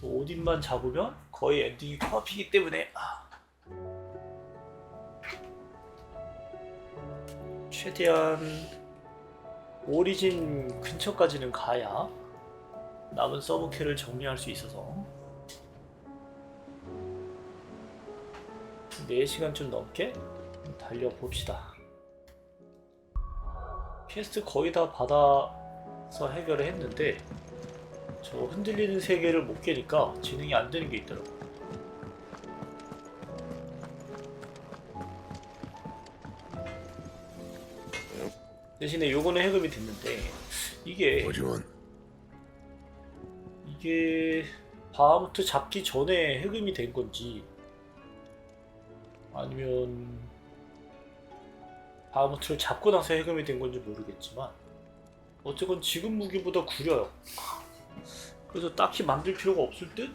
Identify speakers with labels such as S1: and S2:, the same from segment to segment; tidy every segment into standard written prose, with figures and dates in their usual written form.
S1: 오딘만 잡으면 거의 엔딩이 코앞이기 때문에 최대한 오리진 근처까지는 가야 남은 서브캐를 정리할 수 있어서 4시간 좀 넘게 달려봅시다. 퀘스트 거의 다 받아서 해결을 했는데 저 흔들리는 세계를 못 깨니까 진행이 안 되는 게 있더라고. 대신에 요거는 해금이 됐는데 이게 바하무트 잡기 전에 해금이 된 건지 아니면 바하무트를 잡고 나서 해금이 된 건지 모르겠지만 어쨌건 지금 무기보다 구려요. 그래서 딱히 만들 필요가 없을 듯?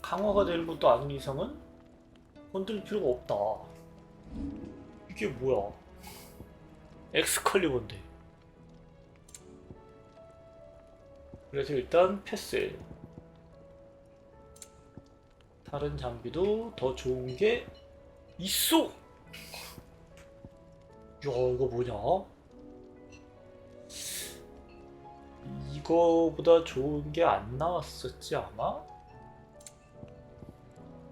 S1: 강화가 되는 것도 아닌 이상은 건들 필요가 없다. 이게 뭐야? 엑스칼리버인데. 그래서 일단 패스. 다른 장비도 더 좋은 게 있어! 야, 이거 뭐냐? 이거보다 좋은 게 안 나왔었지 아마?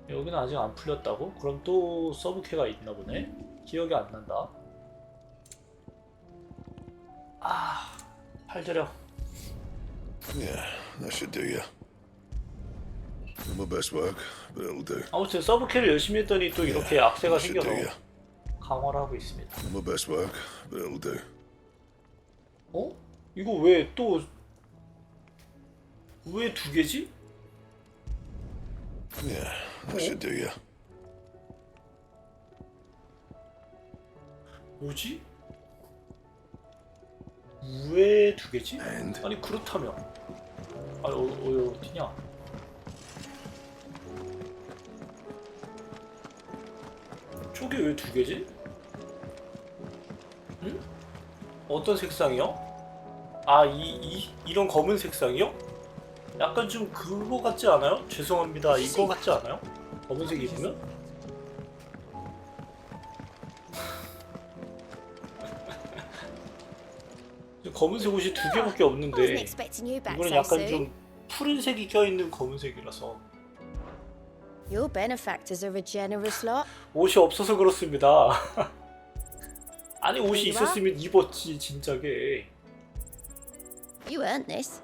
S1: 여기는 아직 안 풀렸다고? 그럼 또 서브캐가 있나 보네? 기억이 안 난다. 팔 저려.
S2: Yeah, that should do you. My best work, but it'll do.
S1: 아무튼 서브캐를 열심히 했더니 또 이렇게 악세가 생겨서 강화를 하고 있습니다.
S2: My best work, but it'll do.
S1: 어? 이거 왜 또 왜 2개지?
S2: Yeah, that should do you.
S1: 뭐지? 왜 2개지?
S2: And?
S1: 아니 그렇다면 어디냐? 저게 왜 2개지? 응? 어떤 색상이요? 이런 검은 색상이요? 약간 좀 그거 같지 않아요? 죄송합니다. 이거 같지 않아요? 검은색 입으면? 검은색 옷이 2개밖에 없는데 이거는 약간 좀 푸른색이 껴있는 검은색이라서
S3: Your benefactors are a generous lot.
S1: 옷이 없어서 그렇습니다. 아니 옷이 있었으면 입었지 진작에.
S3: You earned this.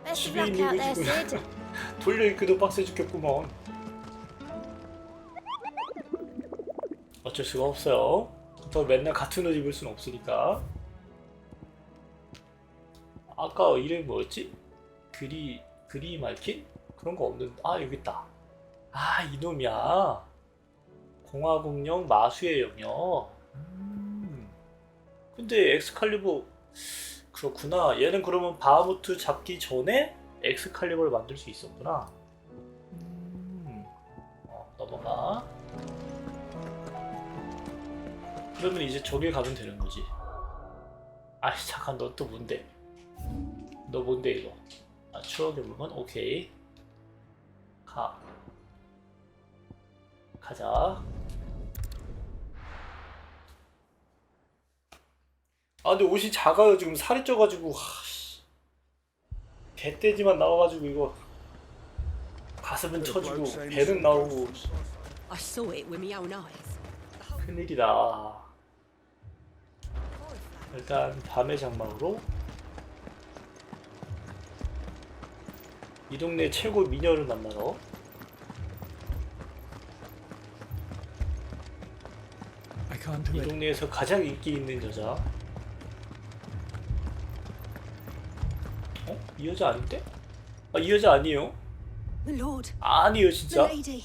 S3: Best of
S1: 집에
S3: luck
S1: 있는
S3: out there,
S1: 거지.
S3: Sid.
S1: 돌려입기도 빡세 죽겠구먼. 어쩔 수가 없어요. 또 맨날 같은 옷 입을 순 없으니까. 아까 이름이 뭐였지? 그리 말킨? 그런 거 없는. 여기 있다. 이놈이야. 공화국령 마수의 영역. 근데 엑스칼리버 그렇구나. 얘는 그러면 바하무트 잡기 전에 엑스칼리버를 만들 수 있었구나. 넘어가. 그러면 이제 저기 가면 되는 거지. 잠깐 너 또 뭔데? 너 뭔데 이거? 추억의 물건? 오케이. 가자. 근데 옷이 작아요. 지금 살이 쪄가지고 개돼지만 나와가지고 이거 가슴은 쳐지고 배는 나오고
S4: I saw it with my own eyes.
S1: 큰일이다. 일단 밤의 장막으로 이 동네 최고 미녀를 만나러 이 동네에서 가장 인기 있는 여자. 이 여자 아닌데? 이 여자 아니에요?
S4: The Lord.
S1: 아니에요
S4: The
S1: 진짜.
S4: lady.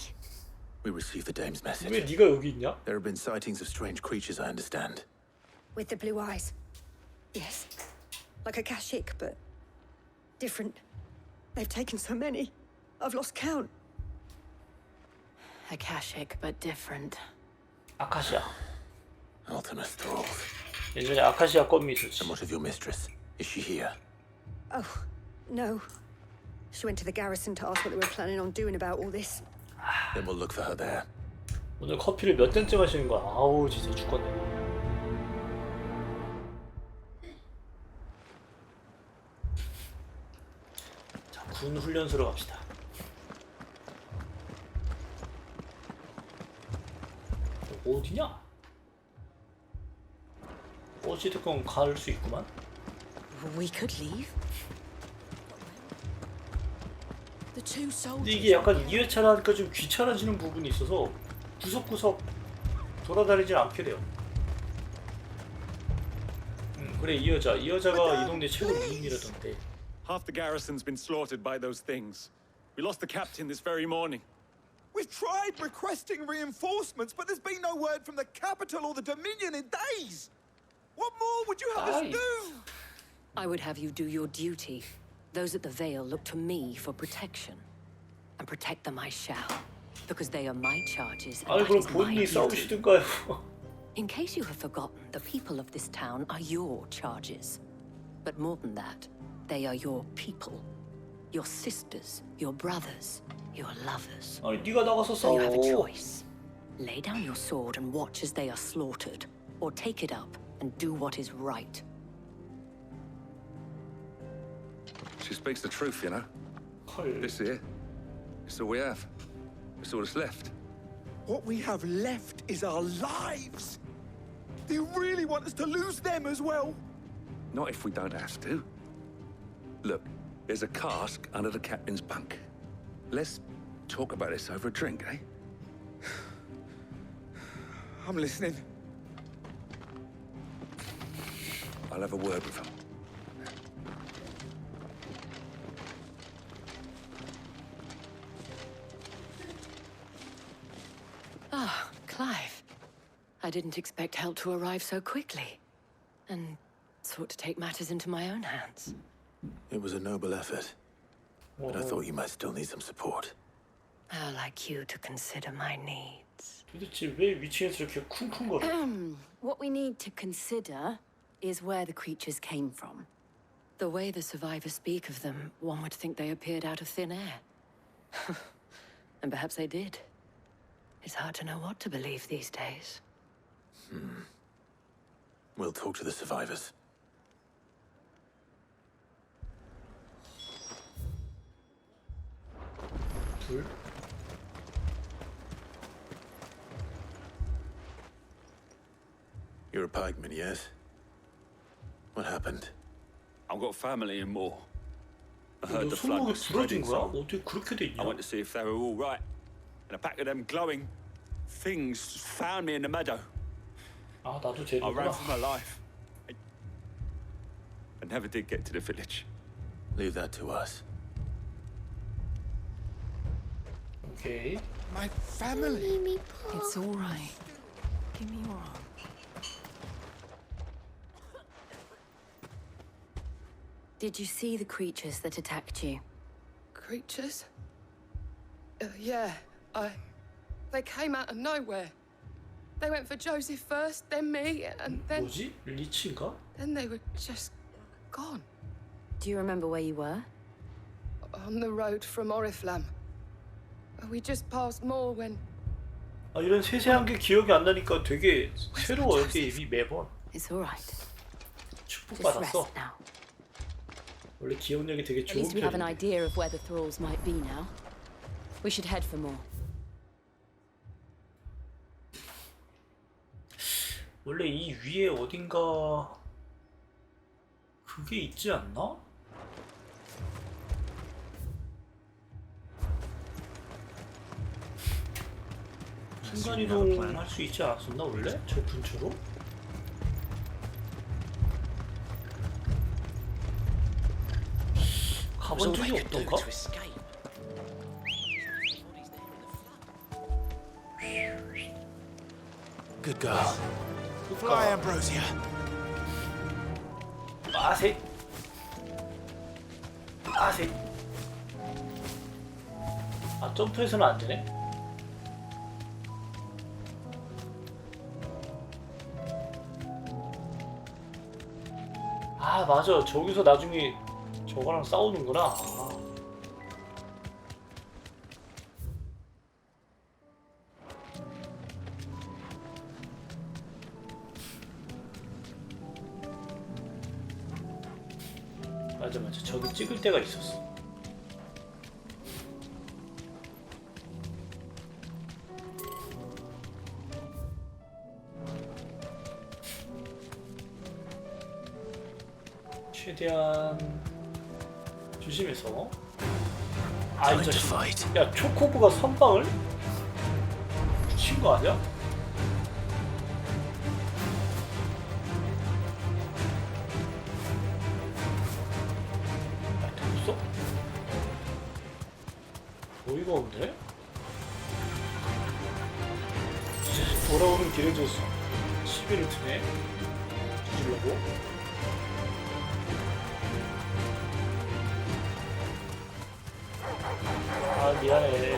S5: We received the dame's
S1: 왜
S5: message.
S1: 네가 여기 있냐?
S5: There have been sightings of strange creatures, I understand.
S4: With the blue eyes. Yes. Like a Kashik, but different. They've taken so many. I've lost count.
S3: Akashic, but different.
S1: 아카시아.
S5: Ultimate thralls.
S1: 예전에 아카시아 껌이 있었지.
S5: And what of your mistress? Is she here?
S4: Oh, No. She went to the garrison to ask what they were planning on doing about all this.
S5: Then we'll look for her there.
S1: 오늘 커피를 몇 잔째 마시는 거야? 아우 진짜 죽겠네. 자, 군 훈련소로 갑시다. 어디냐? 어찌됐건 갈 수 있구만.
S3: We could leave. The two
S1: 근데
S3: soldiers.
S1: 이게 약간 2회차라 하니까 좀 귀찮아지는 부분이 있어서 구석구석 돌아다니질 않게 돼요. 그래 이 여자가 이 동네 최고 미인이라던데.
S6: Half the garrison's been slaughtered by those things. We lost the captain this very morning.
S7: We've tried requesting reinforcements, but there's been no word from the capital or the Dominion in days. What more would you have us
S1: Aye.
S7: do?
S8: I would have you do your duty. Those at the Vale look to me for protection. And protect them I shall. Because they are my charges and
S1: 아니
S8: that
S1: 그럼
S8: is my
S1: 본인이
S8: duty.
S1: 싸우시든가요.
S8: In case you have forgotten, the people of this town are your charges. But more than that, they are your people. Your sisters, your brothers, your lovers.
S1: 아니 네가 나가서
S8: So you have a
S1: 싸워.
S8: choice. Lay down your sword and watch as they are slaughtered. Or take it up and do what is right.
S9: She speaks the truth, you know.
S1: 헐.
S9: This here, it's all we have. It's all that's left.
S7: What we have left is our lives. Do you really want us to lose them as well?
S9: Not if we don't have to. Look, there's a cask under the captain's bunk. Let's talk about this over a drink, eh?
S7: I'm listening.
S9: I'll have a word with him.
S8: Ah, Clive. I didn't expect help to arrive so quickly. And sought to take matters into my own hands.
S5: It was a noble effort, but I thought you might still need some support.
S8: I'd like you to consider my needs.
S1: 도대체 왜 위층에서 이렇게 쿵쿵거려?
S8: What we need to consider is where the creatures came from. The way the survivors speak of them, one would think they appeared out of thin air. And perhaps they did. It's hard to know what to believe these days.
S5: We'll talk to the survivors.
S1: 둘.
S5: You're a pikeman, yes? What happened?
S6: I've got family in Moor. I
S1: 너
S6: heard the flood
S1: 손목이
S6: was
S1: 부러진
S6: spreading,
S1: 거야?
S6: so
S1: 어떻게 그렇게 돼 있냐?
S6: I went to see if they were all right. And a pack of them glowing things found me in the meadow.
S1: 아 나도
S6: I
S1: 제대로구나.
S6: ran for my life. I never did get to the village.
S5: Leave that to us.
S1: 오케이.
S7: My family.
S8: It's all right. Give me your arm. Did you see the creatures that attacked you?
S10: Creatures? Yeah, they came out of nowhere. They went for Joseph first, then me, and then
S1: 뭐지? 리치인가?
S10: they were just gone.
S8: Do you remember where you were?
S10: On the road from Oriflamme. We just passed Moor when
S1: 아 이런 세세한 게 기억이 안 나니까 되게 새로워요 게임이 매번.
S8: It's all right. Just
S1: 축복받았어.
S8: rest now.
S1: 원래 기억력이 되게
S8: At
S1: 좋은
S8: least we have an
S1: 편인데.
S8: idea of where the thralls might be now. We should head for more.
S1: 원래 이 위에 어딘가 그게 있지 않나? 순간이동 할 수 있지 않았었나 원래? 저 근처로? 가본 적이 없던가?
S5: Good girl.
S7: Fly, Ambrosia.
S1: 아세 아세 아 점프해서는 안 되네? 아 맞아 저기서 나중에 저 저거랑 싸우는구나. 아. 맞아 맞아, 저기 찍을 때가 있었어. 최대한 조심해서. 아, 이 자식. 야, 초코부가 선방을 붙인 거 아니야? 아, 됐어? 어이가 없네? 돌아오는 길에도 시비를 트네? 뒤질라고? 아, 미안해.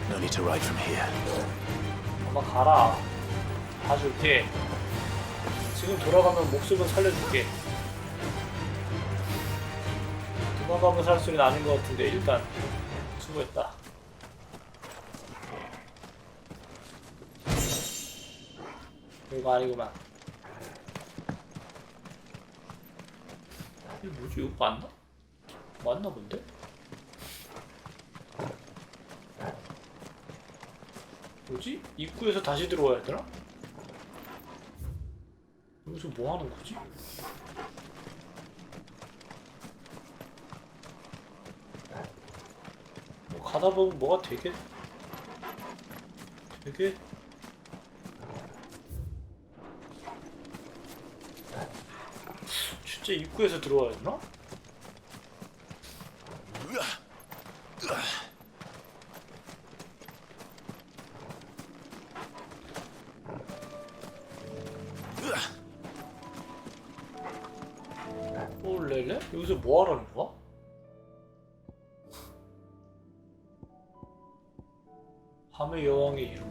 S5: No need to ride from here.
S1: 엄마 가라. 봐줄게. 지금 돌아가면 목숨은 살려줄게. 도망가면 살 소리는 아닌 것 같은데 일단 수고했다. 이거 아니구만. 이게 뭐지? 이거 맞나? 맞나 본데? 뭐지? 입구에서 다시 들어와야 되나? 여기서 뭐 하는 거지? 뭐 가다 보면 뭐가 되게 진짜 입구에서 들어와야 되나? 올레레? 여기서 뭐 하라는 거야? 밤의 여왕의 이름.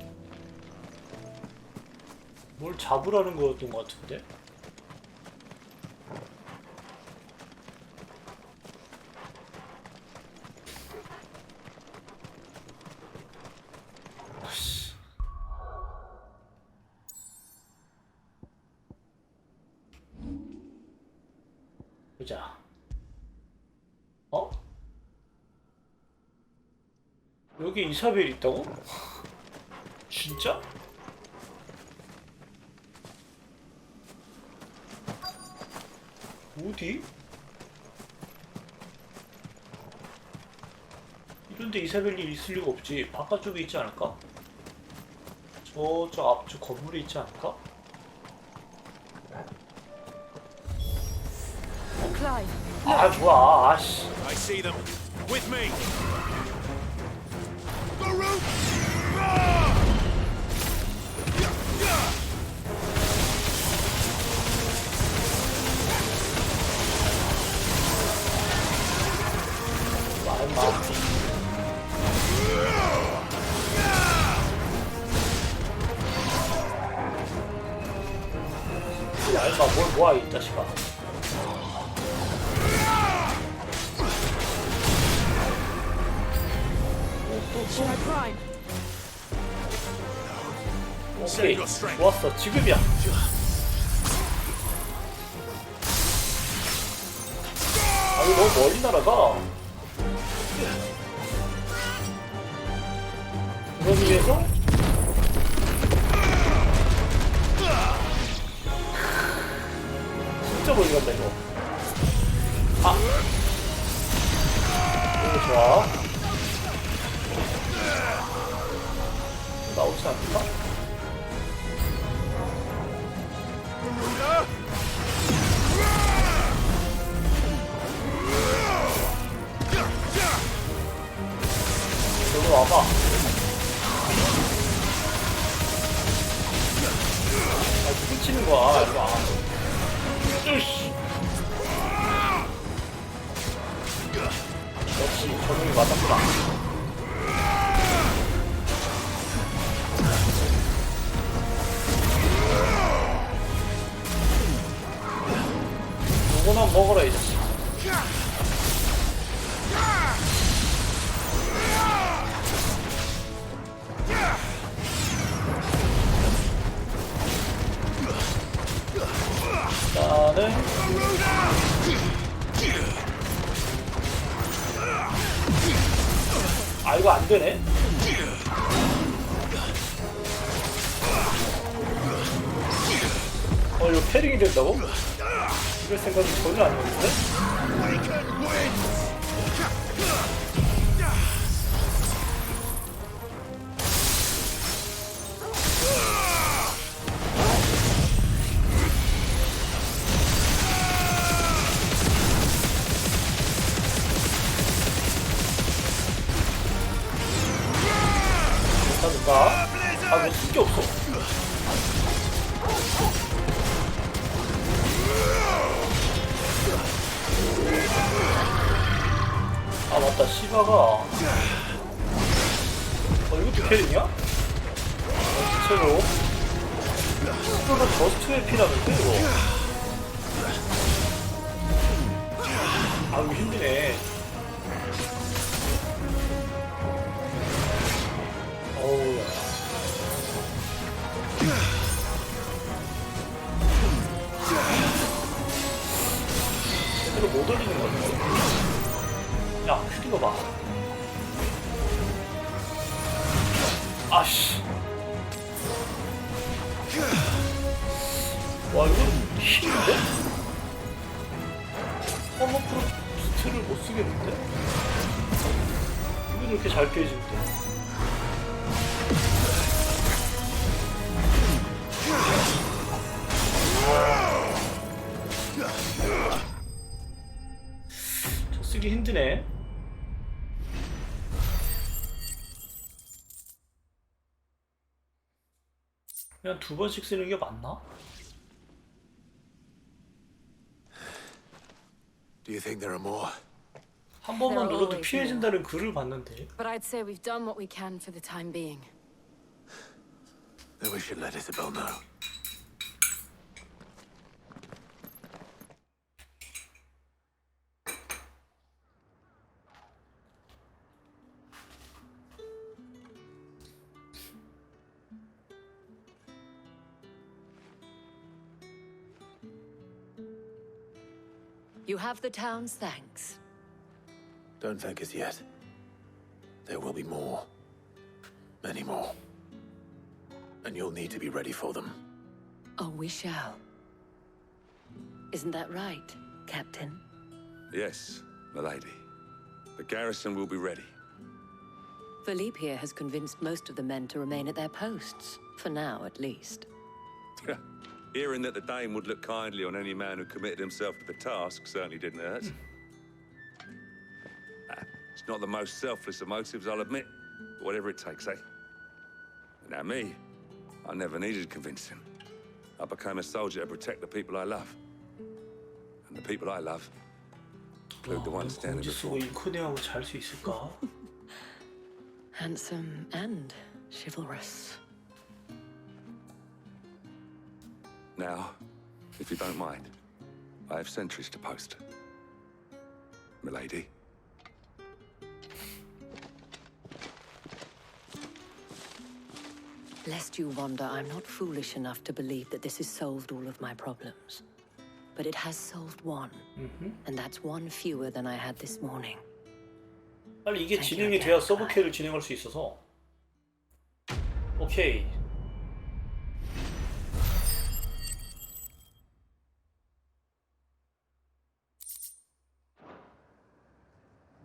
S1: 뭘 잡으라는 거였던 것 같은데? 보자. 어? 여기 이사벨 있다고? 진짜? 어디? 이런데 이사벨이 있을 리가 없지. 바깥쪽에 있지 않을까? 저쪽 앞쪽 건물에 있지 않을까? 아, 좋아. 아씨.
S7: I see them. With me.
S1: 야, 임마, 뭘 모아, 이 자식아. 오케이, 좋았어. 지금이야. 아니, 너무 멀리 날아가. 그러기 위해서? 진짜 멀리 간다, 이거. 아! 이거 좋아. 나오지 않을까? 저로 와봐. 아, 누구 치는 거야, 이리 와. 으이씨. 역시 저놈이 맞았구나. 요거나 먹어라 이 자식. 나는 아 이거 안 되네. 이거 패링이 된다고? 이럴 생각이 전혀 아니었는데? 못하는가? 아, 왜 쓸 게 없어? 아 맞다 시바가 이것도 캐릭이야? 최고 시바가 저스트 웨피라는데 이거 아 이거 힘드네 어우 제대로 못 올리는 거 같아 야, 휘두가 봐. 아씨. 와, 이건 힘인데? 허머프로 부스트를 못 쓰겠는데? 이게 이렇게 잘 피해지는데? 저 쓰기 힘드네. 그냥 2번씩 쓰는 게 맞나?
S5: Do you think there are more?
S1: 한 번만
S8: There are
S1: 눌러도
S8: always
S1: 피해진다는 글을 봤는데.
S8: But I'd say we've done what we can for the time being.
S5: Then we should let Isabel know.
S8: You have the town's thanks.
S5: Don't thank us yet. There will be more. Many more. And you'll need to be ready for them.
S8: Oh, we shall. Isn't that right, Captain?
S9: Yes, milady. The garrison will be ready.
S8: Philippe here has convinced most of the men to remain at their posts. For now, at least.
S9: Hearing that the Dane would look kindly on any man who committed himself to the task certainly didn't hurt. It's not the most selfless of motives, I'll admit. But whatever it takes, eh? Now me, I never needed convincing. I became a soldier to protect the people I love. And the people I love include the ones standing
S1: 공지 쓰고
S9: before me.
S1: 이 코디하고 잘 수 있을까?
S8: Handsome and chivalrous.
S9: Now, if you don't mind, I have sentries to post. Milady.
S8: Lest you wonder, I'm not foolish enough to believe that this has solved all of my problems. But it has solved one. And that's one fewer than I had this morning.
S1: 빨리 이게 진행이 돼야 서브캐를 진행할 수 있어서. 오케이.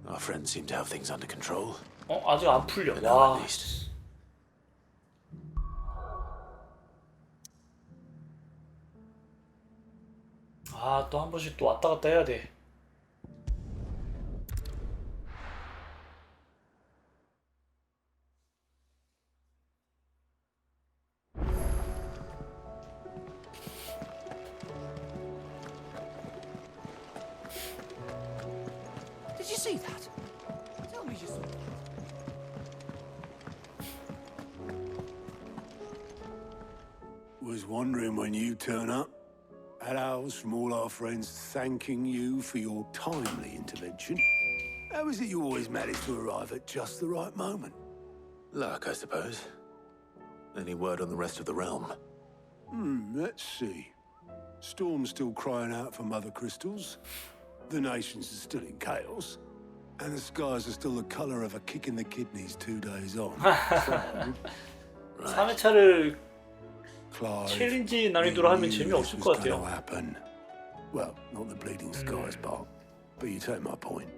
S5: Our friends seem to have things under control.
S1: 아직 안 풀려.
S5: For now,
S1: 와.
S5: at least.
S1: 아, 또 한 번씩 또 왔다 갔다 해야 돼.
S7: Did you see that? Tell me you saw that.
S5: Was wondering when you turn up. Hellos from all our friends thanking you for your timely intervention. How is it you always manage to arrive at just the right moment? Luck, I suppose. Any word on the rest of the realm? Let's see. Storm's still crying out for mother crystals. The nations are still in chaos. And the skies are still the colour of a kick in the kidneys 2 days on.
S1: 3회차를
S5: Clive,
S1: 챌린지 난이도로 하면
S5: we knew
S1: 재미없을
S5: this
S1: 것
S5: was gonna
S1: 같아요.
S5: happen. Well, not the bleeding skies part, but you take my point.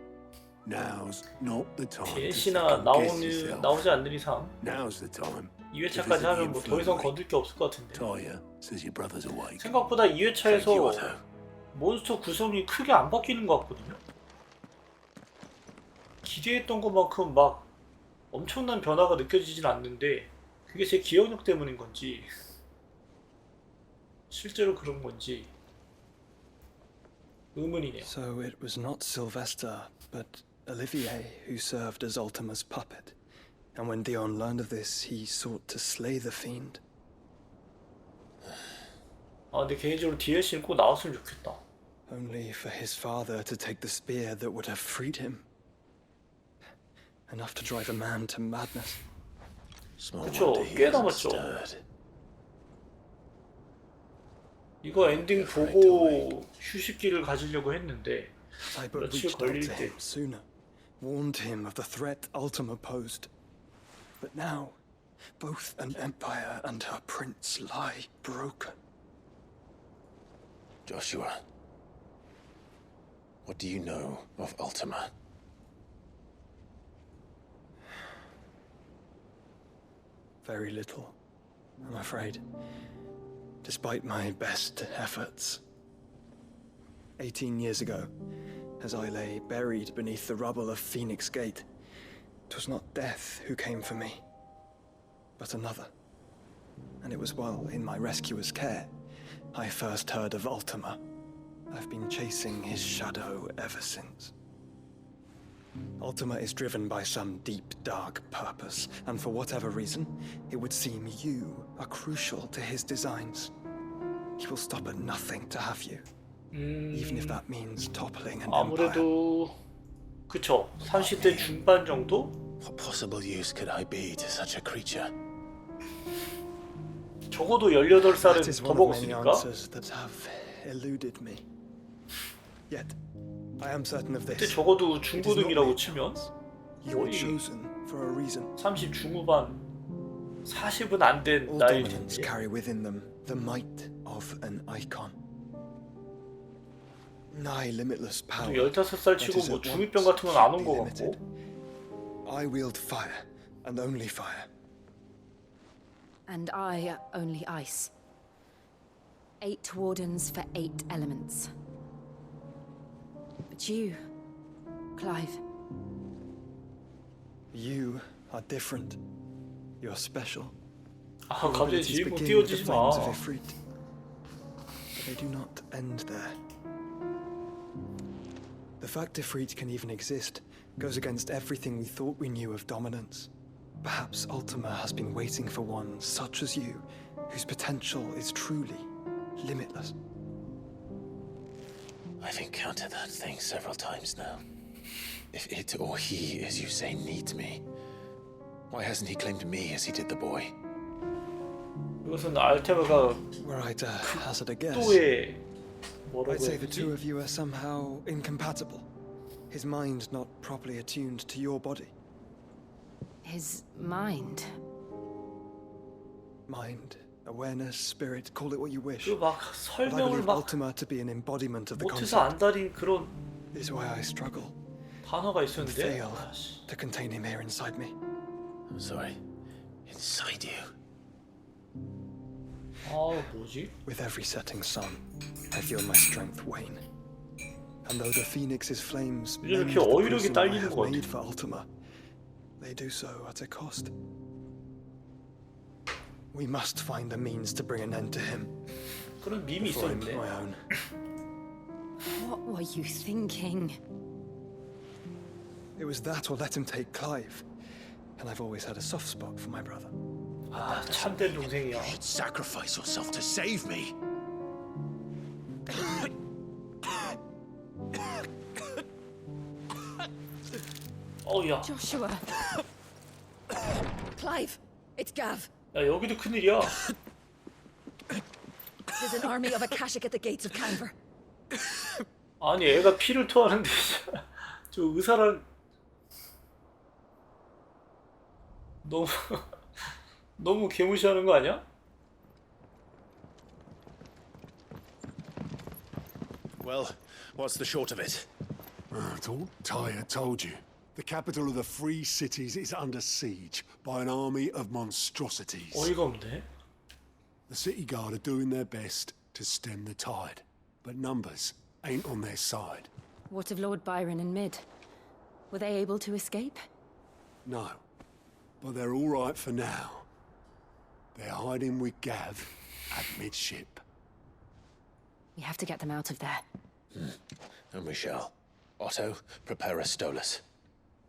S5: Now's not the time to
S1: DLC나
S5: second guess yourself.
S1: 나오지 않는 이상
S5: Now's the time.
S1: 2회차까지 하면 뭐 더 이상 건들 게 없을 것 같은데.
S5: Talia says your brother's awake.
S1: 생각보다
S5: Thank you,
S1: 2회차에서
S5: Otto.
S1: 몬스터 구성이 크게 안 바뀌는 것 같거든요. 기대했던 것만큼 막 엄청난 변화가 느껴지진 않는데 그게 제 기억력 때문인 건지 실제로 그런 건지 의문이네요.
S11: So it was not Sylvester, but Olivier who served as Ultima's puppet. And when Dion learned of this, he sought to slay the fiend.
S1: 아 근데 개인적으로 DLC는 꼭 나왔으면 좋겠다.
S11: Only for his father to take the spear that would have freed him. Enough to drive a man to madness.
S1: 그쵸, 꽤 남았죠. 이거 엔딩 보고 휴식기를 가지려고 했는데
S11: I but
S1: 며칠
S11: reached out
S1: 걸릴
S11: to
S1: 때
S11: him sooner, warned him of the threat Ultima posed. But now, both an empire and her prince lie broken.
S5: Joshua, what do you know of Ultima?
S11: Very little, I'm afraid. Despite my best efforts. 18 years ago, as I lay buried beneath the rubble of Phoenix Gate, 'twas not death who came for me, but another. And it was while in my rescuer's care, I first heard of Ultima. I've been chasing his shadow ever since. Ultima is driven by some deep, dark purpose, and for whatever reason, it would seem you are crucial to his designs. He will stop at nothing to have you, even if that means toppling an empire.
S1: 아무래도 그쵸 30대 중반 정도?
S5: What possible use could I be to such a creature?
S1: 적어도
S11: That
S1: 18살은
S11: is
S1: 더
S11: one of many
S1: 먹었으니까
S11: answers that have eluded me. Yet, I am certain of
S1: 그때
S11: this.
S1: 적어도 중고등이라고 치면
S11: You were
S1: 거의
S11: chosen for a reason.
S1: 30 중후반 40은 안 된
S11: All
S1: 나이일
S11: dominants
S1: 텐데
S11: carry within them the might of an icon. Nigh limitless power.
S1: 15살
S11: that
S1: 치고
S11: is
S1: 뭐
S11: at
S1: 중2병
S11: once
S1: 같은 건 안 온
S11: deeply
S1: 거
S11: limited.
S1: 같고
S11: I wield fire, and only fire.
S8: And I only ice. 8 wardens for 8 elements. But you, Clive,
S11: You are different. You're special.
S1: 아
S11: Your
S1: 갑자기
S11: abilities
S1: 지금
S11: begin with the
S1: 띄워주지
S11: flames of
S1: 마
S11: Ifrit. But they do not end there. The fact Ifrit can even exist goes against everything we thought we knew of dominance. Perhaps Ultima has been waiting for one such as you, whose potential is truly limitless.
S5: I've encountered that thing several times now. If it or he, as you say, needs me, why hasn't he claimed me as he did the boy?
S1: 이것은 알테마가
S11: Were I to hazard a guess,
S1: 또의 뭐라고
S11: I'd say the
S1: 해야
S11: two
S1: 되지?
S11: of you are somehow incompatible. His mind not properly attuned to your body.
S8: his mind.
S11: Mind, awareness, spirit, call it what you wish.
S1: 그막
S11: But I
S1: 설명을
S11: believe
S1: 막
S11: Ultima to be an embodiment of the
S1: 못해서
S11: concept.
S1: 안달인 그런
S11: This is why I struggle,
S1: 단어가 있었는데
S11: fail
S1: 아씨.
S11: to contain him here inside me.
S5: I'm sorry. Inside you.
S1: 아 뭐지?
S11: With every setting sun, I feel my strength wane. And though the Phoenix's flames
S1: 이제
S11: mend
S1: 이렇게
S11: the
S1: 어이력이
S11: prison I
S1: 딸리는
S11: have
S1: 것
S11: made
S1: 같아.
S11: for Ultima, they do so at a cost. We must find a means to bring an end to him
S1: 그런 밈이
S11: before I meet
S1: 있었는데
S11: my own.
S8: What were you thinking?
S11: It was that or let him take Clive. And I've always had a soft spot for my brother.
S1: 아 참된 동생이야.
S5: You'd sacrifice yourself to save me.
S1: 어우야.
S4: Joshua. Clive, it's Gav.
S1: 야 여기도 큰일이야.
S4: There's an army of Akashic at the gates of Canver.
S1: 아니 애가 피를 토하는데 저 의사랑 너무 너무 개무시하는 거 아니야?
S5: Well, what's the short of it?
S12: I thought Ty had told you. The capital of the Free Cities is under siege by an army of monstrosities.
S1: 어이가 없네.
S12: The city guard are doing their best to stem the tide, but numbers ain't on their side.
S8: What of Lord Byron and Mid? Were they able to escape?
S12: No, but they're all right for now. They're hiding with Gav at midship.
S8: We have to get them out of there.
S5: And we shall. Otto, prepare a Stolas.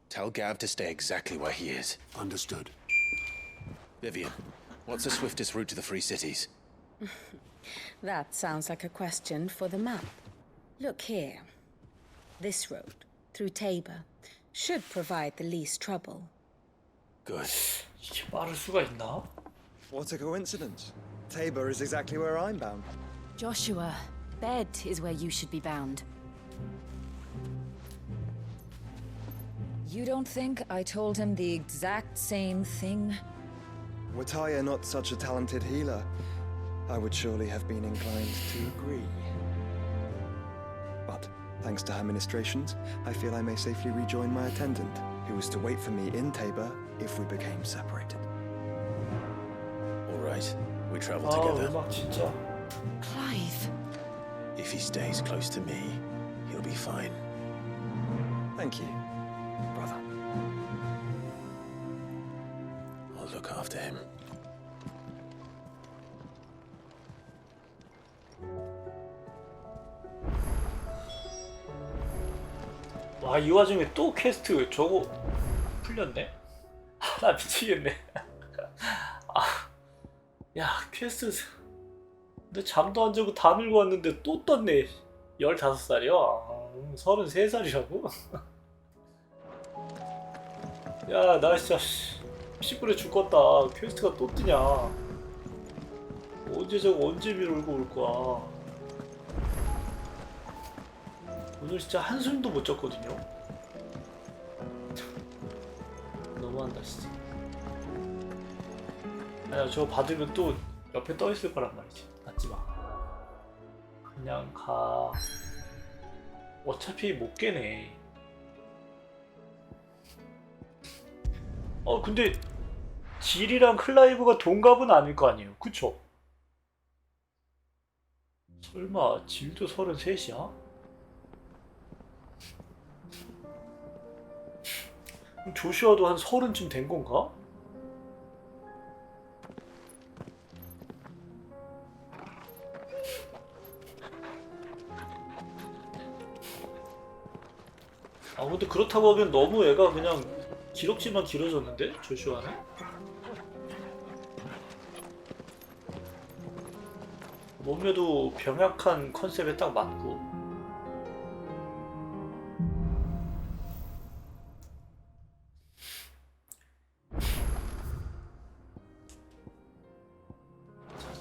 S5: Tell Gav to stay exactly where he is.
S12: Understood.
S5: Vivian, what's the swiftest route to the Free Cities?
S3: That sounds like a question for the map. Look here. This road, through Tabor, should provide the least trouble.
S5: Good.
S1: 이게 빠를 수가 있나?
S11: What a coincidence. Tabor is exactly where I'm bound.
S8: Joshua, bed is where you should be bound.
S13: You don't think I told him the exact same thing?
S11: Were Taya not such a talented healer, I would surely have been inclined to agree. But thanks to her ministrations, I feel I may safely rejoin my attendant, who was to wait for me in Tabor if we became separated.
S5: All right, we travel
S1: 아
S5: together.
S1: 음악 진짜.
S8: Clive.
S5: If he stays close to me, he'll be fine.
S11: Thank you, brother.
S5: I'll look after him.
S1: 와 이 와중에 또 퀘스트 저거 풀렸네? 나 미치겠네. 야 퀘스트 근데 잠도 안 자고 다 밀고 왔는데 또 떴네. 15살이야? 33살이라고? 야 나 진짜 피부래 죽겠다. 퀘스트가 또 뜨냐. 언제 저거 언제 밀고 올 거야. 오늘 진짜 한숨도 못 잤거든요. 너무한다 진짜. 아니야 저거 받으면 또 옆에 떠 있을 거란 말이지. 맞지 마. 그냥 가. 어차피 못 깨네. 근데 질이랑 클라이브가 동갑은 아닐 거 아니에요. 그쵸? 설마 질도 33이야? 조슈아도 한 30쯤 된 건가? 아 근데 그렇다고 하면 너무 애가 그냥 기럭지만 길어졌는데? 조슈아는? 몸매도 병약한 컨셉에 딱 맞고.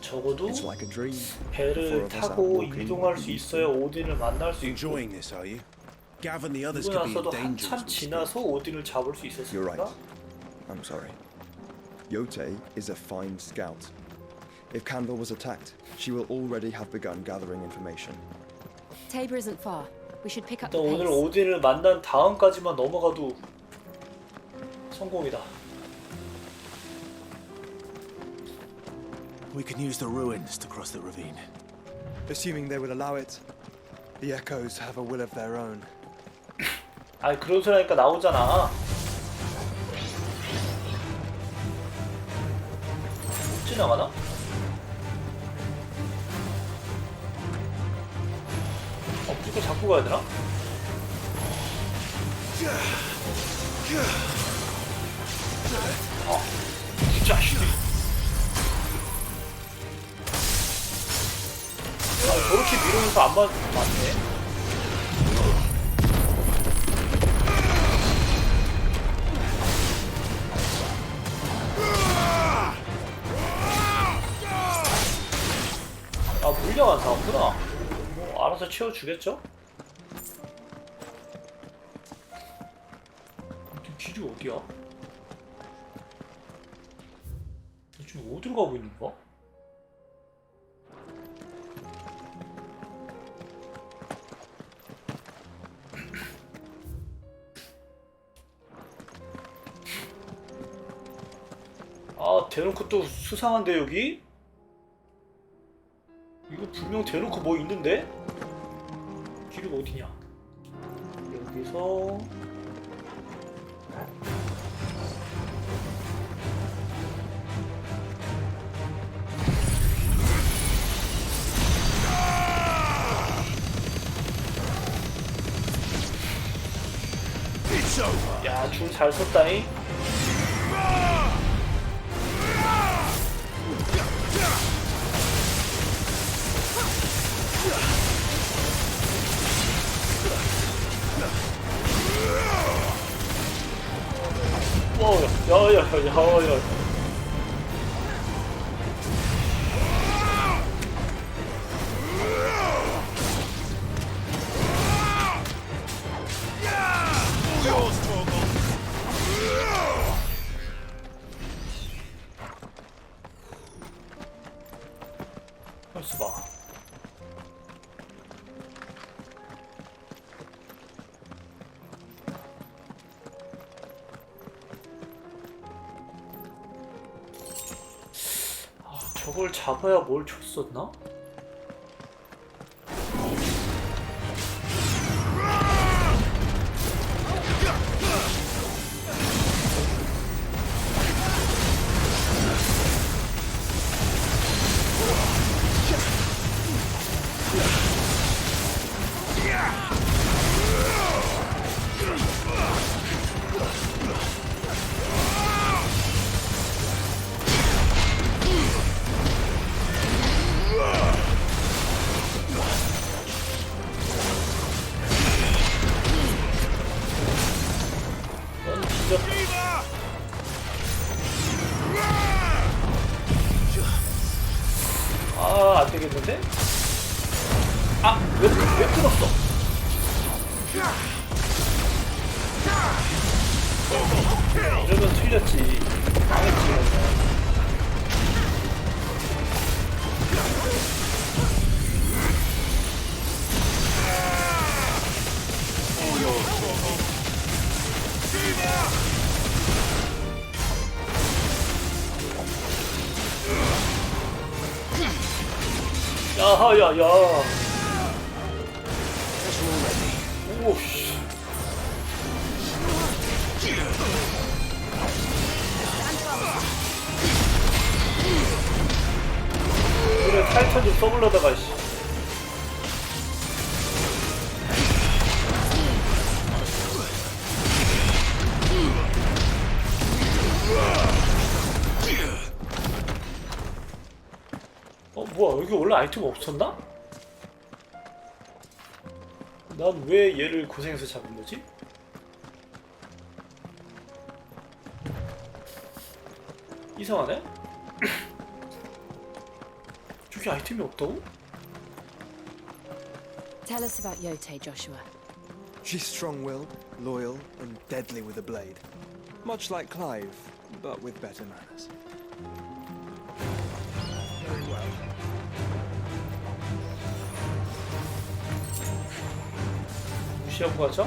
S1: 적어도 배를 타고 이동할 수 있어야 오딘을 만날 수 있고 그러고 나서도 한참 지나서 오딘을 잡을 수
S11: You're right.
S1: 있었으니까.
S11: I'm sorry. Yote is a fine scout. If Canver was attacked, she will already have begun gathering information.
S8: Tabor isn't far. We should pick up the
S1: 일단 오늘
S8: pace.
S1: 오딘을 만난 다음까지만 넘어가도 성공이다.
S5: We can use the ruins to cross the ravine.
S11: Assuming they would allow it, the echoes have a will of their own.
S1: 아니 그런 소리 하니까 나오잖아. 못 지나가나? 무조건 잡고 가야 되나? 이 자식. 저렇게 미루면서 안 맞네. 훌륭한 사람구나. 뭐 알아서 채워주겠죠? 길이 어디야? 지금 어디로 가고 있는 거야? 아, 대놓고 또 수상한데 여기? 이거 분명 대놓고 뭐 있는데? 길이 어디냐? 여기서 야, 줄 잘 섰다잉. 야야야야야. 할수 봐. 아, 저걸 잡아야 뭘 줬었나? 아, 안 되겠는데? 아, 왜 끊었어? 이러면 틀렸지. 망했지. 야하야야. 오씨. 그래, 탈천 좀 써보려다가 씨. 뭐야, 여기 원래 아이템 없었나? 난 왜 얘를 고생해서 잡은 거지? 이상하네? 저기 아이템이 없다고?
S8: Tell us about Yote, Joshua.
S11: She's strong-willed, loyal, and deadly with a blade. Much like Clive, but with better manners.
S1: Very well. 무시하고 가자?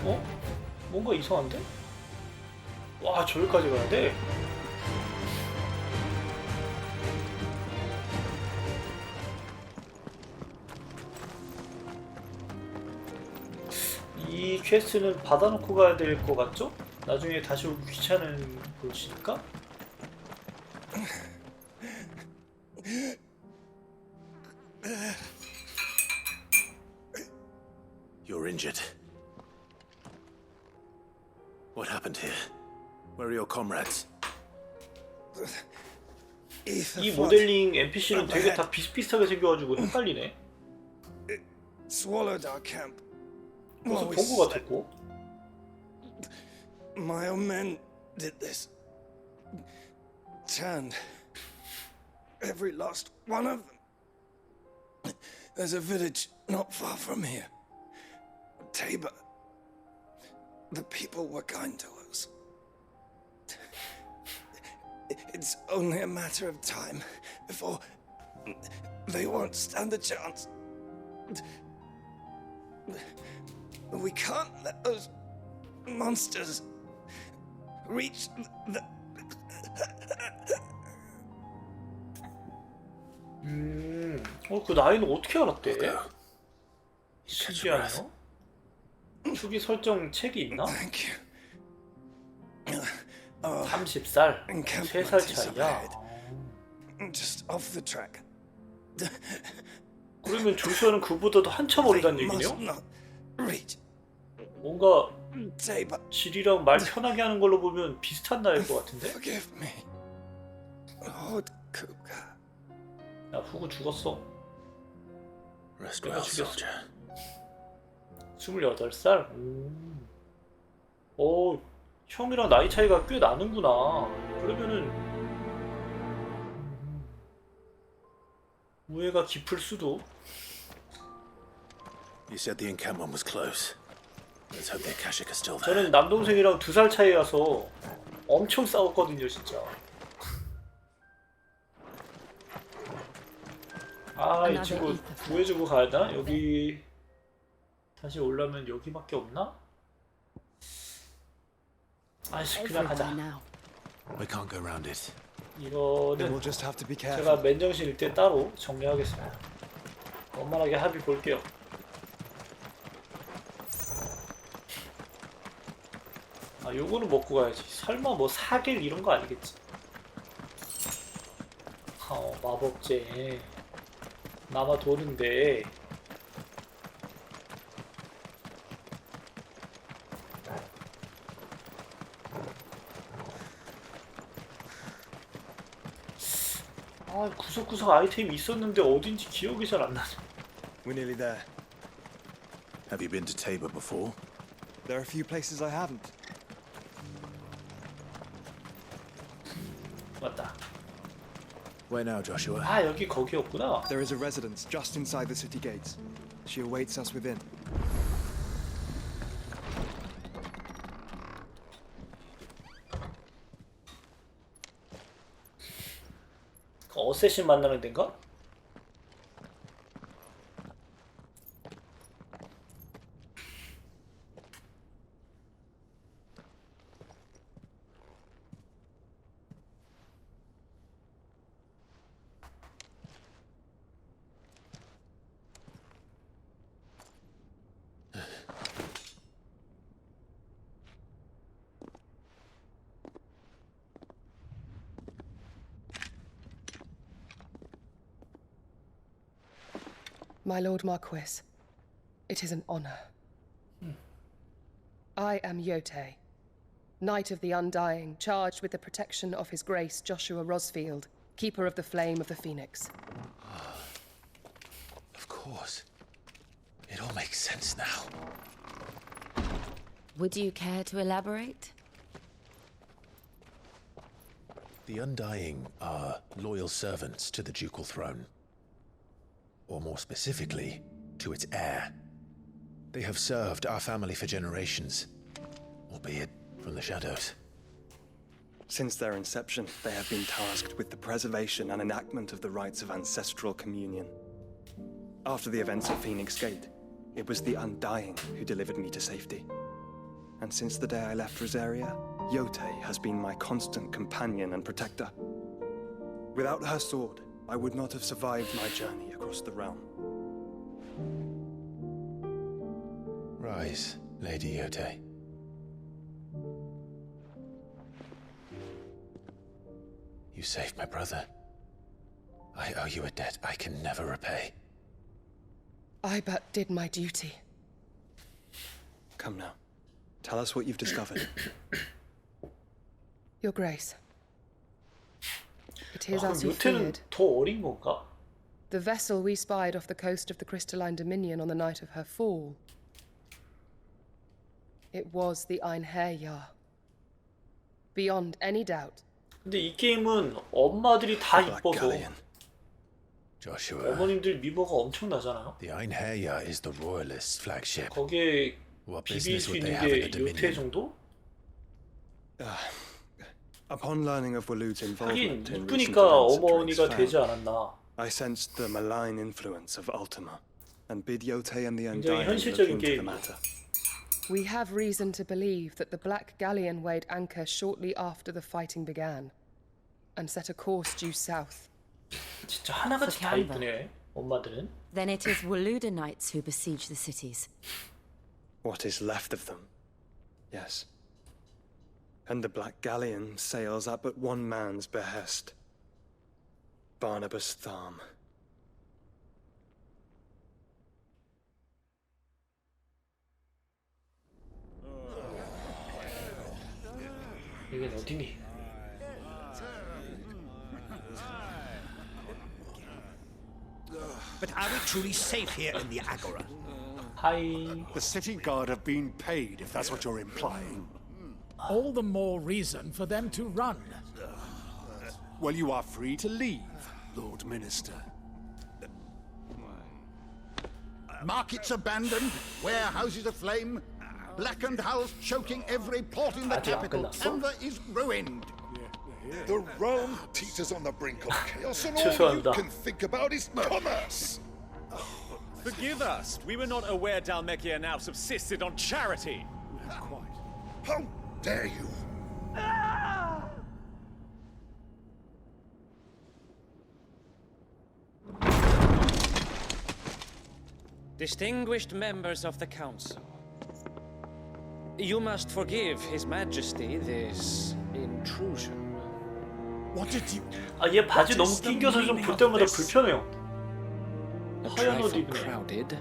S1: 어? 뭔가 이상한데? 와, 저기까지 가야 돼? 이 퀘스트는 받아놓고 가야 될 것 같죠? 나중에 다시 오기 귀찮은 곳이니까?
S5: You're injured. What happened here? Where are your comrades?
S1: 이 모델링 NPC는 되게 다 비슷비슷하게 생겨가지고 헷갈리네.
S11: Swallowed our camp.
S1: 무슨 본 것 같았고.
S11: My own men did this. Turned every last one of them. There's a village not far from here. Tabor. The people were kind to us. It's only a matter of time before they won't stand a chance. We can't let those monsters reach the...
S1: 그 나이는 어떻게 알았대? 신기하네요. 초기 설정 책이 있나? 30살, 3살 차이야.
S11: Just off the track.
S1: 그러면 조슈아는 그보다도 한참 어리단 얘기네요? 뭔가 질이랑 말 편하게 하는 걸로 보면 비슷한 나이일 것 같은데? 야, 후구 죽었어. 내가 죽였어. 28살? 오, 형이랑 나이 차이가 꽤 나는구나. 그러면은 우애가 깊을 수도.
S2: You said the encampment was close. Let's hope the Akashic is still there.
S1: 저는 남동생이랑 2살 차이라서 엄청 싸웠거든요, 진짜. 아, 이 친구 구해주고 가야 되나? 여기 다시 올라면 여기밖에 없나? 아이씨, 그냥 가자.
S2: We can't go around it.
S1: 이거는 제가 맨정신 일때 따로 정리하겠습니다. 원만하게 합의 볼게요. 아, 요거는 먹고 가야지. 설마 뭐 사길 이런 거 아니겠지? 마법제 남아 도는데. 아, 구석구석 아이템이 있었는데 어딘지 기억이 잘 안 나죠.
S11: We're nearly there.
S2: Have you been to Tabor before?
S11: There are a few places I haven't.
S1: 맞다.
S2: Where now, Joshua?
S1: 아, 여기 거기였구나.
S11: There is a residence just inside the city gates. She awaits us within.
S1: 어쌔신 만나는 데인가?
S10: My Lord Marquis, it is an honor. I am Yote, Knight of the Undying, charged with the protection of His Grace Joshua Rosfield, Keeper of the Flame of the Phoenix.
S2: Of course. It all makes sense now.
S8: Would you care to elaborate?
S2: The Undying are loyal servants to the ducal throne. Or more specifically, to its heir. They have served our family for generations, albeit from the shadows.
S11: Since their inception, they have been tasked with the preservation and enactment of the rites of ancestral communion. After the events at Phoenix Gate, it was the Undying who delivered me to safety. And since the day I left Rosaria, Yote has been my constant companion and protector. Without her sword, I would not have survived my journey across the realm.
S2: Rise, Lady Yote. You saved my brother. I owe you a debt I can never repay.
S10: I but did my duty.
S11: Come now. Tell us what you've discovered.
S10: Your Grace. It is as you feared.
S1: 더 어린 건가?
S10: The vessel we spied off the coast of the Crystalline Dominion on the night of her fall. It was the Einherjar. beyond any doubt.
S1: 근데 이 게임은 엄마들이 다 이뻐서
S2: Joshua,
S1: 어머님들 미모가 엄청나잖아요.
S2: the Einherjar is the royalist flagship.
S1: 거기에
S2: What
S1: 비빌
S2: business
S1: 수
S2: would they
S1: 있는
S2: have in
S1: 게
S2: the
S1: 요태
S2: Dominion?
S1: 정도?
S11: Upon learning of Walud's
S1: 하긴
S11: involvement in recent
S1: 이쁘니까
S11: events at
S1: 어머니가
S11: Drake's
S1: 되지
S11: Fell,
S1: 않았나.
S11: I sensed the malign influence of Ultima and bid Yote and the
S1: 굉장히
S11: Undying look
S1: 현실적인
S11: into the
S1: 게임이에요.
S11: matter.
S10: We have reason to believe that the Black Galleon weighed anchor shortly after the fighting began and set a course due south.
S1: 진짜 하나같이 다 이쁘네. 엄마들은.
S8: Then it is Waluda knights who besiege the cities.
S11: What is left of them? Yes. And the Black Galleon sails at but one man's behest. Barnabas Tharm.
S1: 이게 어디니?
S14: But are we truly safe here in the Agora?
S1: Hi.
S12: The city guard have been paid, if that's what you're implying.
S14: All the more reason for them to run.
S12: Well, you are free to leave, Lord Minister.
S15: Markets abandoned, warehouses aflame, blackened hulls choking every port in the
S1: 아직 안
S15: capital.
S1: 끝났어?
S15: Denver is ruined.
S16: The realm teeters on the brink of chaos, and all you
S1: 죄송합니다.
S16: can think about is commerce.
S17: Forgive us. We were not aware Dhalmekia now subsisted on charity.
S16: How dare you?
S18: Distinguished members of the council, you must forgive His Majesty this intrusion.
S14: What did you?
S1: 아, 얘 바지 너무 낑겨서 좀 볼 때마다 불편해요.
S18: A
S1: 하얀 옷
S18: trifle
S1: 입네.
S18: crowded,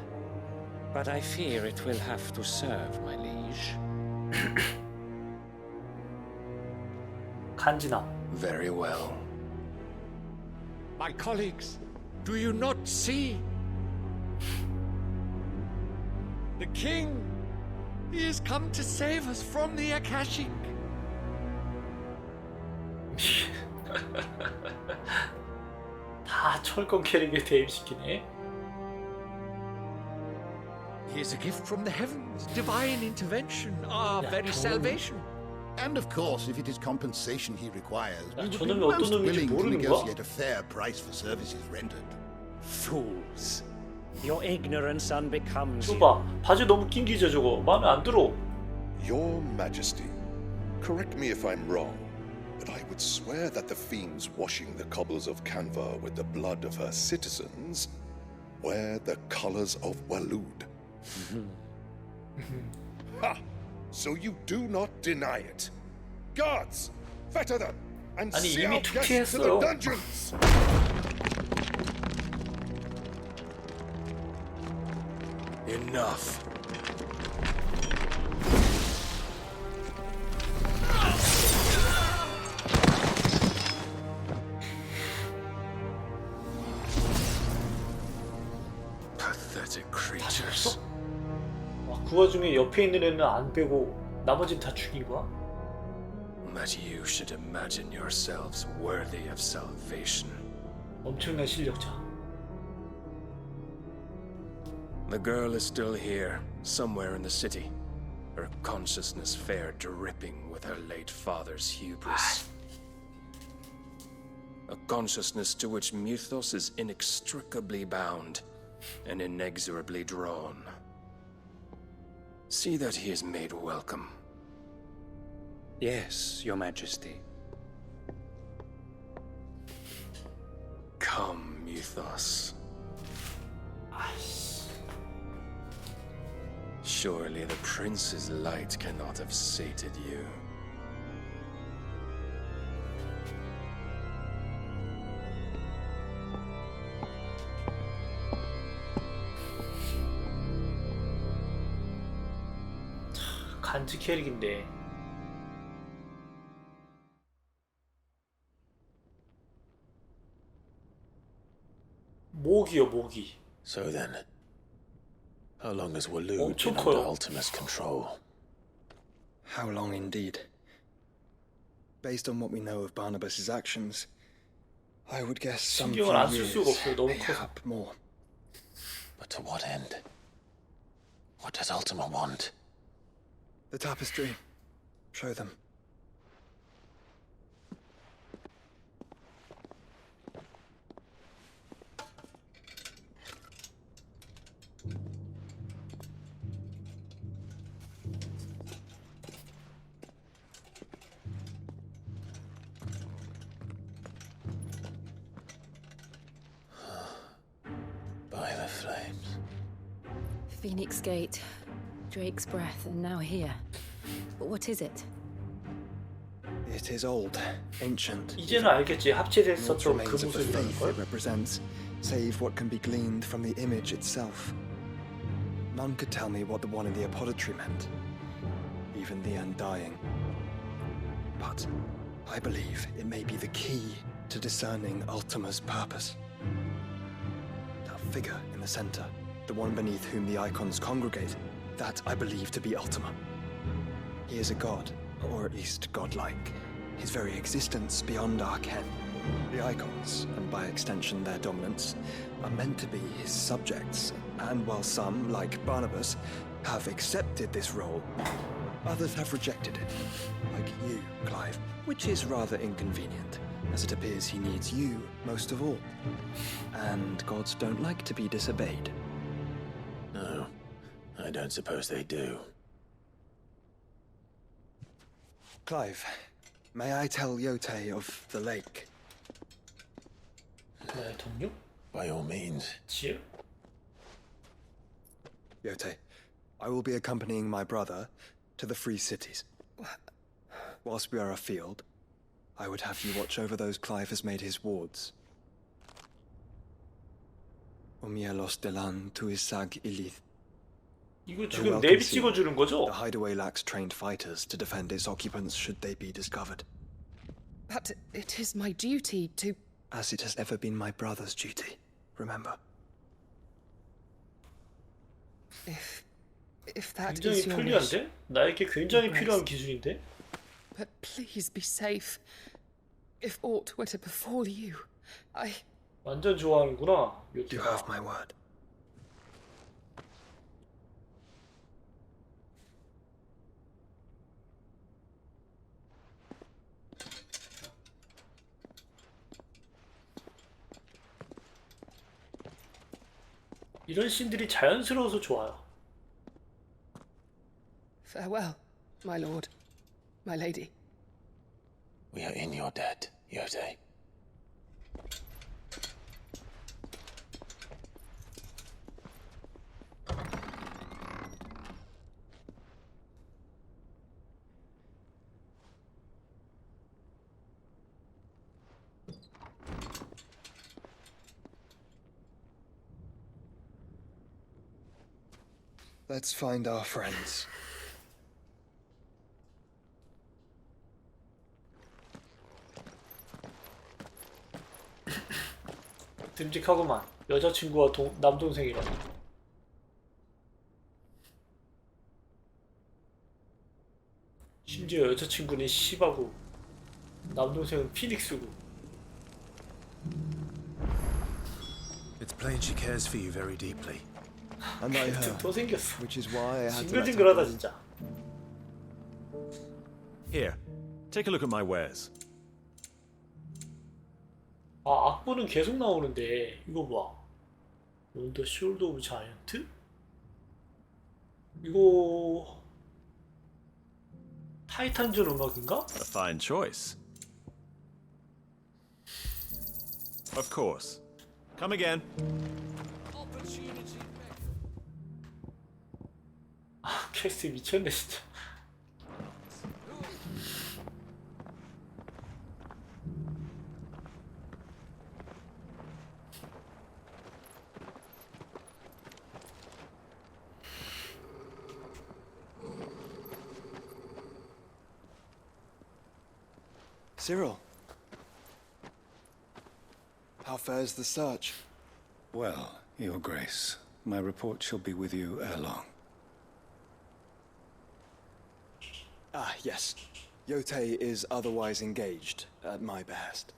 S18: but I fear it will have to serve, my liege.
S1: 간지나.
S11: Very well.
S14: My colleagues, do you not see? The king, he has come to save us from the Akashic.
S1: 다 철권 캐릭에 대입시키네.
S14: He is a gift from the heavens, divine intervention, our
S15: Yeah,
S14: very
S15: totally.
S14: salvation.
S15: And of course, if it is compensation he requires, we would be
S1: 저놈이 어떤
S15: most
S1: 놈인지
S15: willing to
S1: 모르는 거야?
S15: negotiate a fair price for services rendered.
S18: Fools. Your ignorance unbecomes you.
S1: 봐, 바지 너무 낑기죠 저거. 마음에 안 들어.
S16: Your Majesty, correct me if I'm wrong, but I would swear that the fiends washing the cobbles of Canva with the blood of her citizens wear the colors of Walud. Ha! So you do not deny it. Guards, fetter them and
S1: 아니,
S16: see
S1: 이미
S16: our guests to the
S1: 투피했어요.
S16: dungeons.
S11: Enough. Pathetic creatures.
S1: 와, 그 와중에 옆에 있는 애는 안 빼고 나머지는 다 죽인 거야?
S11: That you should imagine yourselves worthy of salvation.
S1: 엄청난 실력자.
S11: The girl is still here, somewhere in the city. Her consciousness fair dripping with her late father's hubris. A consciousness to which Mythos is inextricably bound and inexorably drawn. See that he is made welcome.
S18: Yes, Your Majesty.
S11: Come, Mythos. Surely the prince's light cannot have sated you.
S1: 간지 캐릭인데. 모기요, 모기.
S2: So then, how long has Walud
S1: 엄청
S2: been under
S1: 커요.
S2: Ultima's control?
S11: How long indeed? Based on what we know of Barnabas's actions, I would guess some few
S1: 신경을 안 쓸
S11: years,
S1: 수가 없어요. 너무
S11: maybe
S1: 커서.
S11: up more.
S2: But to what end? What does Ultima want?
S11: The tapestry. Show them.
S2: By the flames.
S8: Phoenix Gate, Drake's Breath, and now here. But what is it?
S11: It is old, ancient.
S1: 이제는 알겠지.
S11: Naught
S1: 합체됐었던 그
S11: remains of the
S1: 모습이라는
S11: faith
S1: 걸.
S11: it represents, save what can be gleaned from the image itself. None could tell me what the one in the apothecary meant, even the Undying. But I believe it may be the key to discerning Ultima's purpose. That figure in the center, the one beneath whom the icons congregate, that I believe to be Ultima. He is a god, or at least godlike. His very existence beyond our ken. The icons, and by extension their dominance, are meant to be his subjects, and while some, like Barnabas, have accepted this role, others have rejected it, like you, Clive, which is rather inconvenient, as it appears he needs you most of all. And gods don't like to be disobeyed.
S2: No, I don't suppose they do.
S11: Clive, may I tell Yote of the lake?
S1: 나의 동료?
S2: By all means.
S1: 지혜?
S11: Yote, I will be accompanying my brother to the Free Cities. Whilst we are afield, I would have you watch over those Clive has made his wards. Omielos delan tuisag ilith.
S1: 이거 지금 내비 찍어주는 거죠?
S11: The hideaway lacks trained fighters to defend its occupants should they be discovered.
S10: But it is my duty to...
S11: As it has ever been my brother's duty, remember.
S10: If that
S1: 굉장히
S10: is your wish.
S1: 편리한데? 나에게 굉장히 필요한 기술인데?
S10: But please be safe. If aught were to befall you, I...
S1: 완전 좋아하는구나.
S11: You have my word.
S1: 이런 씬들이 자연스러워서 좋아요.
S10: Farewell, my lord, my lady.
S2: We are in your debt, Yote.
S11: Let's find our friends.
S1: 듬직하구만. 여자친구와 남동생이라. 심지어 여자친구는 시바고 남동생은 피닉스고.
S2: It's plain she cares for you very deeply.
S11: And I her,
S1: 또 생겼어.
S11: which is why I had to let her
S1: 징글징글하다
S11: go.
S1: 진짜.
S17: Here, take a look at my wares.
S1: 아, 악보는 계속 나오는데 이거 봐. On the Shoulder of Giant? 이거 타이탄전 음악인가?
S17: A fine choice. Of course. Come again.
S1: 아, 캐스트 미쳤네 진짜.
S11: Cyril. How fares the search?
S19: Well, Your Grace, my report shall be with you ere long.
S11: Ah, yes. Yote is otherwise engaged at my behest.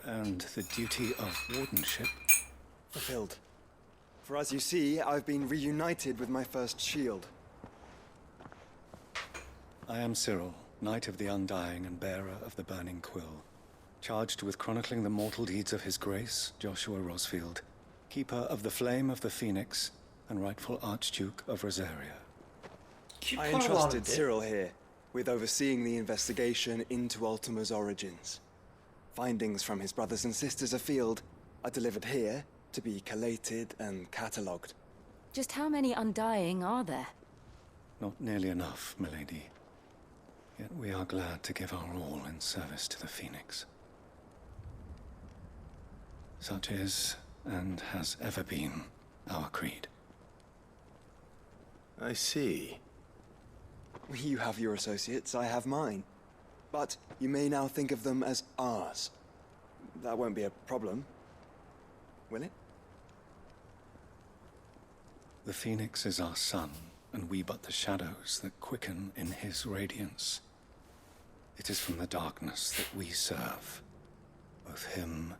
S19: And the duty of wardenship?
S11: Fulfilled. For as you see, I've been reunited with my first shield.
S19: I am Cyril, Knight of the Undying and bearer of the Burning Quill, charged with chronicling the mortal deeds of His Grace, Joshua Rosfield, Keeper of the Flame of the Phoenix, and rightful Archduke of Rosaria.
S11: I entrusted Cyril here with overseeing the investigation into Ultima's origins. Findings from his brothers and sisters afield are delivered here to be collated and catalogued.
S8: Just how many Undying are there?
S19: Not nearly enough, milady. Yet we are glad to give our all in service to the Phoenix. Such is, and has ever been, our creed.
S2: I see.
S11: You have your associates, I have mine. But you may now think of them as ours. That won't be a problem, will it?
S19: The Phoenix is our sun, and we but the shadows that quicken in his radiance. It is from the darkness that we serve, both him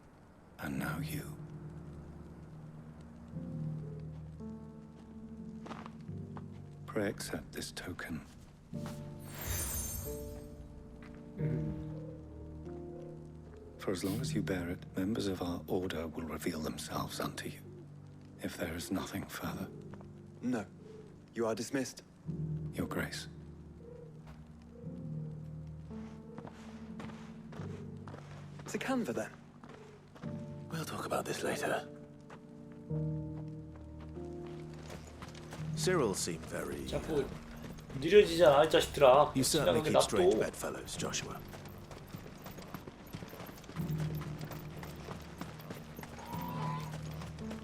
S19: and now you. Pray accept this token. For as long as you bear it, members of our order will reveal themselves unto you, if there is nothing further.
S11: No. You are dismissed.
S19: Your Grace.
S11: It's a canva, then.
S2: We'll talk about this later. Cyril seemed very...
S1: 자꾸 느려지잖아, 이 자식들아.
S2: You certainly
S1: 지나가게
S2: keep strange
S1: 놔둬.
S2: bedfellows, Joshua.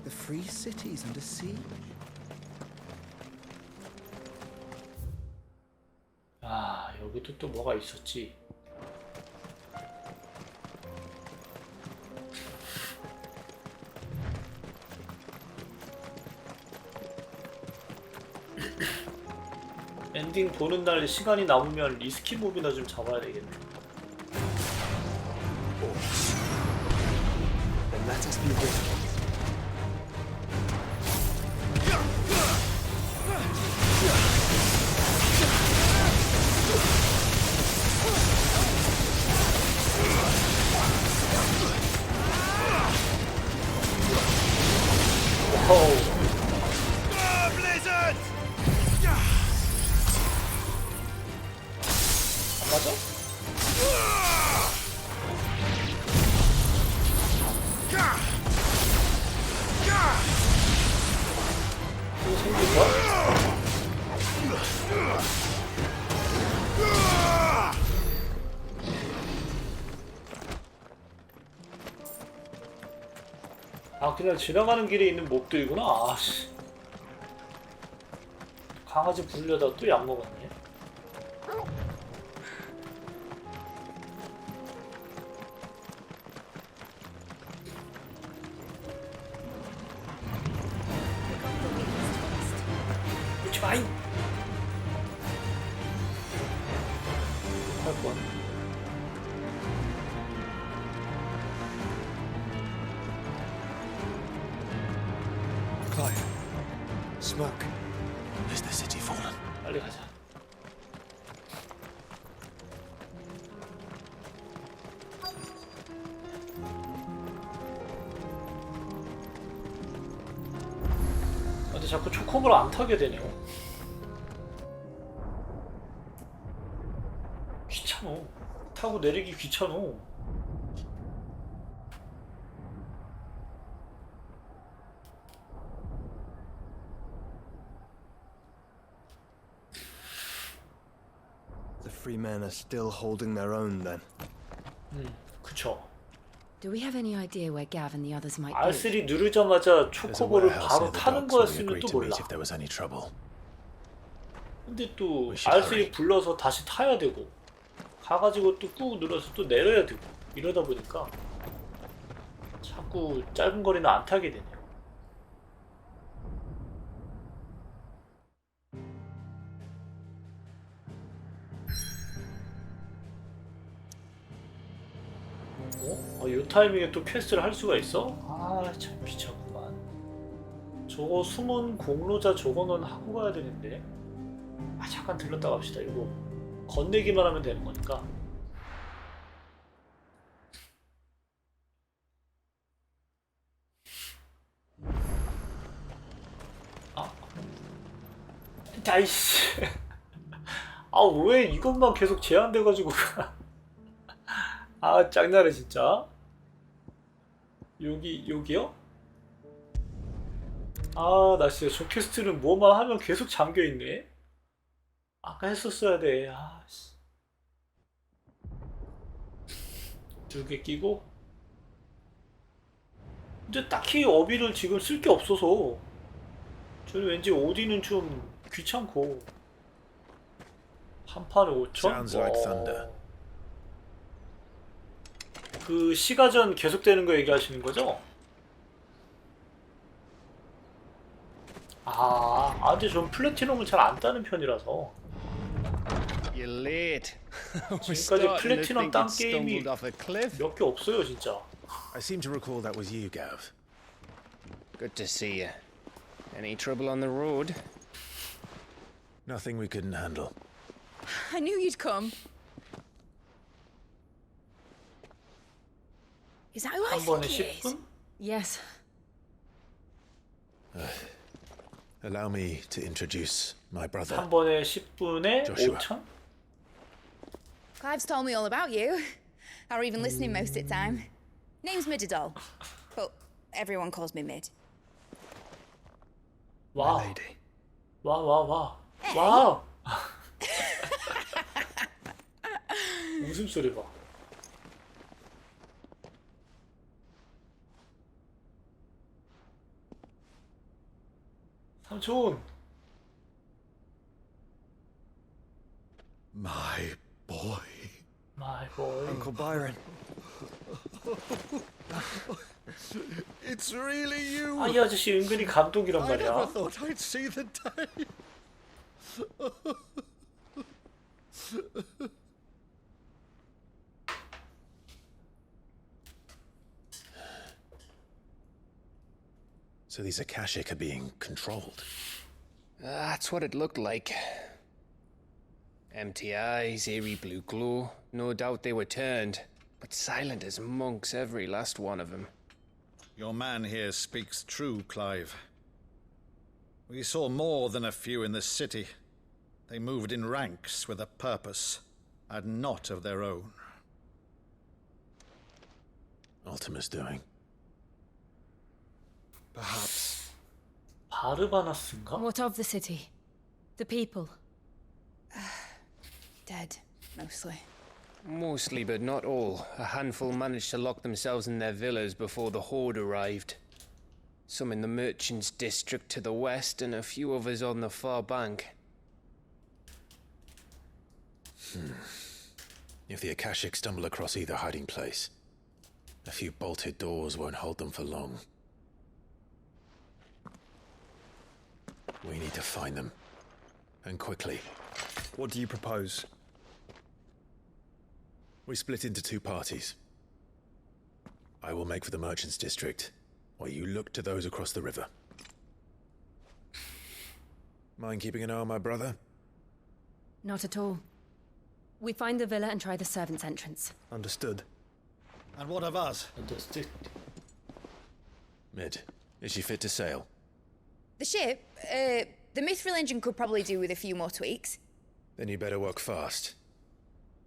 S20: The free cities under siege?
S1: 아, 여기도 또 뭐가 있었지. 엔딩 보는 날 시간이 남으면 리스키몹이나 좀 잡아야 되겠네.
S11: Then let us be rid.
S1: 아, 그냥 지나가는 길에 있는 몹들이구나. 아씨. 강아지 부르려다 또 약 먹었네. 오지 마잉. 할 뻔.
S2: Smoke. Is the city fallen?
S1: 빨리 가자. 근데 자꾸 초코볼 안 타게 되네요. 귀찮어. 타고 내리기 귀찮어.
S11: Free men are still holding their own, then.
S1: 그쵸.
S8: Do we have any idea where Gav and the others might be?
S1: R3 누르자마자 초코볼을 바로 타는 거였으면 또 몰라.
S2: If there was any trouble.
S1: 근데 또 R3 불러서 다시 타야 되고 가가지고 또 꾹 눌러서 또 내려야 되고 이러다 보니까 자꾸 짧은 거리는 안 타게 되네요. 이 타이밍에 또 퀘스트를 할 수가 있어? 아, 참 귀찮구만. 저거 숨은 공로자 저거는 하고 가야 되는데. 아, 잠깐 들렀다 갑시다. 이거 건네기만 하면 되는 거니까. 아이씨. 아, 왜 이것만 계속 제한돼가지고. 아, 짱나네 진짜. 여기요? 아, 나 진짜 저 퀘스트는 뭐만 하면 계속 잠겨있네. 아까 했었어야 돼. 아씨. 2개 끼고. 근데 딱히 어비를 지금 쓸 게 없어서 저는 왠지 오디는 좀 귀찮고. 한 판에 5,000? 그 시가전 계속되는 거 얘기하시는 거죠? 근데 전 플래티넘을 잘 안 따는 편이라서.
S21: You're late.
S1: 지금까지 플래티넘 딴 게임이 몇 개 없어요, 진짜.
S2: I seem to recall that was you, Gav.
S21: Good to see you. Any trouble on the road?
S2: Nothing we couldn't handle.
S13: I knew you'd come. Is that who I
S1: 한 번에
S13: think it is?
S1: 10분?
S13: Yes.
S2: Allow me to introduce my brother.
S1: 한 번에 10분에
S2: Joshua.
S1: 5,000?
S13: Clive's told me all about you. Or even listening most of the time. Name's Midadol. But everyone calls me Mid.
S1: 와.
S11: lady.
S1: 와. 와. 웃음소리 봐. 삼촌.
S12: My boy.
S1: My boy.
S11: Uncle Byron.
S12: It's really you.
S1: 이 아저씨 은근히 감독이란
S12: I
S1: 말이야.
S12: never thought I'd see the day.
S2: So these Akashic are being controlled.
S21: That's what it looked like. Empty eyes, eerie blue glow. No doubt they were turned, but silent as monks, every last one of them.
S15: Your man here speaks true, Clive. We saw more than a few in the city. They moved in ranks with a purpose, and not of their own.
S2: Ultima's doing.
S11: Perhaps.
S1: 바르바나스인가?
S13: What of the city? The people?
S8: Dead, mostly.
S21: Mostly, but not all. A handful managed to lock themselves in their villas before the horde arrived. Some in the merchants' district to the west, and a few others on the far bank.
S2: If the Akashic stumble across either hiding place, a few bolted doors won't hold them for long. We need to find them. And quickly.
S11: What do you propose?
S2: We split into two parties. I will make for the merchants' district, while you look to those across the river. Mind keeping an eye on my brother?
S13: Not at all. We find the villa and try the servants' entrance.
S11: Understood.
S15: And what of us?
S1: Understood.
S2: Mid, is she fit to sail?
S13: The ship? The mithril engine could probably do with a few more tweaks.
S2: Then you better work fast.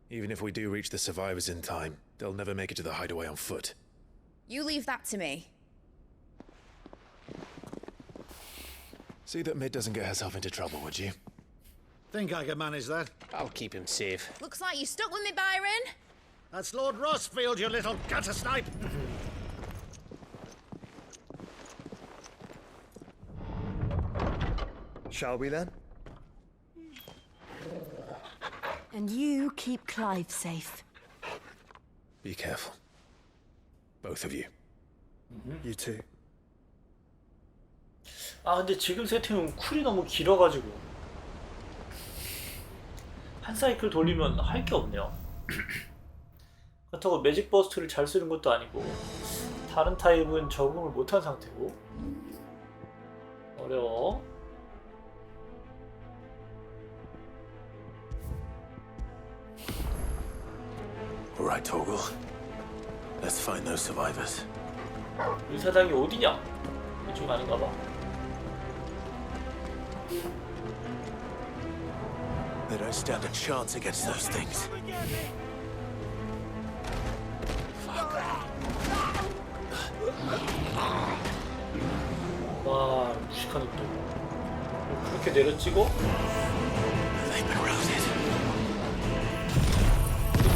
S2: Even if we do reach the survivors in time, they'll never make it to the hideaway on foot.
S13: You leave that to me.
S2: See that Mid doesn't get herself into trouble, would you?
S15: Think I can manage that?
S21: I'll keep him safe.
S13: Looks like you stuck with me, Byron.
S15: That's Lord Rossfield, you little gutter snipe!
S11: Shall we then?
S13: And you keep Clive safe.
S2: Be careful. Both of you.
S11: You too.
S1: 근데 지금 세팅은 쿨이 너무 길어가지고 한 사이클 돌리면 할 게 없네요. 그렇다고 매직 버스트를 잘 쓰는 것도 아니고 다른 타입은 적응을 못한 상태고 어려워.
S5: Alright, Torgal. Let's find those survivors.
S1: 의사당이 어디냐? 이쪽 아닌가 봐.
S5: They don't stand a chance against those things.
S1: 와, 무식한 놈들. 그렇게 내려찍어?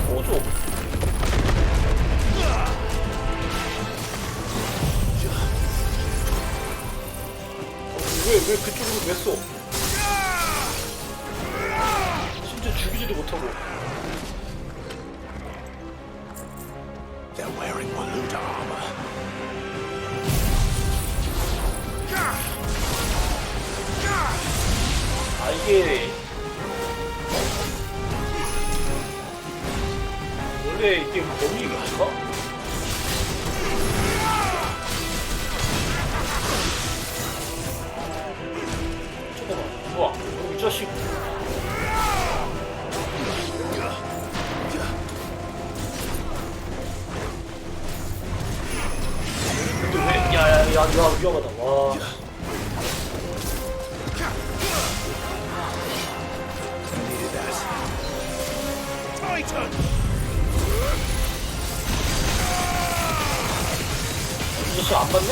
S1: 꺼줘. 왜 그쪽으로 왜 쏘? 심지어 죽이지도 못하고.
S5: They're wearing Waluda armor.
S1: 아 이게 원래 이게 범위인가? 잠깐만, 우와, 이 자식. 근데 왜? 야 위험하다. 와. 이 자식 안 맞네?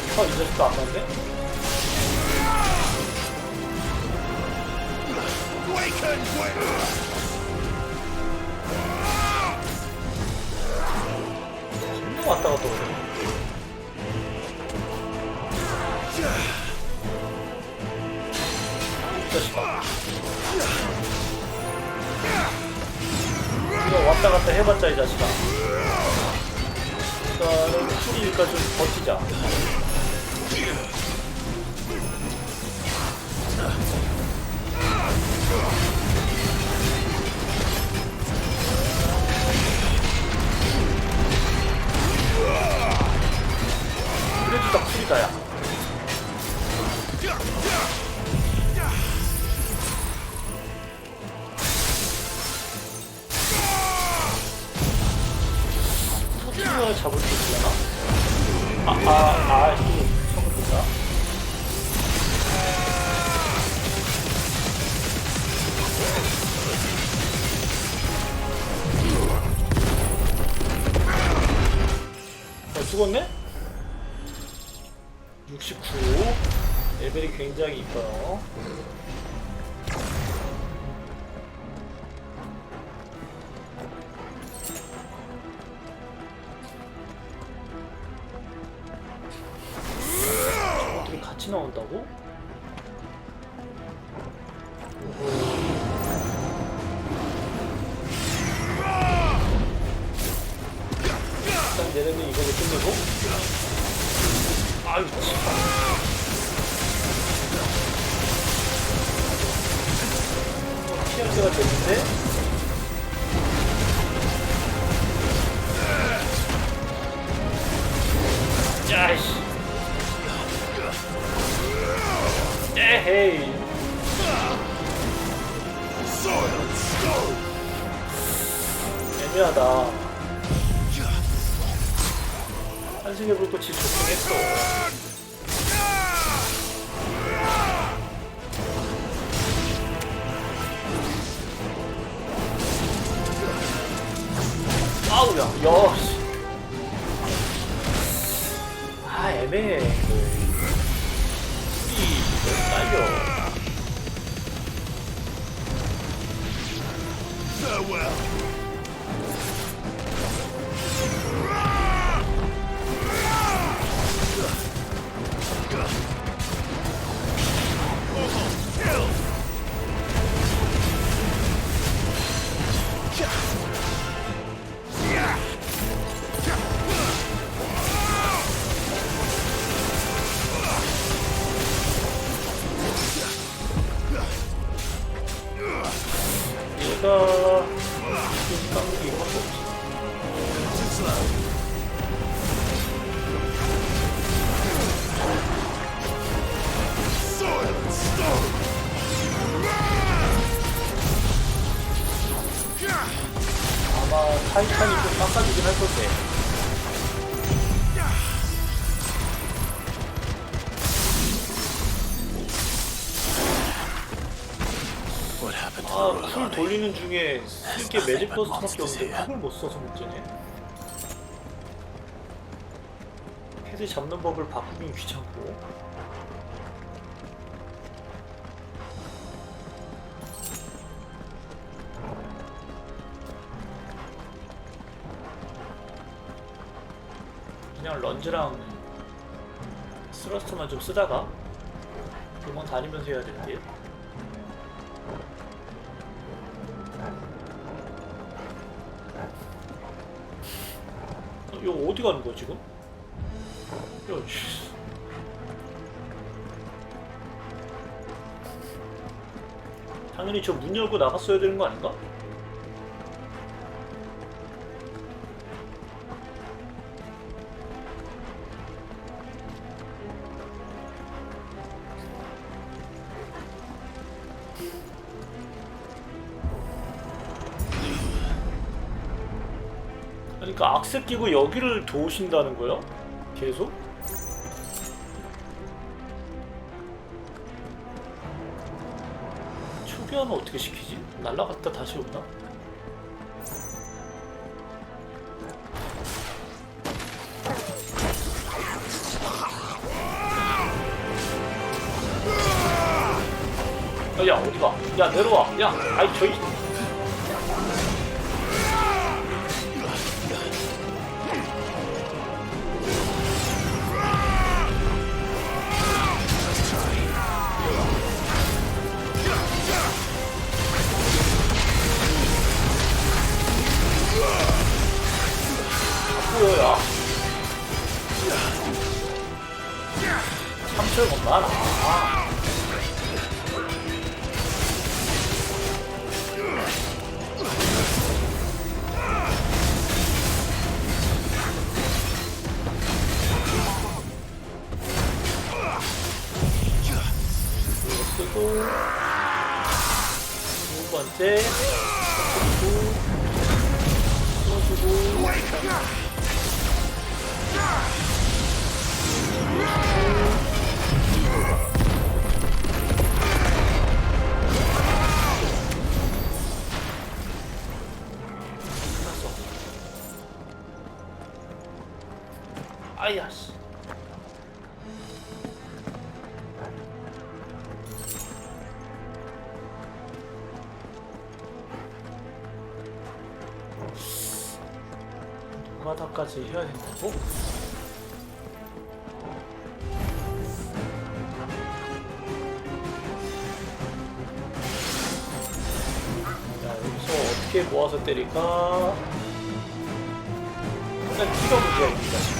S1: 이 자식도 안 맞네? 존나 왔다 갔다 오네. 이 자식아. 이거 왔다 갔다 해봤자 이 자식아. 일단은 풀이니까 좀 버티자. 그래도 딱 풀이다야. 토끼를 잡을 수 있려나? 이게 처음 본다. 죽었네? 69. 레벨이 굉장히 이뻐요. 저것들이 같이 나온다고? 일단 내려면 이걸로 끝내고. 아유 참. 피할 때가 됐는데? 야이씨. 에헤이. 애매하다. 한승의 불꽃이 조심했어. 아우야, 야, 씨. 아, 애매해. 이, 딸려. 쌍둥이 이거밖에 없지. 아마 타이탄이 좀 깎아주긴 할 건데. 아, 쿨 돌리는 중에 쓸 게 매직 버스트밖에 없는데 쿨을 못 써서 문제네. 헤드 잡는 법을 바꾸긴 귀찮고. 그냥 런즈랑 스러스트만 좀 쓰다가 도망 다니면서 해야 되는데. 이거 어디 가는 거야 지금? 야, 당연히 저 문 열고 나갔어야 되는 거 아닌가? 그러니까 악세 끼고 여기를 도우신다는 거요? 계속? 초기화는 어떻게 시키지? 날라갔다 다시 오나? 야 어디가? 야 내려와! 야! 아이 저기! 뭐야? 삼철 건만? 아. 이거 쓰고 두 번째 그리고 써주고 아야 씨. 노가다까지 해야 된다고? 자 여기서 어떻게 모아서 때릴까? 일단 키가 문제야 니가 지금.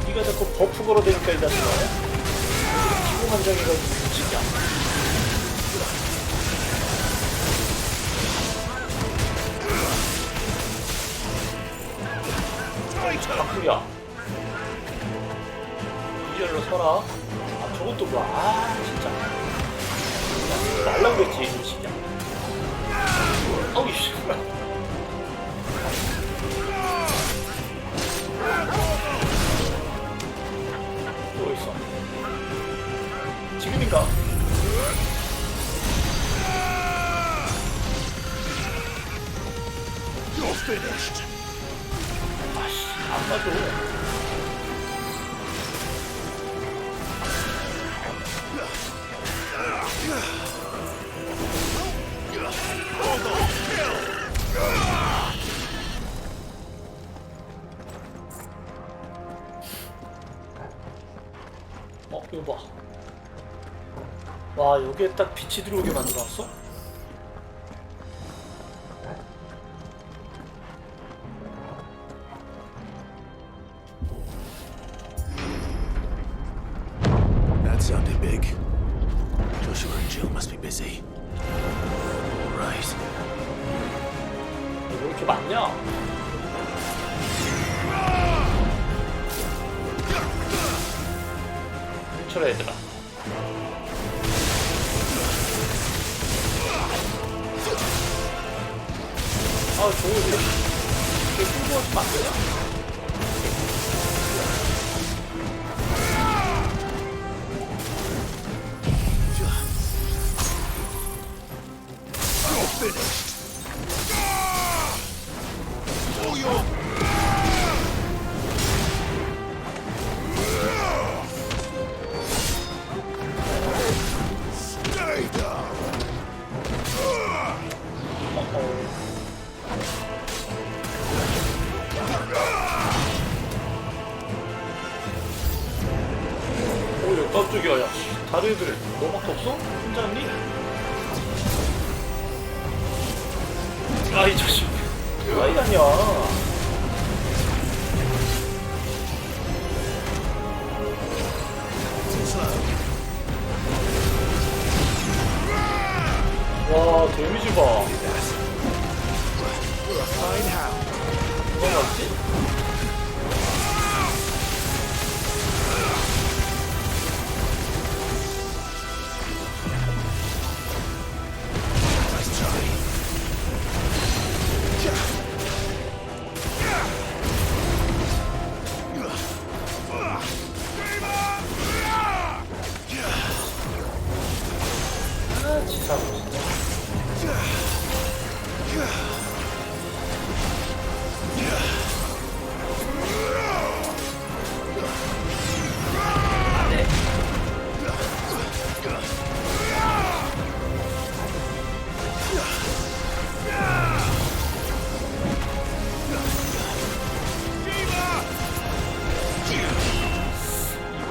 S1: 니가 자꾸 버프 걸어대니까 일단 좋아요. 기본 한정해가지고 진짜. 바꾸야. 이절로 서라. 아 저것도 뭐야. 아 진짜. 날라고 그랬지 이 진짜. 어우 씨. 또 있어. 지금인가?
S5: You're finished.
S1: 아씨, 안 가져. 이거 봐. 와, 여기에 딱 빛이 들어오게 만들어놨어?
S2: That sounded big. Joshua and Jill must be busy. Right.
S1: 이렇게 많냐? 훔쳐라 얘들아. 아 저거 이렇게 끌고 오시면 안 되냐? 깜짝이야. 야, 다른 애들 너밖에 없어? 혼자니? 아이 자식 아이 아니야. 와 데미지 봐. 누가 맞지?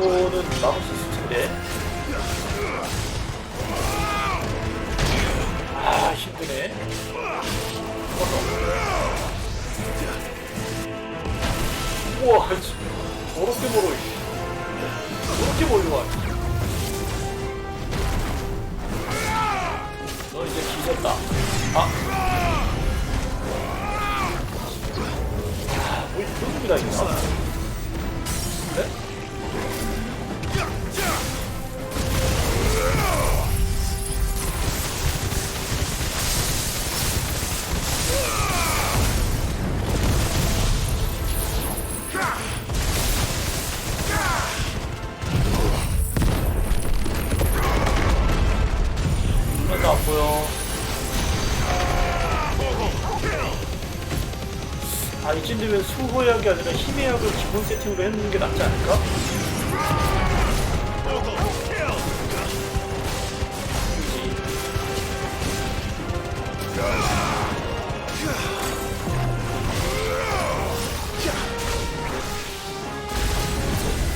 S1: 이거는 막을 수 있을 텐데. 아 힘드네. 우와 저렇게 멀어. 저렇게 멀리 와. 너 이제 뒤졌다. 뭐 이런 놈이 다 있나? 네? 안 보여. 아 이쯤 되면 수호약이 아니라 힘의 약을 기본 세팅으로 해놓는 게 낫지 않을까?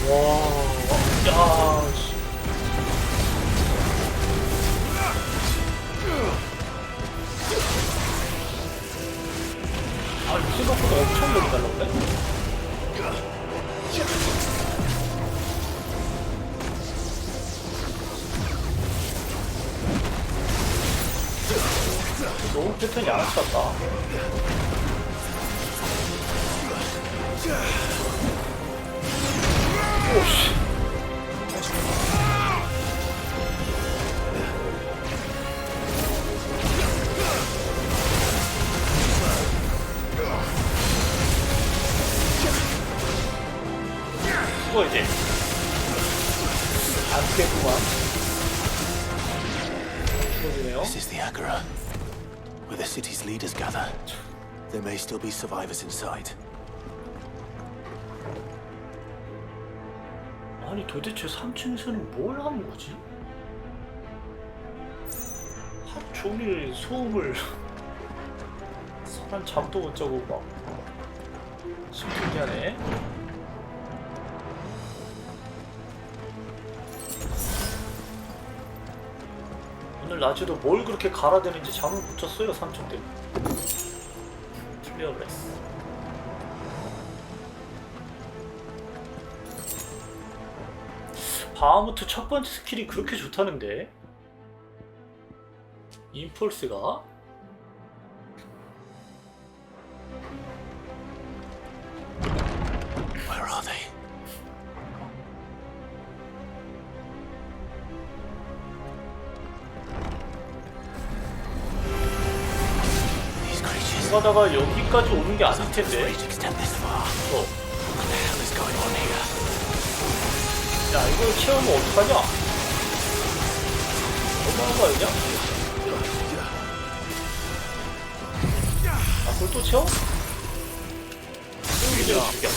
S1: 와, 야, 씨. 아, 이 생각보다 엄청 멀리 날라오네? 너무 패턴이 안 왔다. 오씨. 죽어 이제. 안 되구만. 죽어지네요.
S5: This is the Agora, where the city's leaders gather. There may still be survivors inside.
S1: 아니 도대체 3층에서는 뭘 하는 거지? 하루 종일 소음을 사람 잠도 못 자고 막 신기하네. 오늘 낮에도 뭘 그렇게 갈아대는지 잠을 못 잤어요. 3층 때문에. 클리어레스. 바하무트 첫 번째 스킬이 그렇게 좋다는데? 임펄스가? 가다가 여기까지 오는 게 아닐 텐데. 야, 이걸 채우면 어떡하냐? 너무한 거 아니냐? 아, 그걸 또 채워? 이대로 죽여.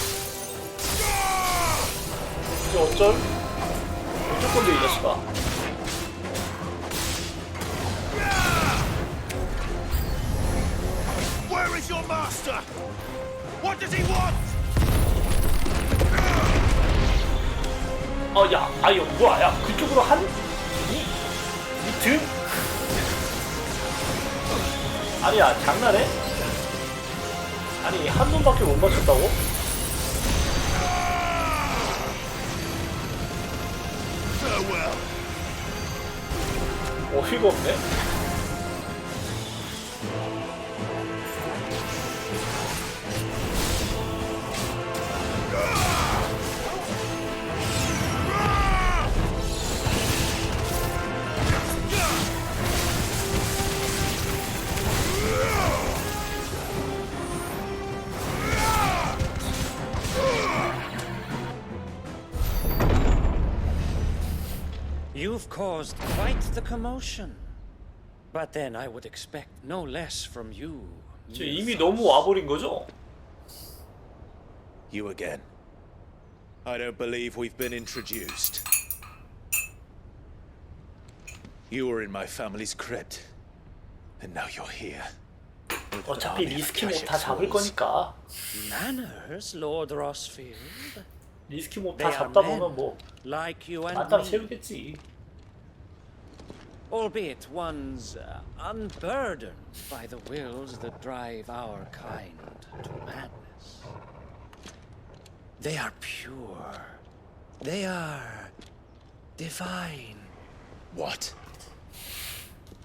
S1: 이제 어쩔? 어쩔 건데, 이 자식아.
S7: Where is your master? What does he want?
S1: 야, 아유, 뭐야, 야, 그쪽으로 이 등? 아니야, 장난해? 아니, 한 놈밖에 못 맞췄다고? 어이가 없네?
S18: You've caused quite the commotion. But then I would expect no less from you.
S1: 이미 너무 와버린 거죠?
S2: You again. I don't believe we've been introduced. You were in my family's crypt, and now you're here.
S1: 어차피 리스키 몹 다 잡을 거니까.
S18: Manners, Lord Rosfield.
S1: 리스키 몹 다 잡다 보면 뭐
S18: like you and
S1: 만땅
S18: me.
S1: 채우겠지.
S18: Albeit one's unburdened by the wills that drive our kind to madness. They are pure. They are divine.
S2: What?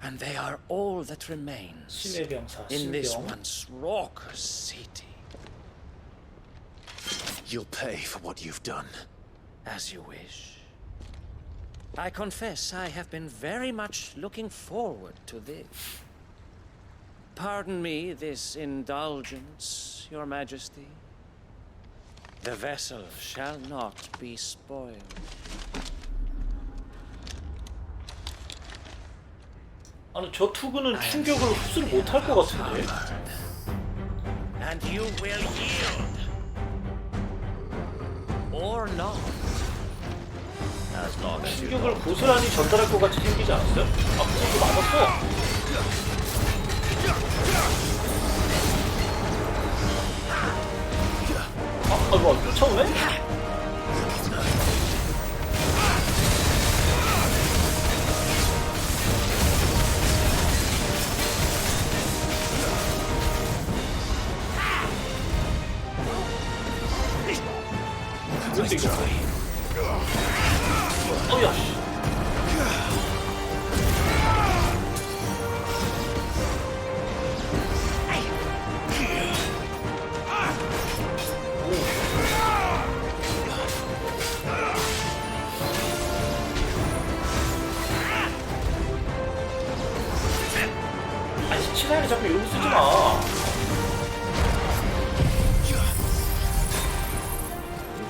S18: And they are all that remains
S1: 신의 병사,
S18: in this
S1: 신병.
S18: once raucous city.
S2: You'll pay for what you've done.
S18: As you wish. I confess I have been very much looking forward to this. Pardon me this indulgence, Your Majesty. The vessel shall not be spoiled.
S1: 아니, 저 투구는 충격을 흡수를 못할 것 같은데.
S18: And you will yield. Or not.
S1: 충격을 고스란히 전달할 것 같이 생기지 않았어요? 아, 그것도 맞았어. 뭐야, 쫓아오네? 뭔데 이거? 어야. 아니, 치사하게 자꾸 이러고 쓰지 마.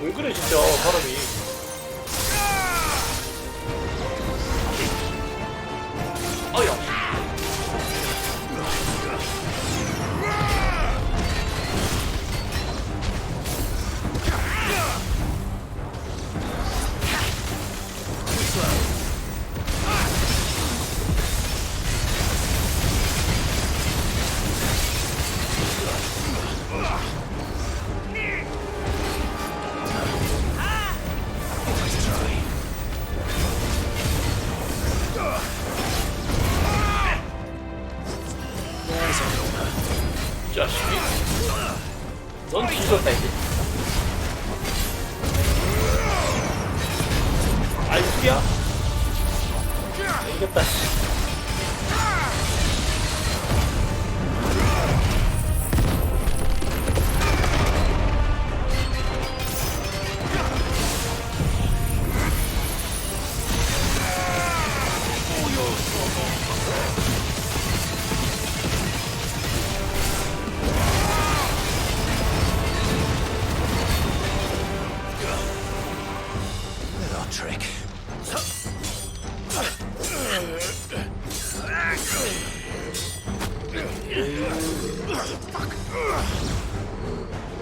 S1: 왜 그래 진짜 사람이. 어야. 자식이. 넌 뒤졌다 이제. 알수야? 이겼다.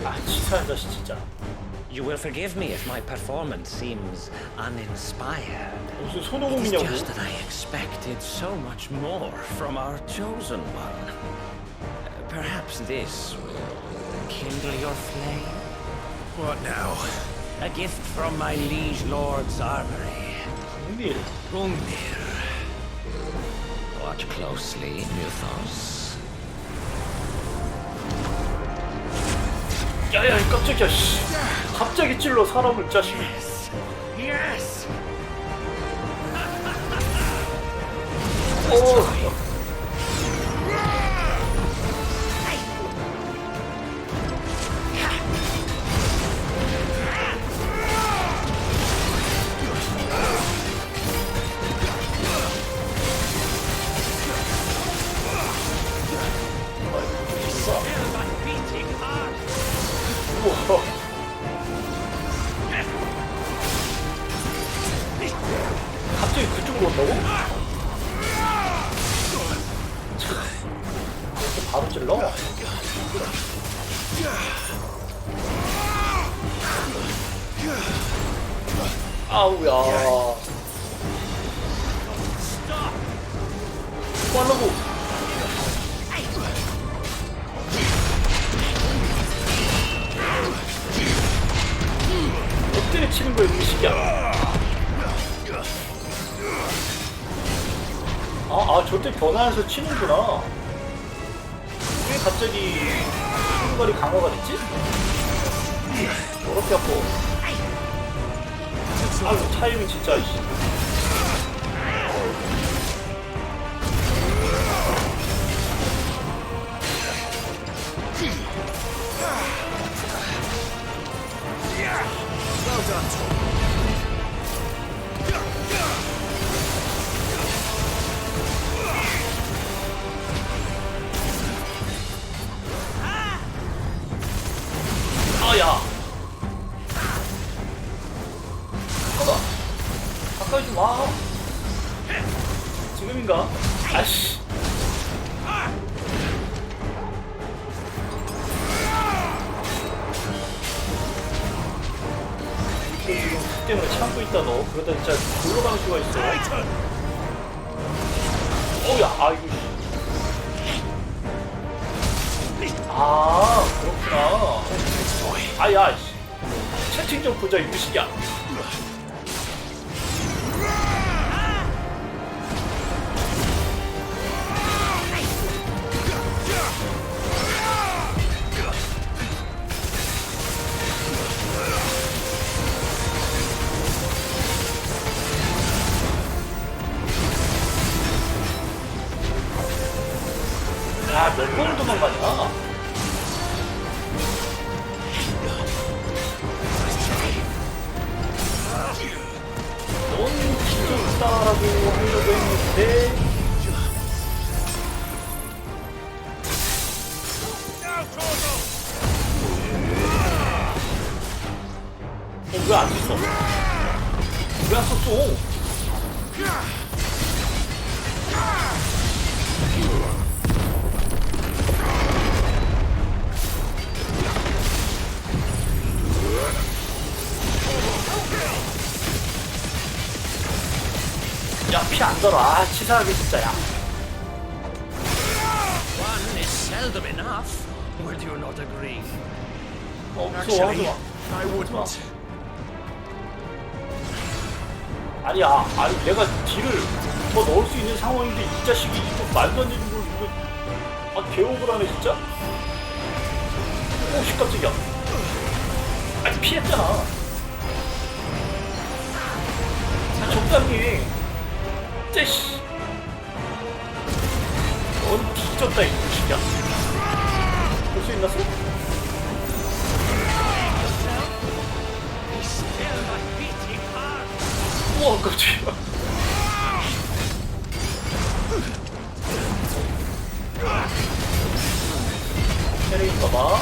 S1: 아, 치사한 자식 진짜.
S6: You will forgive me if my performance seems uninspired.
S1: 무슨
S6: It's
S1: 손오공이냐고.
S6: just that I expected so much more from our chosen one. Perhaps this will kindle your flame.
S2: What now?
S6: A gift from my liege lord's armory. Gungnir. Watch closely, Mythos.
S1: 야야, 깜짝이야. 씨. 갑자기 찔러 사람을 자식.
S6: Yes.
S1: 오. 우와. 갑자기 그쪽으로 온다고? 이렇게 바로 찔러? 아우야. 빨라고. 엎드려 치는 거야, 이 시기야. 저때 변화해서 치는구나. 왜 갑자기 손발이 강화가 됐지? 이렇게 하고. 아유, 타이밍 진짜. 야, 잠깐만, 가까이 좀 와. 지금인가? 아씨. 지금 그 때문에 참고 있다 너. 그러다 진짜 굴러가는 수가 있어. 어우야, 아이고. 아, 그렇구나. 아야, 채팅 좀 보자, 이 무식이야. 야, 몇 번을 도망가냐? 넌 뒤졌다라고 하려고 했는데 왜 안 썼어? 왜 안 썼어? 야, 피 안 들어. 아, 치사하게 진짜. 야.
S6: One is seldom enough. Would you not agree?
S1: 무서워, 하지 마.
S6: I wouldn't.
S1: 아니야, 아니 내가 딜을 더 넣을 수 있는 상황인데 이 자식이 이거 말도 안 되는 걸 이거. 아, 개억울하네 진짜. 오, 씨, 깜짝이야. 아니, 피했잖아. 아, 적당히. 쟤씨. 넌 뒤졌다, 이 무식이야. 볼 수 있나, 소? 우와, 깜짝이야. 캐릭 봐봐.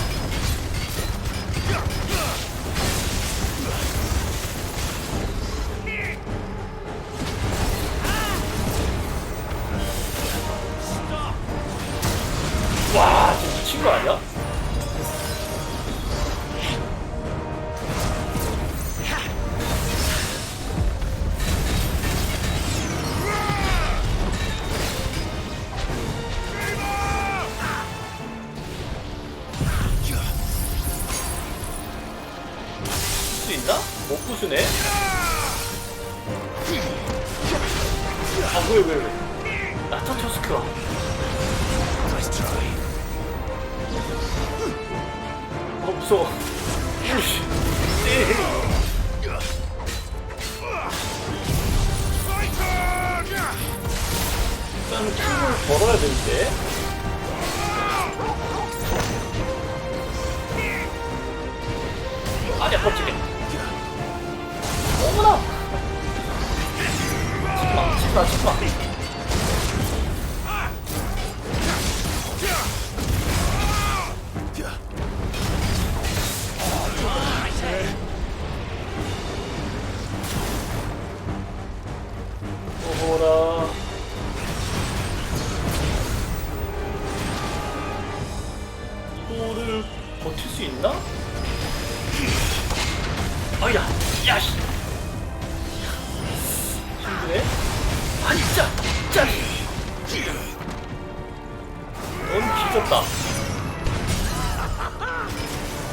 S1: 와, 진짜 미친 거 아니야? 수 있나? 못 부수네? 아 왜? 나타 토스크가 무서워. 우씨. 일단 킥을 걸어야 되는데. 아니야, 뻗치게. 어머나! 치지마. 어머나. 이거를 버틸 수 있나? 아야, 야씨. 힘드네. 아니, 짜. 넌 뒤졌다.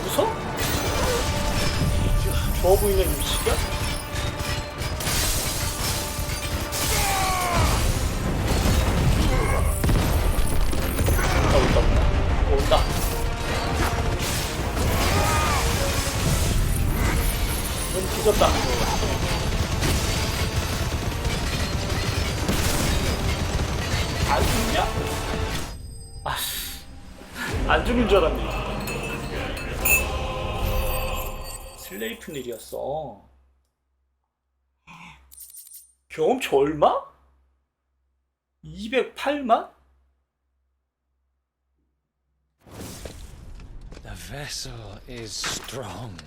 S1: 웃어? 좋아 보이는 위치가? 온다. 넌 뒤졌다. 안 죽냐? 아씨, 안 죽는 줄 알았네. 슬레이프 일이었어. 경험치 얼마? 208만?
S18: The vessel is strong.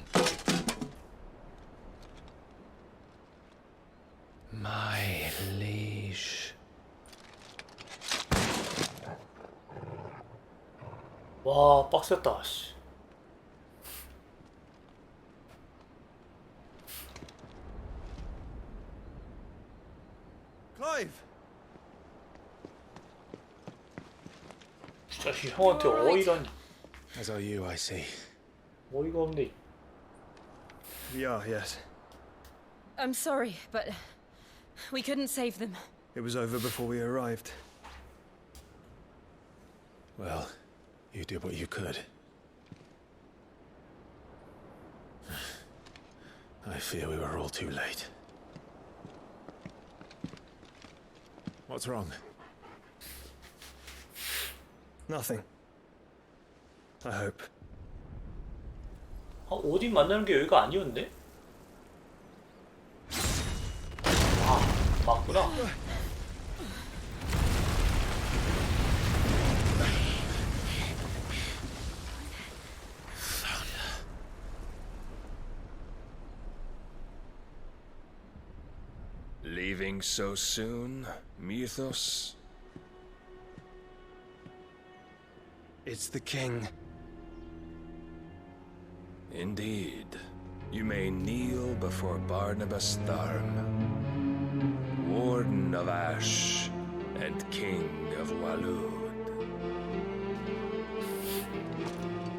S18: My liege.
S1: 와, 빡셌다, 씨.
S7: Clive!
S1: 진짜 형한테 어이란.
S19: As are you, I see.
S1: 어이가 없네.
S11: We are, yes.
S8: I'm sorry, but we couldn't save them.
S11: It was over before we arrived.
S2: Well, you did what you could. I fear we were all too late. What's wrong?
S11: Nothing. I hope.
S1: 아, 오딘 만나는 게 여기가 아니었네? 아, 맞구나.
S6: Leaving so soon, Mythos?
S11: It's the king.
S6: Indeed. You may kneel before Barnabas Tharm, Warden of Ash and King of Walud.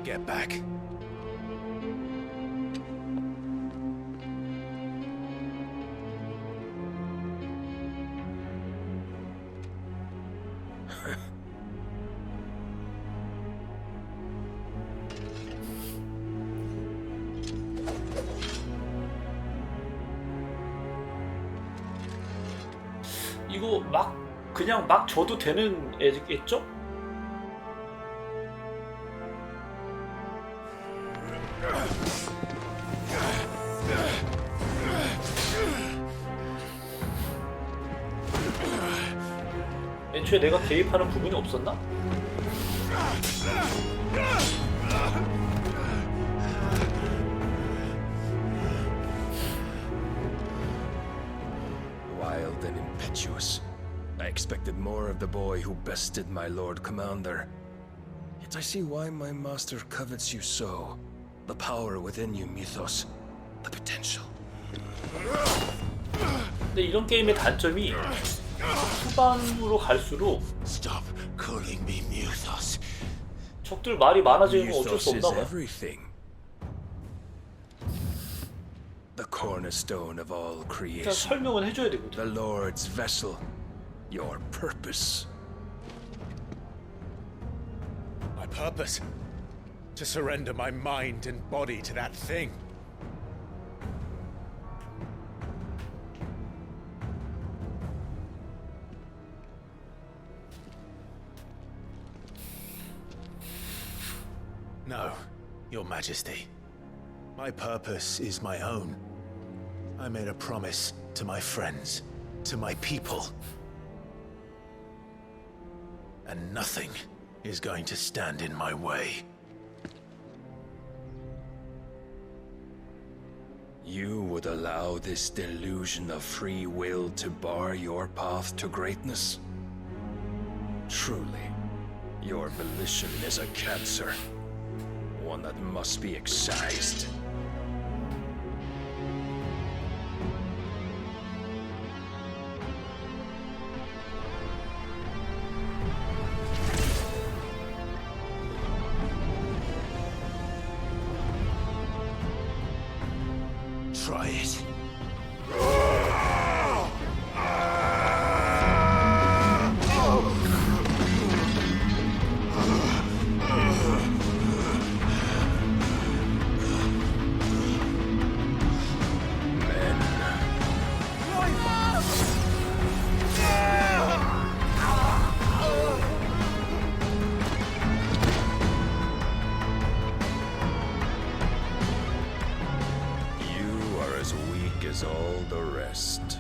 S2: Get back.
S1: 이거 그냥 막 줘도 되는 애겠죠? 애초에 내가 개입하는 부분이 없었나?
S6: Wild and impetuous. I expected more of the boy who bested my Lord Commander. Yet
S14: I see why my master covets you so. The power within you, Mythos. The potential.
S1: 근데 이런 게임의 단점이 후반으로 갈수록
S5: Stop calling me Mythos.
S1: 적들 말이 많아지는 건 어쩔 수
S14: Mythos is
S1: 없나 봐요.
S14: everything. The cornerstone of all
S1: 일단
S14: creation.
S1: 설명은 해줘야 되거든.
S14: The Lord's vessel. Your purpose.
S15: My purpose? To surrender my mind and body to that thing.
S2: No, Your Majesty. My purpose is my own. I made a promise to my friends, to my people. And nothing is going to stand in my way.
S14: You would allow this delusion of free will to bar your path to greatness? Truly, your volition is a cancer. One that must be excised.
S2: Try it.
S14: All the rest.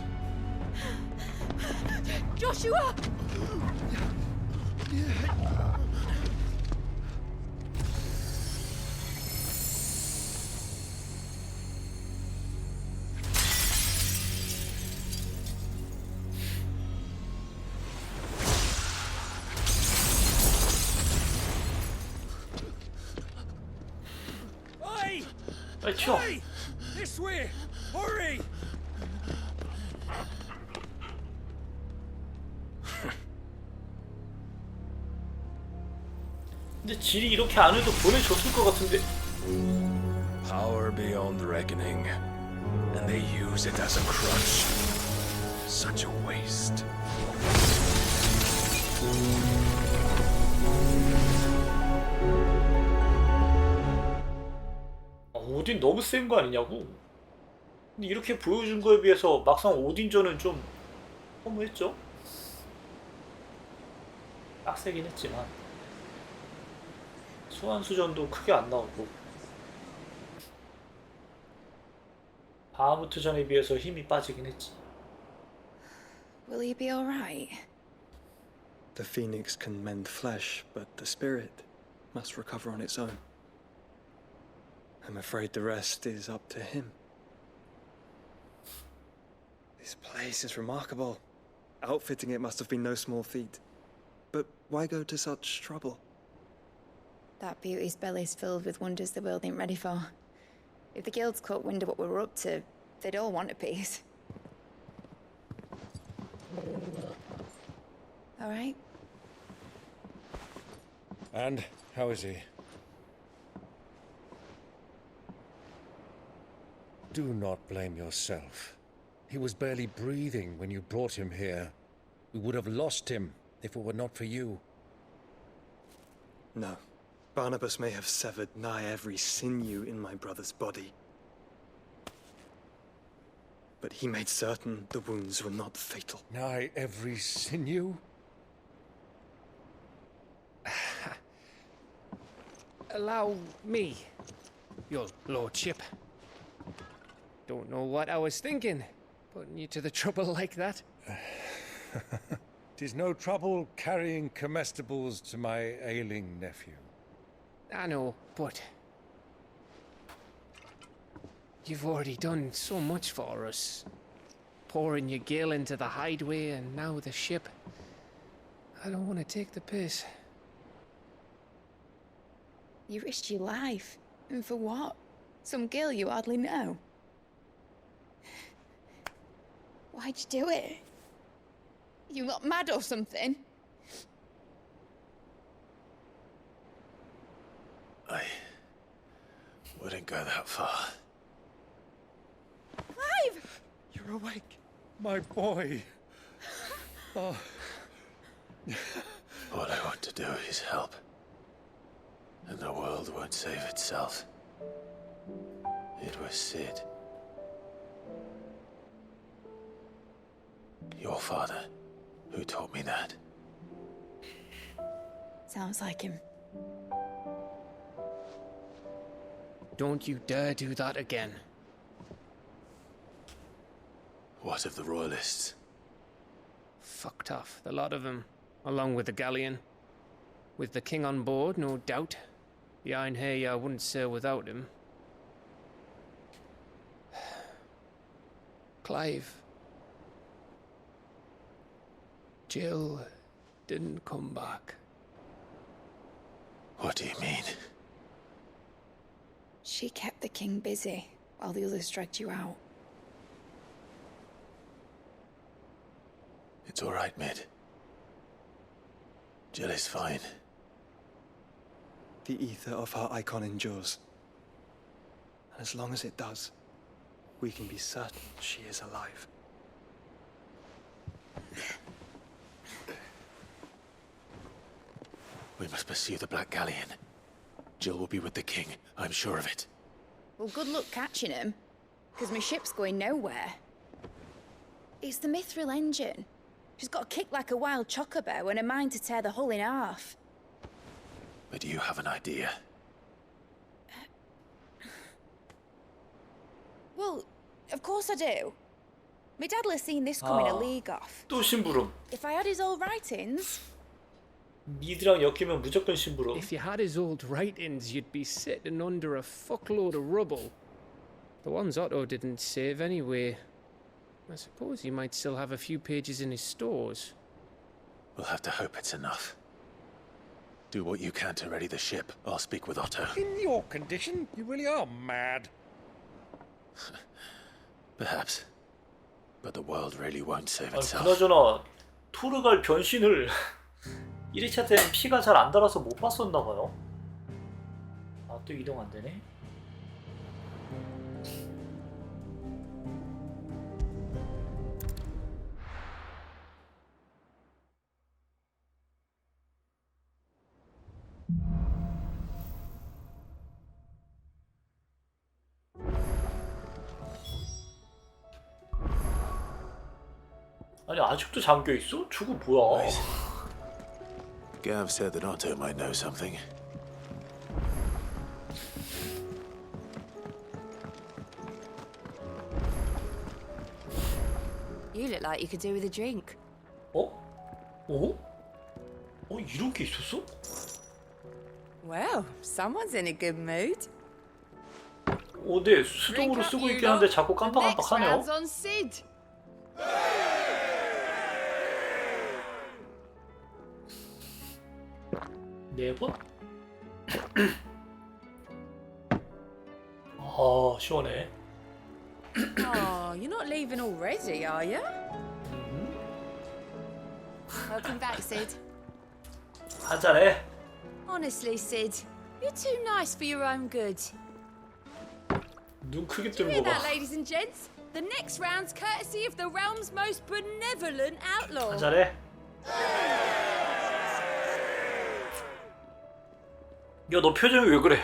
S10: Joshua!
S17: Oi!
S1: 빨리 튀어.
S17: Oi! This way! Hurry!
S1: 근데 질이 이렇게 안 해도 보내줬을 것 같은데.
S14: Power beyond reckoning, and they use it as a crutch. Such a waste.
S1: 오딘 너무 센 거 아니냐고. 근데 이렇게 보여준 거에 비해서 막상 오딘전은 좀 허무했죠? 빡세긴 했지만 소환수전도 크게 안 나오고 바하무트전에 비해서 힘이 빠지긴 했지.
S13: Will he be alright?
S11: The phoenix can mend flesh, but the spirit must recover on its own. I'm afraid the rest is up to him. This place is remarkable. Outfitting it must have been no small feat. But why go to such trouble?
S13: That beauty's belly's filled with wonders the world ain't ready for. If the guilds caught wind of what we were up to, they'd all want a piece. All right?
S14: And how is he?
S9: Do not blame yourself. He was barely breathing when you brought him here. We would have lost him if it were not for you.
S11: No. Barnabas may have severed nigh every sinew in my brother's body. But he made certain the wounds were not fatal.
S9: Nigh every sinew?
S21: Allow me, your lordship. Don't know what I was thinking, putting you to the trouble like that.
S9: 'Tis no trouble carrying comestibles to my ailing nephew.
S21: I know, but you've already done so much for us. Pouring your gil into the hideaway and now the ship. I don't want to take the piss.
S13: You risked your life. And for what? Some girl you hardly know. Why'd you do it? You lot mad or something?
S2: I wouldn't go that far.
S13: Clive!
S9: You're awake, my boy. Oh.
S2: All I want to do is help. And the world won't save itself. It was Sid. Your father, who taught me that.
S13: Sounds like him.
S21: Don't you dare do that again.
S2: What of the Royalists?
S21: Fucked off, the lot of them, along with the galleon. With the king on board, no doubt. The Iron Hair wouldn't sail without him. Clive. Jill didn't come back.
S2: What do you mean?
S13: She kept the king busy while the others dragged you out.
S2: It's all right, Mid. Jill is fine.
S11: The ether of her icon endures. And as long as it does, we can be certain she is alive.
S2: We must pursue the Black Galleon. Jill will be with the king, I'm sure of it.
S13: Well, good luck catching him, because my ship's going nowhere. It's the Mithril engine. She's got a kick like a wild chocobo and a mind to tear the hull in half.
S2: But do you have an idea?
S13: Well, of course I do. My dad'll have seen this coming a league off.
S1: 또 심부름.
S13: If I had his old writings...
S1: 미드랑 엮이면 무조건 심부름.
S21: If you had his old writings, you'd be sitting under a fuckload of rubble. The ones Otto didn't save anyway. I suppose he might still have a few pages in his stores.
S2: We'll have to hope it's enough. Do what you can to ready the ship. I'll speak with Otto.
S9: In your condition, you really are mad.
S2: Perhaps. But the world really won't save
S1: 아니,
S2: itself.
S1: 그나저나 토르갈 변신을 1회차 때는 피가 잘 안 달아서 못 봤었나봐요. 아, 또 이동 안 되네. 아니 아직도 잠겨 있어? 저거 뭐야?
S2: Gav said that Otto might know something.
S4: You look like you could do with a drink.
S1: 어? 어? 어, 이런 게 있었어?
S4: Well, someone's in a good mood.
S1: 네, 수동으로 쓰고 있긴 한데 자꾸 깜빡깜빡하네요.
S4: Round's on Sid.
S1: 네 번? 아, 시원해.
S4: Oh, you're not leaving already, are you? Welcome back, Sid.
S1: 한잔해.
S4: Honestly, Sid, you're too nice for your own good.
S1: 눈 크게
S4: Do you
S1: 뜨는
S4: hear
S1: 거 봐.
S4: that, ladies and gents? The next round's courtesy of the realm's most benevolent outlaw.
S1: 한잔해. 야, 너 표정이 왜 그래?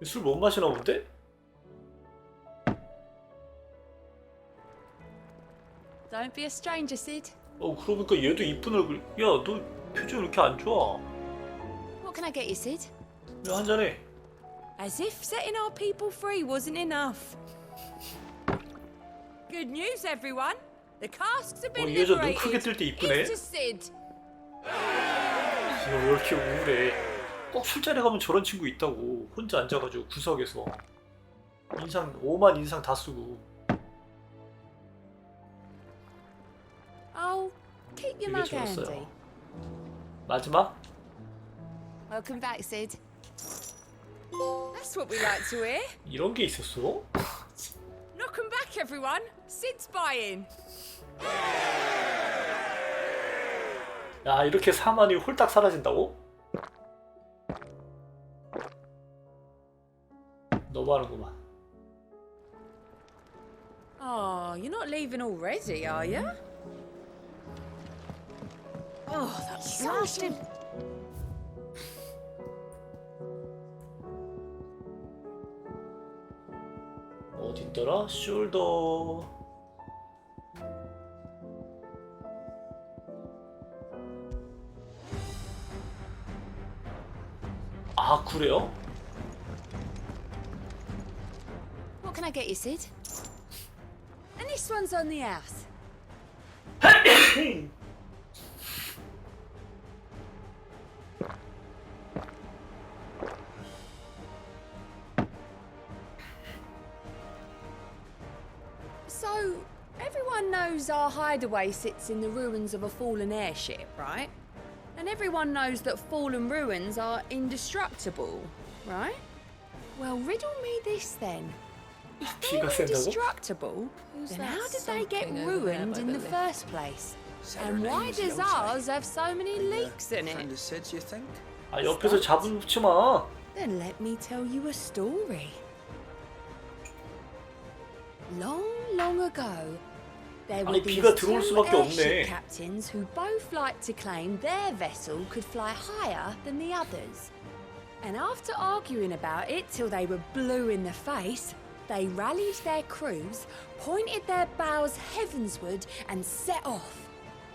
S1: 술 못 마시나 본데?
S4: Don't be a stranger, Sid.
S1: 그러니까 얘도 이쁜 얼굴. 야, 너 표정 이렇게 안 좋아.
S4: What can I get you, Sid?
S1: 야, 한잔해.
S4: As if setting our people free wasn't enough. Good news, everyone. The casks have been
S1: 이 여자 눈
S4: liberated.
S1: 크게 뜰 때 이쁘네.
S4: Here's to Sid.
S1: 왜 이렇게 우울해? 꼭 술자리 가면 저런 친구 있다고. 혼자 앉아가지고 구석에서 인상 오만 인상 다 쓰고.
S4: Oh, keep your
S1: 되게
S4: mug handy.
S1: 좋았어요. 마지막?
S4: Welcome back, Sid. That's what we like to hear.
S1: 이런 게 있었어?
S4: Knock 'em back, everyone. Sid's buying.
S1: 야, 이렇게 사만이 홀딱 사라진다고? 너무하는구만.
S4: Oh, you're not leaving already, are you? Oh, that blasted...
S1: 어딨더라? 숄더. 아, 그래요?
S4: What can I get you, Sid? And this one's on the house. So, everyone knows our hideaway sits in the ruins of a fallen airship, right? And everyone knows that fallen ruins are indestructible, right? Well, riddle me this then. If they're indestructible, then how did they get ruined in the first place? And why does ours have so many leaks in it?
S1: 아, 옆에서 잡아놓지 마.
S4: Then let me tell you a story. Long, long ago, there were
S1: 아니,
S4: these
S1: 비가 들어올
S4: two
S1: 수밖에
S4: airship
S1: 없네.
S4: captains who both liked to claim their vessel could fly higher than the others. And after arguing about it till they were blue in the face, they rallied their crews, pointed their bows heavensward, and set off,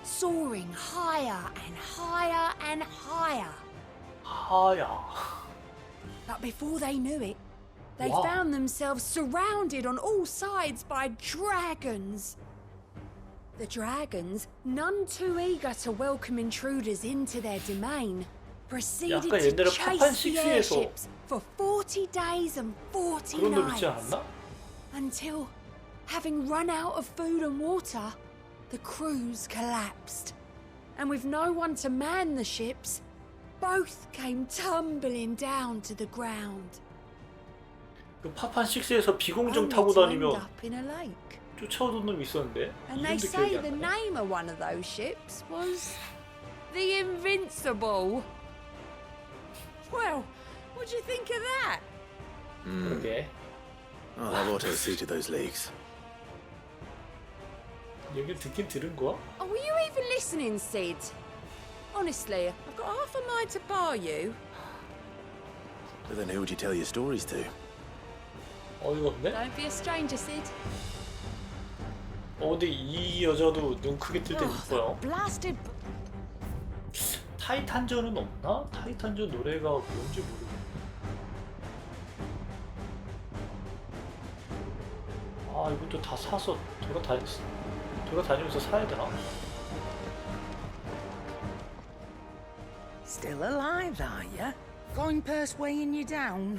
S4: soaring higher and higher and higher.
S1: 하야.
S4: But before they knew it, they
S1: Wow.
S4: found themselves surrounded on all sides by dragons. The dragons, none too eager to welcome intruders into their domain, proceeded
S1: 약간
S4: to
S1: 옛날에
S4: chase
S1: 파판
S4: the
S1: 6에서
S4: airships for 40 days and 40
S1: 그런 놈 있지
S4: nights.
S1: 않았나?
S4: Until, having run out of food and water, the crews collapsed. And with no one to man the ships, both came tumbling down to the ground.
S1: 그 파판 6에서 비공정
S4: Only
S1: 타고
S4: to end
S1: 다니면
S4: up in a lake.
S1: 쫓아오던 놈 있었는데
S4: And they
S1: 이름도
S4: say
S1: 기억이
S4: the
S1: 안 나네.
S4: name of one of those ships was the Invincible. Well, what do you think of that?
S1: 그러게.
S5: I'll have auto seated those leaks.
S1: 얘기 듣긴 들은 거야?
S4: Oh, were you even listening, Sid? Honestly, I've got half a mind to bar you.
S5: But then who would you tell your stories to?
S1: 어이가 없네?
S4: Don't be a stranger, Sid.
S1: 근데 이 여자도 눈 크게 뜰 때
S4: Oh,
S1: 이뻐요.
S4: Blasted.
S1: 타이탄전은 없나? 타이탄전 노래가 뭔지 모르겠네. 아, 이것도 다 사서 돌아다니면서 사야 되나?
S3: Still alive, are you? Coin purse weighing you down?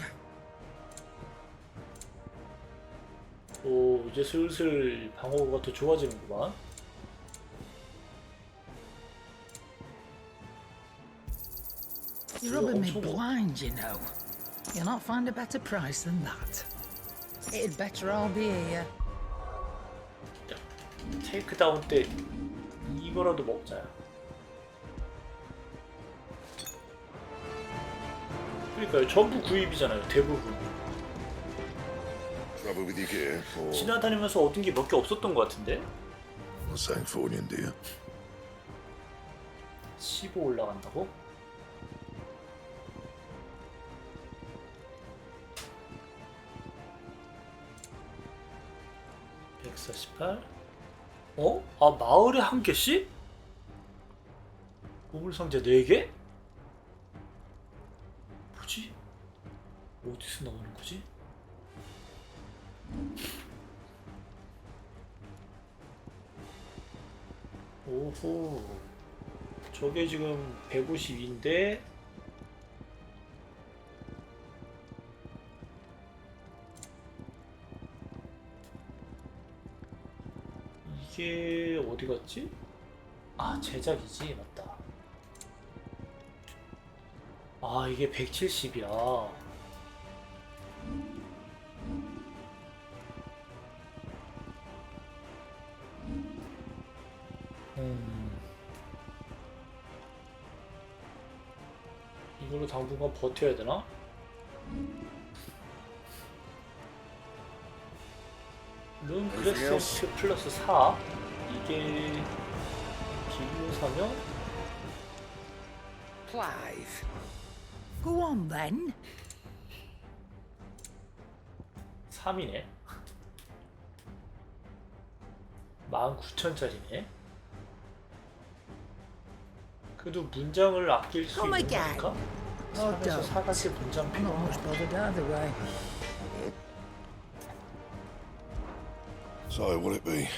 S1: 오, 이제 슬슬 방어가 더 좋아지는구만.
S3: You're rubbing me blind, you know. You'll not find a better price than that. It'd better all be here.
S1: 테이크다운 때 이거라도 먹자요. 그러니까요, 전부 구입이잖아요, 대부분.
S16: Trouble with your gear, or
S1: 지나다니면서 얻은 게 몇 개 없었던 것 같은데?
S16: what's that for you, dear?
S1: 15 올라간다고? (148) 어? 아, 마을에 한 개씩? 보물상자 4개? 뭐지? 어디서 나오는 거지? 오호, 저게 지금 152인데 이게 어디 갔지? 아, 제작이지, 맞다. 아, 이게 170이야. 이걸로 당분간 버텨야 되나? 룬 크레센트 플러스 4 이게 기묘사면?
S3: Clive. Go on then.
S1: 3이네 19,000짜리네 그래도 문장을 아낄 수 있는 거니까 3에서 4가지 문장
S3: Not
S1: 필요
S3: much bothered either way.
S16: So, will it be?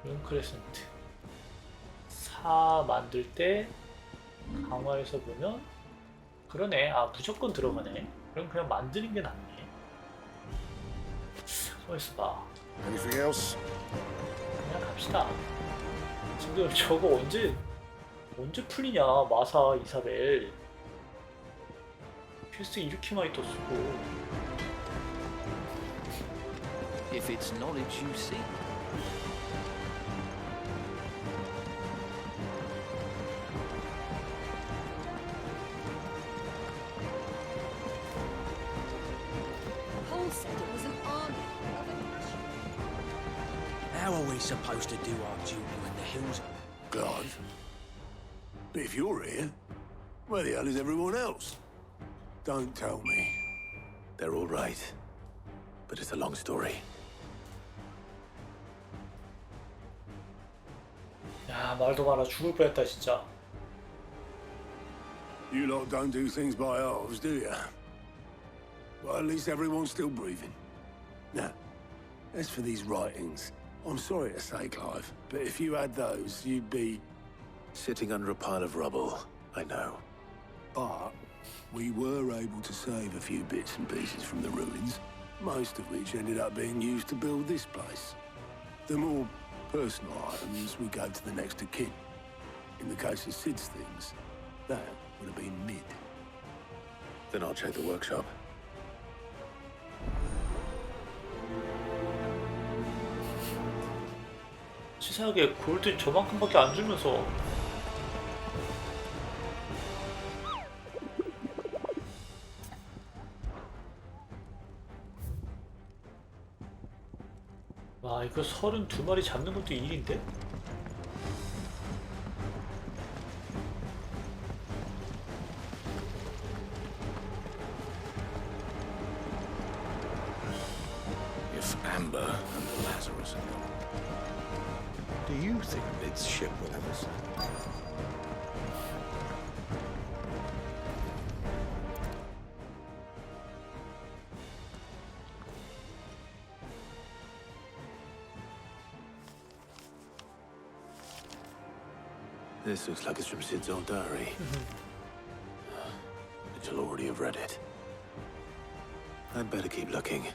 S1: 룬 크레센트 4 만들 때 강화해서 보면 그러네 아 무조건 들어가네 그럼 그냥 만드는 게 낫네 서있어봐
S16: Anything else?
S1: 그냥 갑시다 지금 저거 언제 풀리냐 마사 이사벨 퀘스트 이렇게 많이 떴고
S6: If it's knowledge you seek.
S4: Paul said it was an army of aggression.
S20: How are we supposed to do our duty when the hills
S5: Clive? But if you're here, where the hell is everyone else? Don't tell me.
S2: They're all right. But it's a long story.
S1: 야 말도 많아 죽을 뻔했다 진짜
S5: You lot don't do things by halves, do you? Well, at least everyone's still breathing. Now, as for these writings, I'm sorry to say, Clive, but if you had those, you'd be...
S2: Sitting under a pile of rubble, I know.
S5: But we were able to save a few bits and pieces from the ruins, most of which ended up being used to build this place. The more personal items we gave to the next of kin. In the case of Sid's things, that would have been mid.
S2: Then I'll check the workshop.
S1: 치사하게 골드 저만큼밖에 안 주면서 와 이거 32마리 잡는 것도 일인데?
S14: If Amber and the Lazarus are gone, do you think Lid's ship will ever sail?
S2: This looks like it's from Sid's old diary. But you'll already have read it. I'd better keep looking.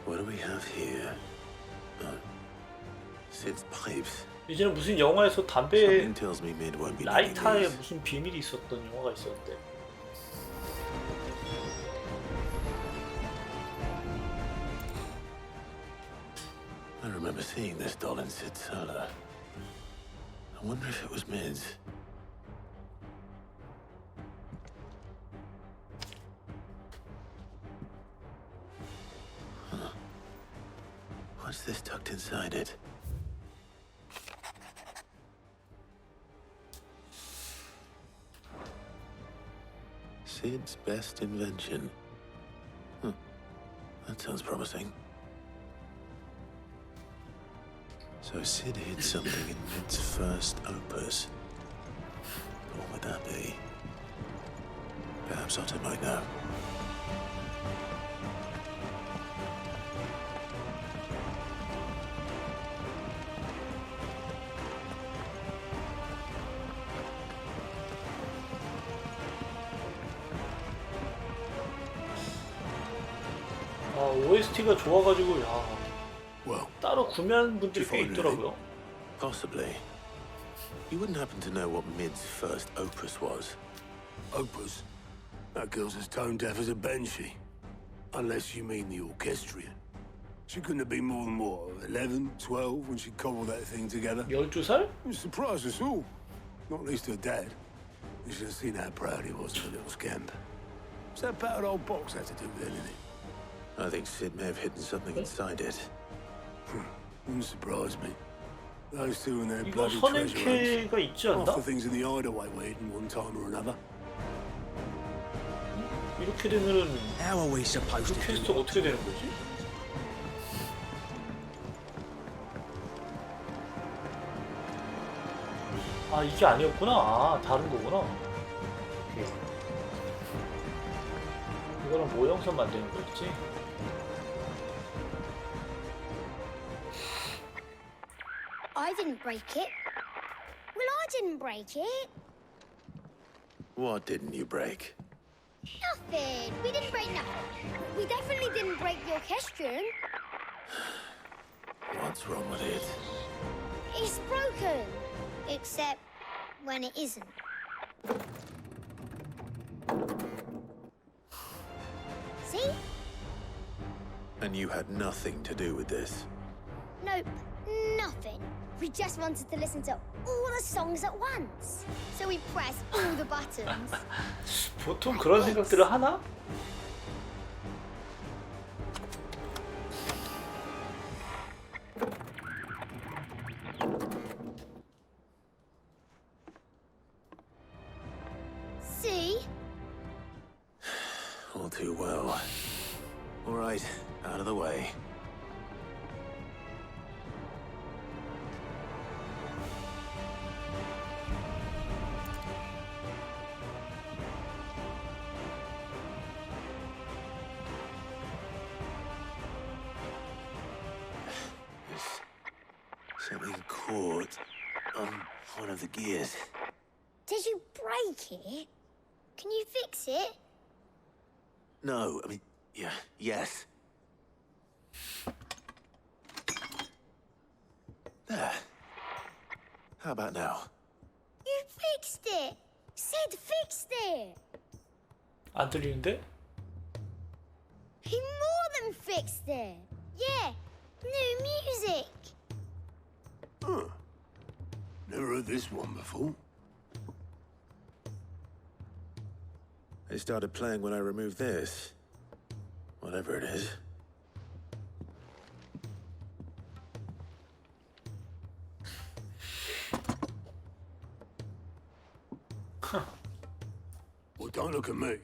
S2: What do we have here? Sid's pipes.
S1: 이제는 무슨 영화에서 담배
S2: Something tells me Mid won't be needing
S1: 라이터에
S2: these.
S1: 무슨 비밀이 있었던 영화가 있었는데
S2: I remember seeing this doll in Sid's cellar. I wonder if it was Mid's. Huh. What's this tucked inside it? Sid's best invention. That sounds promising. So Sid hid something in Mid's first opus. What would that be? Perhaps Otto might know.
S1: 아 OST가 좋아가지고 야
S5: Well,
S1: 따로 따로 구매하는 분들이 꽤
S5: Finally.
S1: 있더라고요.
S5: Possibly. You wouldn't happen to know what Mid's first opus was? Opus? That girl's as tone deaf as a banshee. Unless you mean the orchestrion. She couldn't have been more than, what, 11, 12 when she cobbled that thing together?
S1: 12살?
S5: It surprised us all. Not least her dad. You should have seen how proud he was of the little scamp. What's that battered old box have to do with anything? I think Sid may have hidden something inside it. Wouldn't surprise me. Those two and their
S1: 이거
S5: bloody treasure
S1: 선행캐가 있지
S5: hunts.
S1: 않나?
S5: Half the things in the hideaway were hidden one time or another.
S1: 이렇게 되면은
S20: How are we supposed
S1: 그
S20: to do
S1: 퀘스트가 어떻게 되는 거지? 아 이게 아니었구나. 아 다른 거구나. 오케이. 이거랑 모형선 만드는 거였지?
S12: I didn't break it. Well, I didn't break it.
S5: What didn't you break?
S12: Nothing. We didn't break nothing. We definitely didn't break the orchestrion.
S5: What's wrong with it?
S12: It's broken. Except when it isn't. See?
S5: And you had nothing to do with this.
S12: Nope. Nothing. We just wanted to listen to all the songs at once. So we pressed all the buttons.
S1: 보통 그런 생각들을 하나?
S12: See?
S5: All too well. All right, out of the way. Something caught on one of the gears.
S12: Did you break it? Can you fix it?
S5: No, I mean, yeah, yes. There. How about now?
S12: You fixed it! Sid fixed it!
S1: 안 들리는데?
S12: He more than fixed it! Yeah, new music!
S5: Huh. Never heard this one before. They started playing when I removed this. Whatever it is. Well, don't look at me.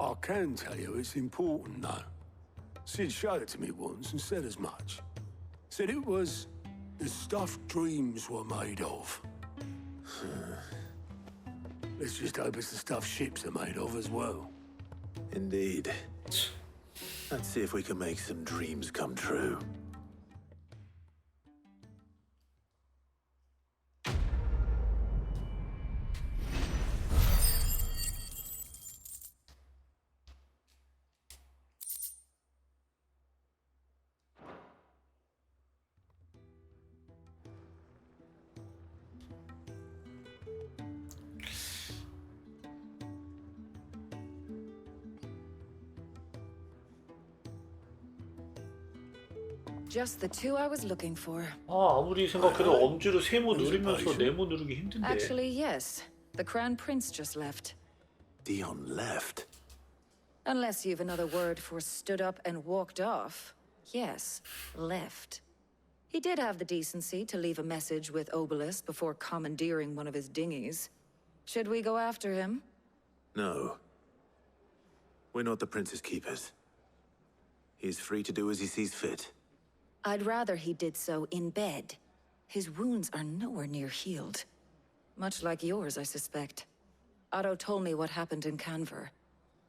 S5: I can tell you it's important, though. Sid showed it to me once and said as much. Said it was the stuff dreams were made of. Let's just hope it's the stuff ships are made of as well. Indeed. Let's see if we can make some dreams come true.
S8: Just the two I was looking for.
S1: 아 아무리 생각해도 엄지로 세모 누르면서 네모 누르기 힘든데.
S8: Actually, yes. The Crown Prince just left.
S5: Dion left.
S8: Unless you've another word for stood up and walked off. Yes, left. He did have the decency to leave a message with Obelisk before commandeering one of his dinghies. Should we go after him?
S5: No. We're not the Prince's keepers. He's free to do as he sees fit.
S8: I'd rather he did so in bed. His wounds are nowhere near healed. Much like yours, I suspect. Otto told me what happened in Canver.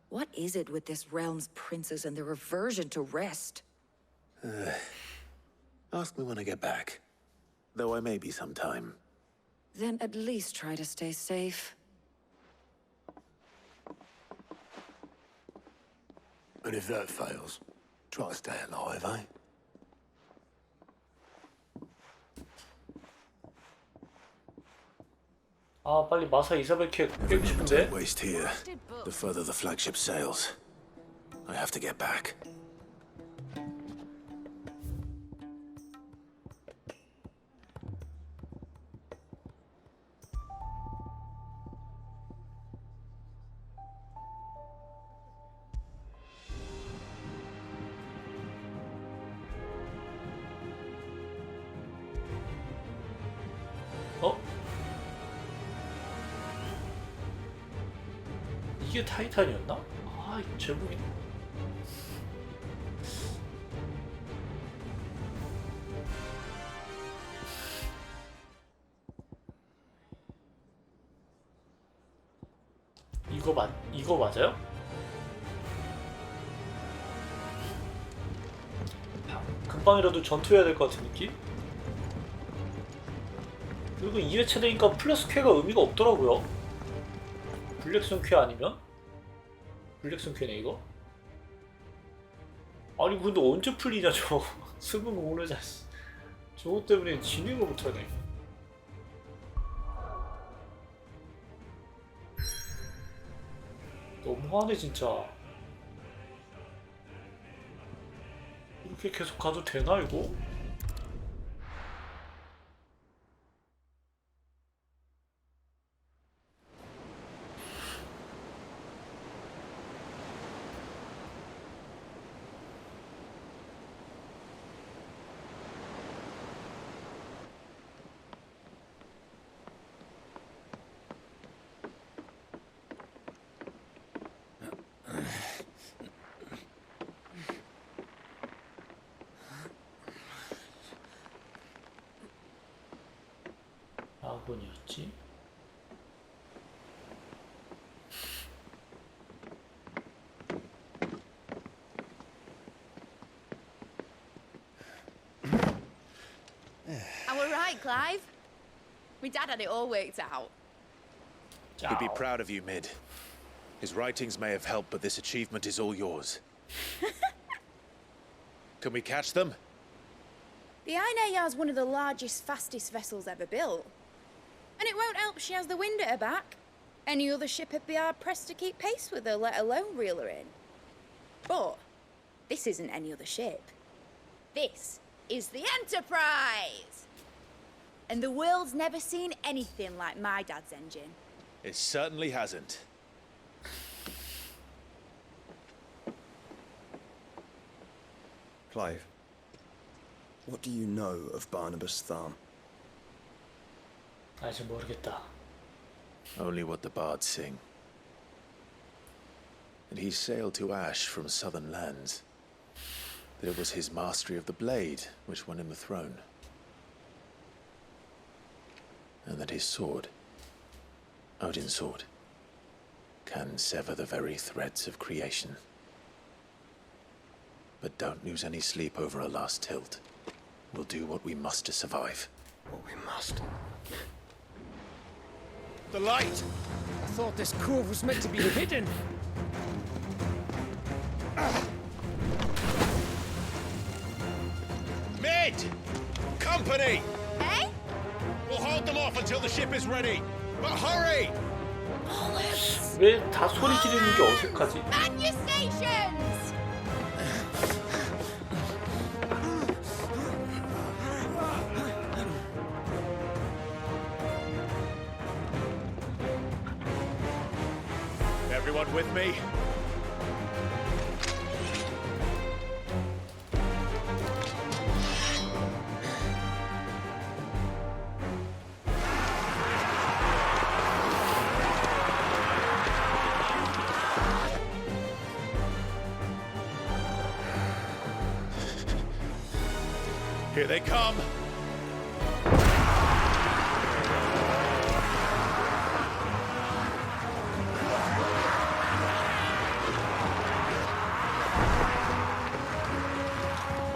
S8: What is it with this realm's princes and their aversion to rest?
S5: Ask me when I get back. Though I may be sometime.
S8: Then at least try to stay safe.
S5: And if that fails, try to stay alive, eh?
S1: 아 빨리 마사 이사벨 캐 깨고 싶은데.
S5: Don't waste here. The further the flagship sails, I have to get back.
S1: 어? 이게 타이탄이었나? 아, 제목이 이거 맞아요? 금방이라도 전투해야 될 것 같은 느낌? 그리고 2회차 되니까 플러스 퀘가 의미가 없더라고요. 블랙슨 퀘 아니면? 블랙슨 퀘네 이거? 아니 근데 언제 풀리냐 저거. 스분 공로자 저거 때문에 진행을 못하네. 너무하네 진짜. 이렇게 계속 가도 되나 이거? 아군이었지?
S13: I were right, Clive. My dad had it all worked out.
S2: He'd be proud of you, Mid. His writings may have helped, but this achievement is all yours. Can we catch them?
S13: The Aine has one of the largest, fastest vessels ever built. And it won't help she has the wind at her back. Any other ship would be hard-pressed to keep pace with her, let alone reel her in. But this isn't any other ship. This is the Enterprise! And the world's never seen anything like my dad's engine.
S2: It certainly hasn't.
S11: Clive, what do you know of Barnabas Tharm?
S1: 아직 모르겠다.
S2: Only what the bards sing. And he sailed to Ash from southern lands. That it was his mastery of the blade which won him the throne. And that his sword, Odin's sword, can sever the very threads of creation. But don't lose any sleep over a last tilt. We'll do what we must to survive.
S11: What we must.
S21: The light! I thought this cove was meant to be hidden.
S2: Mid! Company!
S13: Eh?
S2: We'll hold them off until the ship is ready. But hurry!
S1: 왜 다 소리 지르는 게 어색하지?
S13: Man your stations!
S2: Everyone with me? Here they come.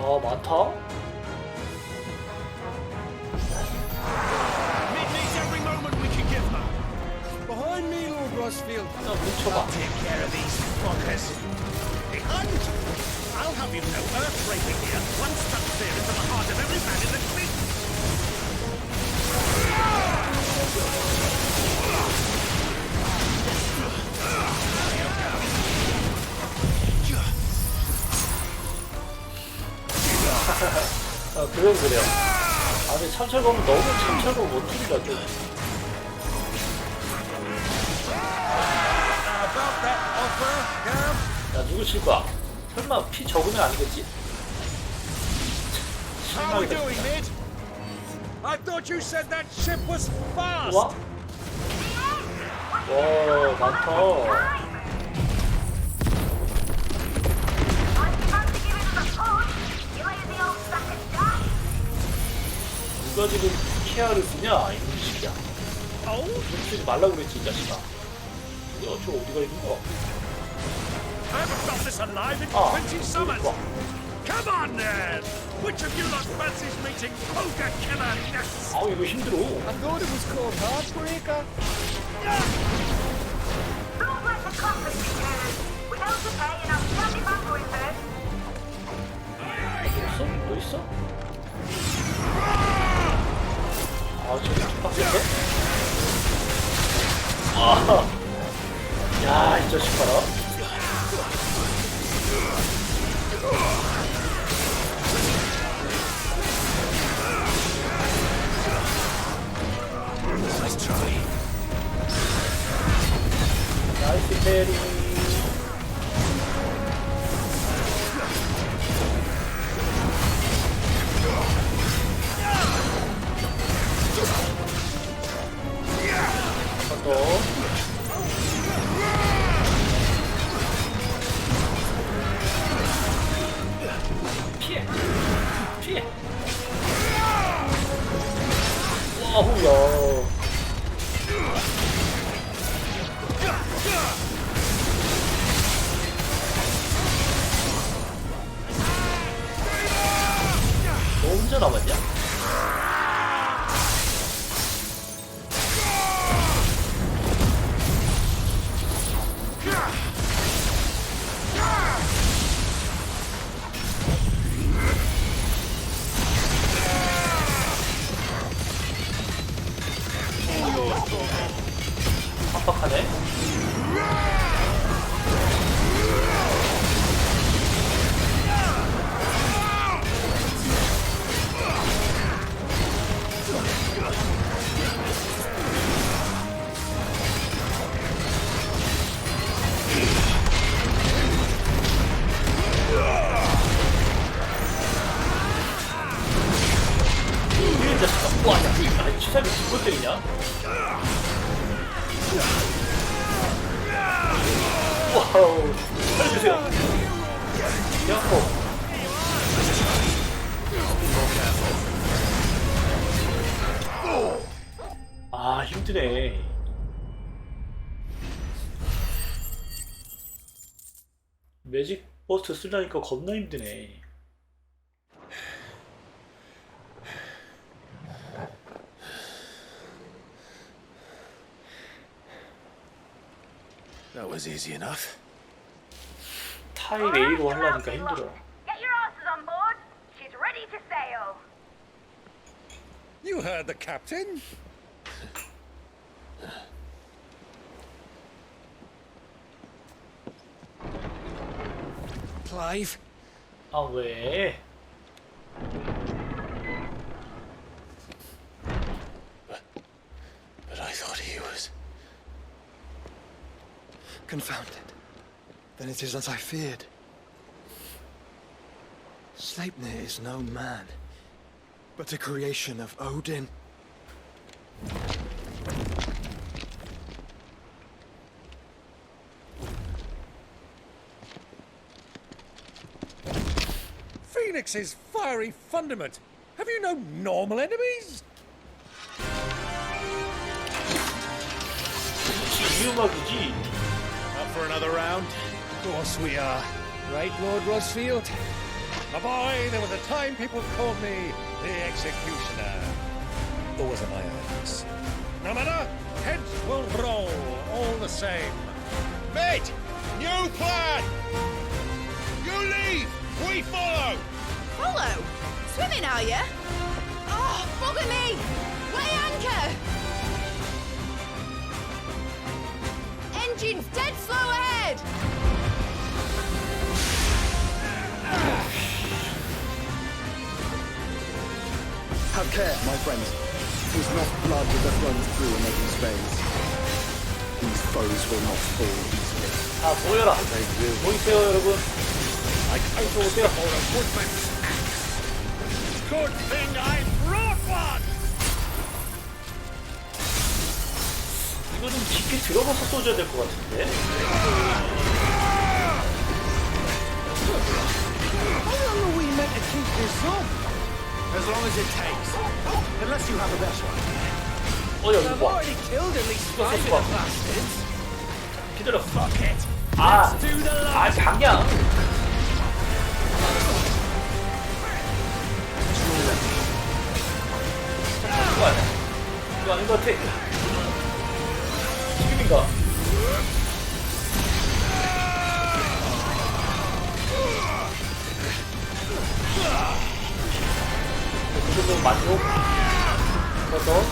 S1: 아 많다?
S14: Mid needs every moment we can give her.
S21: Behind me, Lord Rosfield.
S1: 나 뭉쳐봐.
S14: I'll take care of these fuckers. Behind you! I'll have you know earth-breaking here once tucked clear into the heart of every man in the fleet.
S1: 그래요. 아니 참철검은 너무 참철검 원툴이라 좀. 야 누구 칠 거야? 설마 피 적으면 아니겠지?
S14: How are we doing, mid? I thought you said that ship was fast.
S1: 와? 와 많다. 누가 지금 키아를 쓰냐? 이런 식이야. 좀 쓰지 말라고 그랬지 이 자식아. 야, 저 어디가 있는 거?
S14: I haven't got this alive in 20 summers. Come on then. Which of you lot fancies meeting Ogre Killer next?
S1: 아우 이거 힘들어.
S14: I thought it was called Heartbreaker.
S18: Don't let the compass be carried. Without the pay and I'll stand if I'm going first.
S1: 있어? 뭐 있어? 아 저기 빡센데? 아, 야 이 자식 봐라.
S14: Nice try.
S1: 나이스 캐리. 또. 피해. 와후야. 너 혼자 남았냐? 빡빡하네. 이런 자식아. 와, 야, 아니 치사하게 누굴 때리냐? 와우, 살려주세요. 야호. 아 힘드네. 매직 버스트 쓰려니까 겁나 힘드네.
S2: That was easy enough.
S1: 타입 A로 하려니까 힘들어.
S18: Get your asses on board. She's ready to sail.
S9: You heard the captain.
S20: Clive?
S1: 아 왜?
S2: But I thought he was...
S11: Confounded. Then it is as I feared. Sleipnir is no man, but a creation of Odin.
S9: Phoenix's fiery fundament. Have you no normal enemies?
S1: 위험하지.
S14: Up for another round?
S9: Of course we are. Right, Lord Rosfield? My boy, there was a time people called me the Executioner. Or was it my eyes? No matter, heads will roll all the same.
S14: Mate! New plan! You leave! We follow!
S13: Follow? Swimming, are you? Oh, bugger me! Weigh anchor! Engine's dead slow ahead!
S11: Have care, my friend. It is not blood that runs through Megan's veins. These foes will not fall easily.
S1: 아, 모여라. 모이세요, 여러분. 이쪽 오세요.
S14: Good thing I brought one!
S1: 이거 좀 깊게 들어가서 쏘줘야 될 것 같은데.
S20: How long are we meant to keep this up? As long as it takes. Unless you have a better one. I've already killed at least 5 of the bastards.
S1: 기다려.
S20: Fuck it.
S1: 아,
S20: Let's do the last.
S1: 방향. 이거 아닌 것 같아. 지금인가? 그 정도 만족? 그래서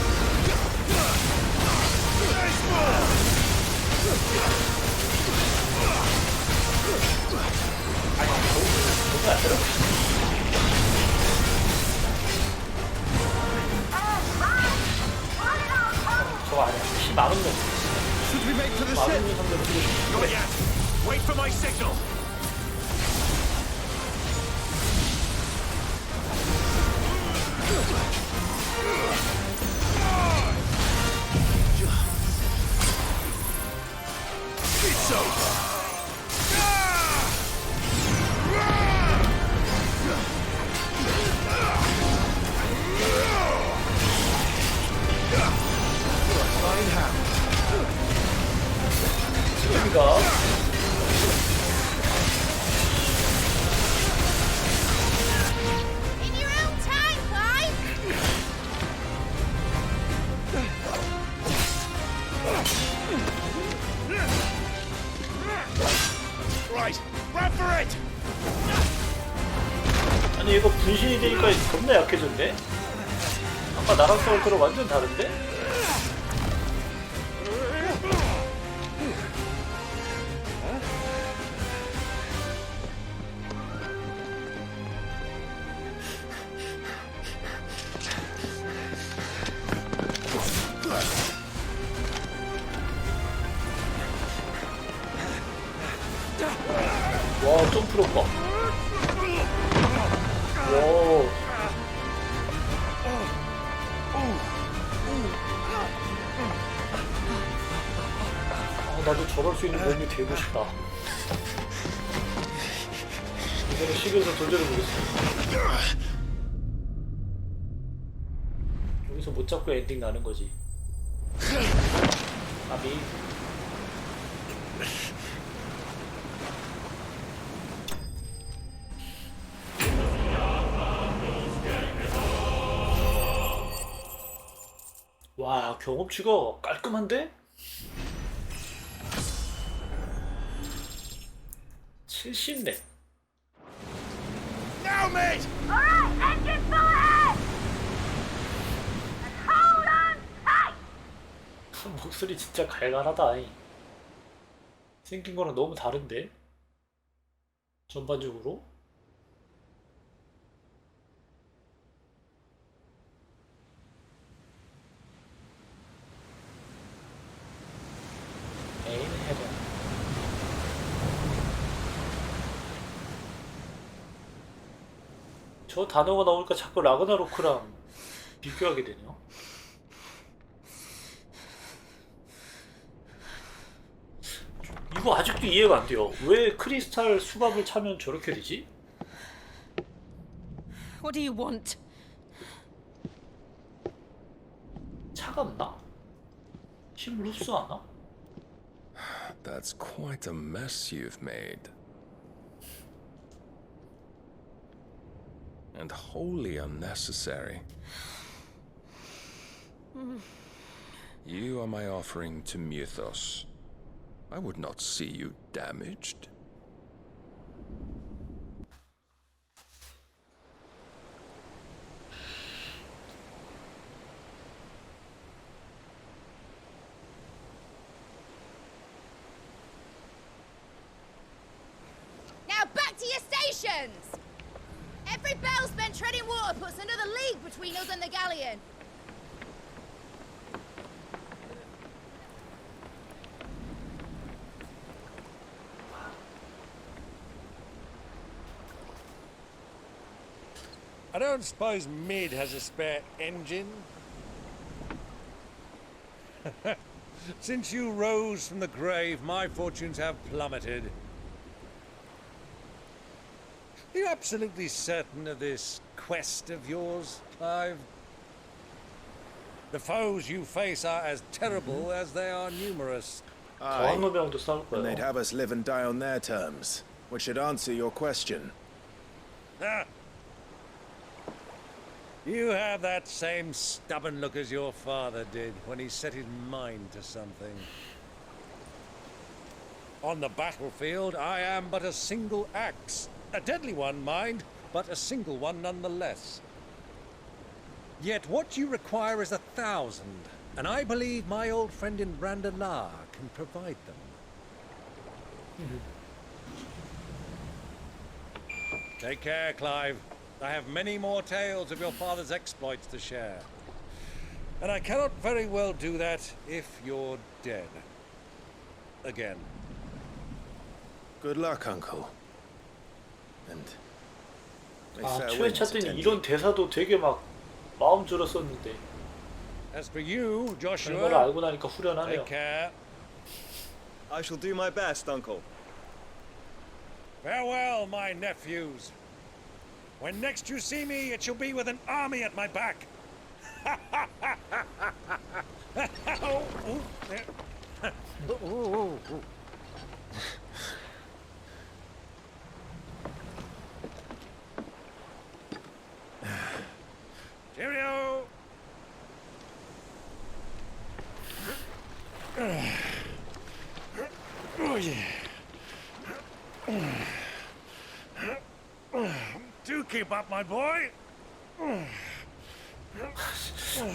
S1: 아니, 너무 안 들어? 저거 아니야. 피 많은 놈.
S14: Should we make for the ship? Not yet. Wait for my signal. It's over.
S1: 지금인가?
S13: In your own time, Clive!
S14: Right, grab for it.
S1: 아니 이거 분신이 되니까 겁나 약해졌네? 아까 나랑 싸울 때랑 완전 다른데? 와, 점프로 봐. 와. 아, 나도 저럴 수 있는 몸이 되고 싶다. 이번에 식에서 도전해보겠습니다. 여기서 못 잡고 엔딩 나는 거지. 아미. 와, 경험치가 깔끔한데? 70렙.
S14: Now, mate!
S18: Alright, engine full ahead! And hold on tight!
S1: 목소리 진짜 갈갈하다. 생긴 거랑 너무 다른데? 전반적으로? 에인 헤븐. 저 단어가 나오니까 자꾸 라그나로크랑 비교하게 되네요. 이거 아직도 이해가 안 돼요. 왜 크리스탈 수갑을 차면 저렇게 되지?
S13: What do you want?
S1: 차갑나? 힘을 흡수하나?
S7: That's quite a mess you've made. And wholly unnecessary. You are my offering to Mythos. I would not see you damaged.
S13: Now back to your stations! Every bell spent treading water puts another league between us and the galleon.
S14: I don't suppose Mid has a spare engine? Since you rose from the grave, my fortunes have plummeted. Are you absolutely certain of this quest of yours, Clive? The foes you face are as terrible as they are numerous.
S2: Aye, and they'd have us live and die on their terms, which should answer your question.
S14: Ah. You have that same stubborn look as your father did when he set his mind to something. On the battlefield, I am but a single axe. A deadly one, mind, but a single one nonetheless. Yet what you require is 1,000, and I believe my old friend in Brandalar can provide them. Take care, Clive. I have many more tales of your father's exploits to share. And I cannot very well do that if you're dead. Again.
S2: Good luck, Uncle. And
S1: 아, 최애차 때는 이런 대사도 되게 막 마음 졸었었는데.
S14: As for you, Joshua,
S1: 그런 걸 알고 나니까 후련하네요.
S14: take care.
S11: I shall do my best, Uncle.
S14: Farewell, my nephews. When next you see me, it shall be with an army at my back. Cheerio! Oh, yeah. Do keep up, my boy.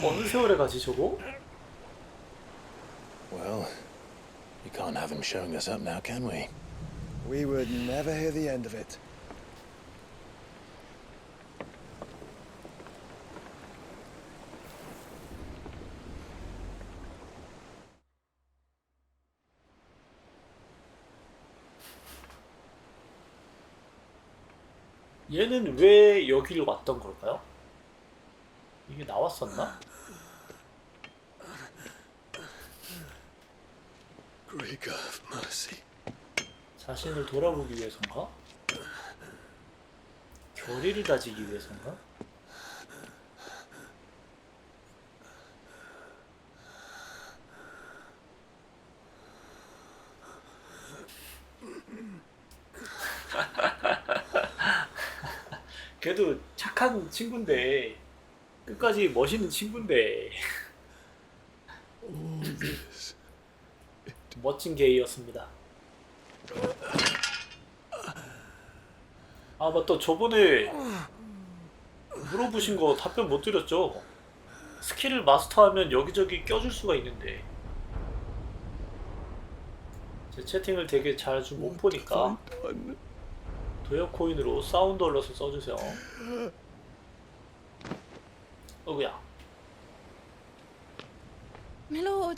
S1: 어느 세월에 가지 저거?
S2: Well, you can't have him showing us up now, can we?
S11: We would never hear the end of it.
S1: 얘는 왜 여기를 왔던 걸까요? 이게 나왔었나?
S5: Greek of mercy.
S1: 자신을 돌아보기 위해서인가? 결의를 다지기 위해서인가? 걔도 착한 친구인데 끝까지 멋있는 친구인데 멋진 게이였습니다. 아 맞다, 저번에 물어보신 거 답변 못 드렸죠? 스킬을 마스터하면 여기저기 껴줄 수가 있는데 제 채팅을 되게 자주 못 보니까 도역 코인으로 사운드 얼럿을 써주세요. 어구야.
S13: My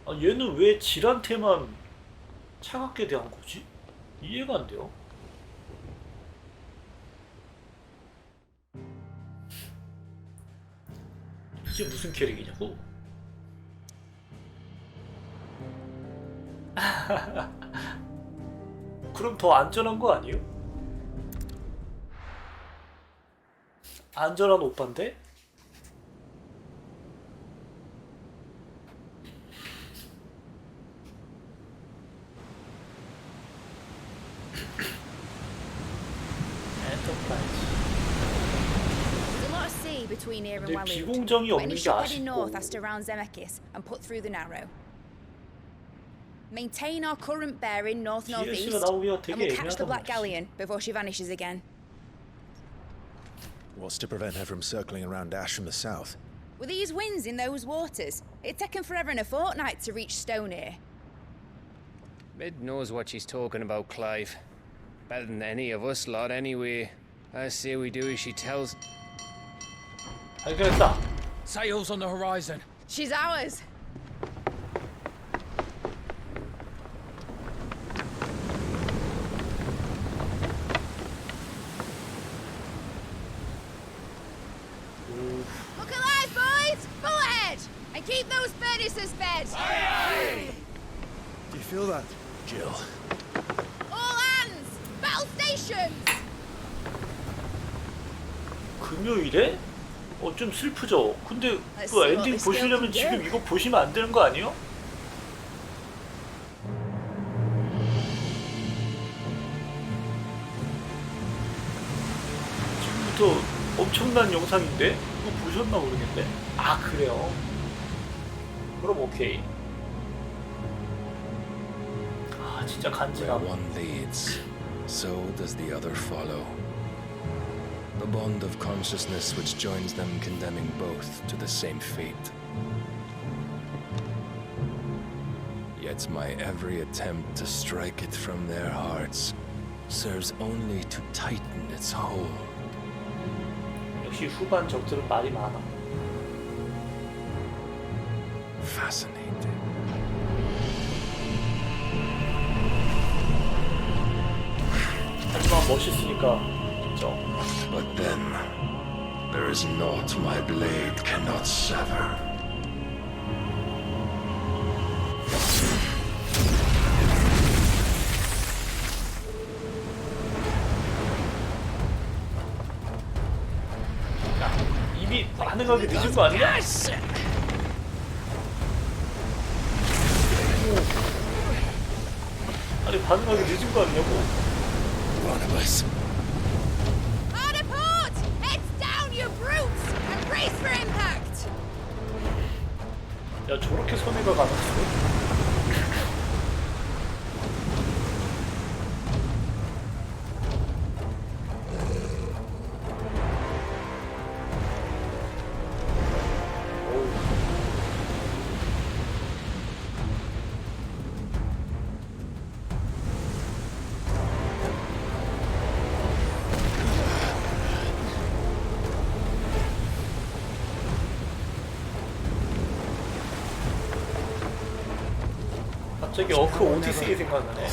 S1: 아 얘는 왜 질한테만 차갑게 대한 거지? 이해가 안 돼요. 이게 무슨 캐릭이냐고? 그럼 더 안전한 거 아니에요? 안전한 오빠인데?
S13: There's a lot of sea between here and
S1: 근데
S13: Walled.
S1: 비공정이
S13: But
S1: 없는
S13: any
S1: 게
S13: ship heading
S1: 아쉽고
S13: north has to round Zemeckis and put through the Narrow. Maintain our current bearing north-northeast,
S1: DLC가 나오기가
S13: and
S1: 되게
S13: we'll catch the
S1: 애매하단
S13: Black
S1: 말이지.
S13: Galleon before she vanishes again.
S2: What's to prevent her from circling around Ash from the south?
S13: With these winds in those waters, it'd taken forever and a fortnight to reach Stonehere.
S21: Mid knows what she's talking about, Clive. Better than any of us lot, anyway. I say we do as she tells.
S1: 발견했다.
S20: Sails on the horizon.
S13: She's ours. Look alive, boys! Full ahead! And keep those furnaces fed! Aye, aye!
S11: Do you feel that?
S2: Jill.
S13: All hands! Battle stations!
S1: 금요일에? 좀 슬프죠? 근데 그 엔딩 보시려면 지금 이거 보시면 안 되는 거 아니에요? 지금부터 엄청난 영상인데? 이거 보셨나 모르겠네? 아 그래요? 그럼 오케이. 아 진짜 간지나.
S7: Where one leads, so does the other follow. The bond of consciousness which joins them condemning both to the same fate. Yet my every attempt to strike it from their hearts serves only to tighten its hold.
S1: 역시 후반 적들은 말이 많아.
S7: Fascinating.
S1: 하지만 멋있으니까 인정.
S7: But then, there is naught my blade cannot sever.
S1: 야, 이미 반응하기 늦은 거 아니야? 아니 반응하기 늦은 거 아니냐고.
S2: One of us.
S13: Hard port! Heads down, you brutes! And brace for impact!
S1: 야 저렇게 선회가 가능했어? 갑자기 어크 오디세이 생각나네.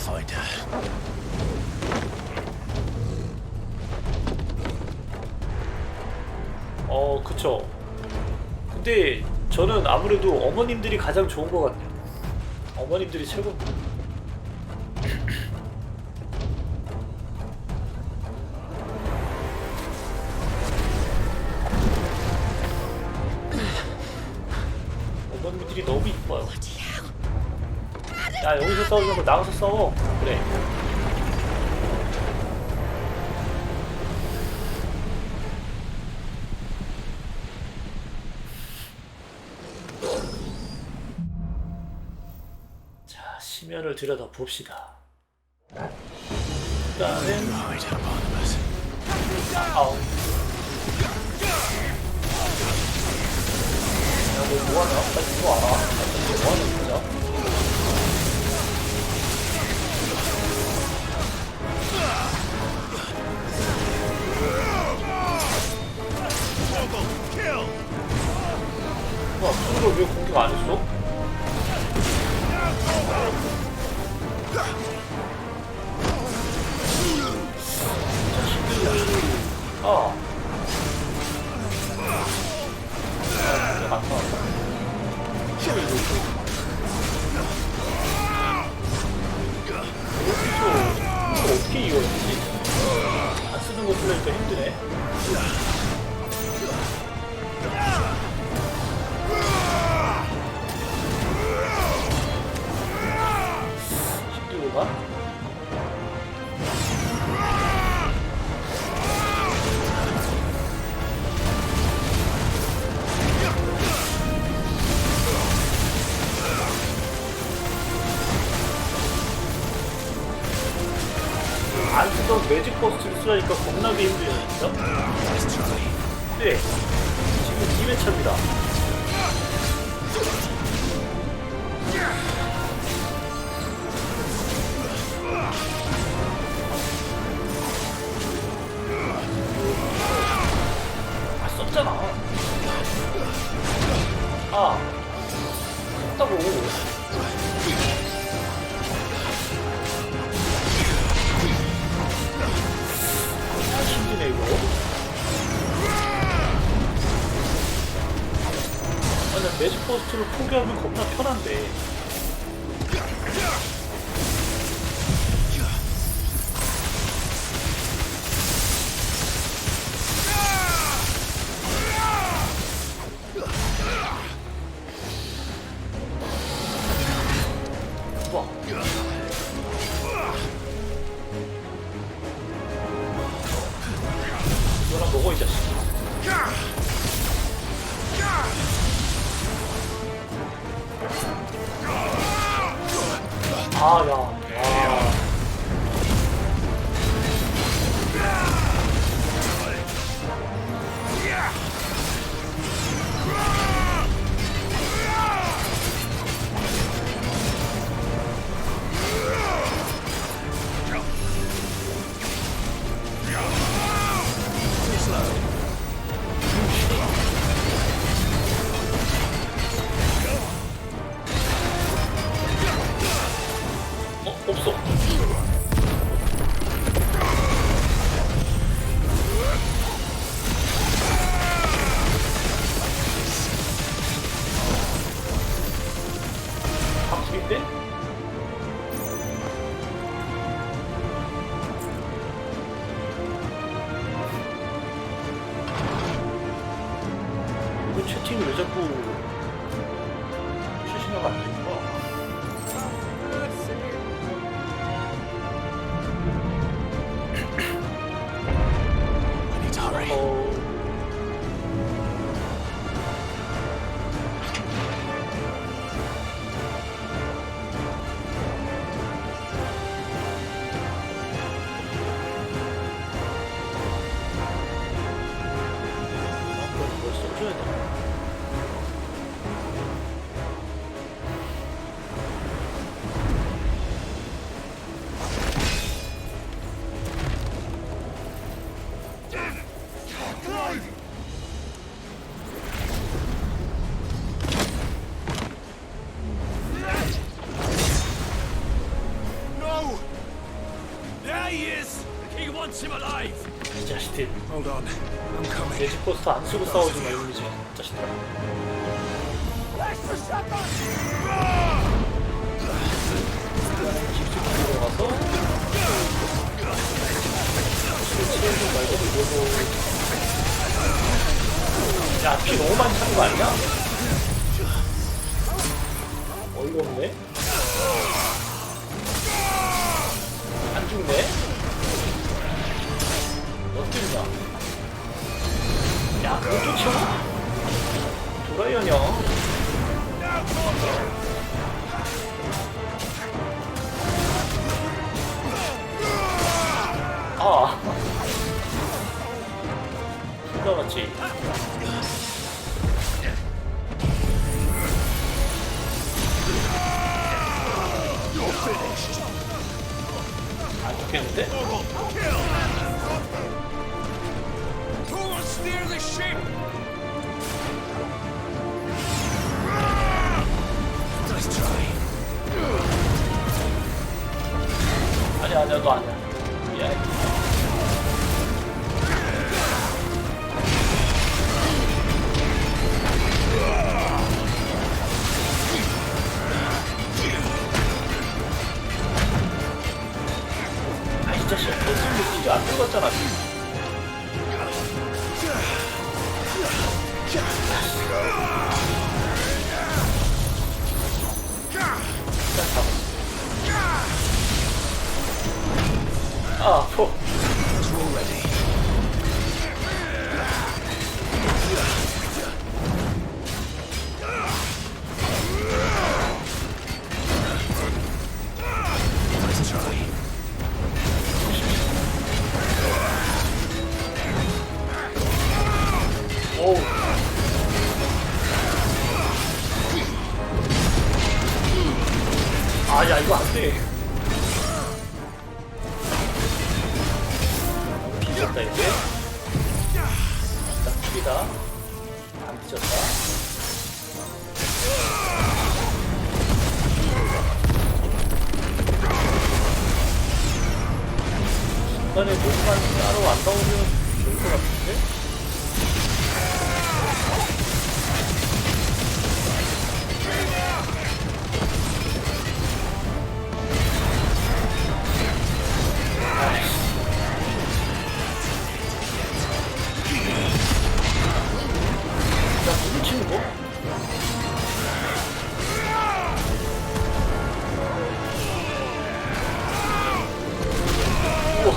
S1: 그쵸. 근데 저는 아무래도 어머님들이 가장 좋은 것 같네요. 어머님들이 최고. 어머님들이 너무 이뻐요. 야 여기서 싸우지 말고 나가서 싸워. 그래. 자 심연을 들여다 봅시다. 일단은 아우. 야너 뭐하냐? 나 이거 알아. 너 뭐하냐 진짜? 와, 손으로 왜 공격 안 했어? 아. 안 나왔다. 이거 어떻게 이겨야지? 안 쓰는 거 쓰려니까 힘드네. 힘들구만. 안 쓰던 매직 버스트를 쓰라니까 겁나게 힘들네 진짜. 네, 지금 2회차입니다. 매직 포스트를 포기하면 겁나 편한데. 와. 이거랑 먹어 이 자식. 아, 야, 야. 없어. 박수인데? 이거 채팅이 왜 자꾸 실시간가 안 되는 거야? 이 자식들. 매직 포스터 안 쓰고 싸우지 마, 이놈이지. 자식들아. 깊숙이 들어가서 치우지 말고 이러고. 야, 피 너무 많이 차는 거 아니야? 어이가 없네. 안 죽네? 어떻냐? 야, 그거 쫓아? 도라이언이야. 아. 누가 맞지? 안 죽겠는데?
S18: Steer the ship!
S1: Nice try. 아니야, 너 아니야. 야. 아, 이 자식 무슨 느낌인지 안 들어갔잖아. 아, 포. 오. 아, 야, 이거 안 돼. 뒤졌다, 이제. 자, 풀이다. 안 뒤졌다. 중간에 몸만 따로 안 나오면 좋을 것 같은데?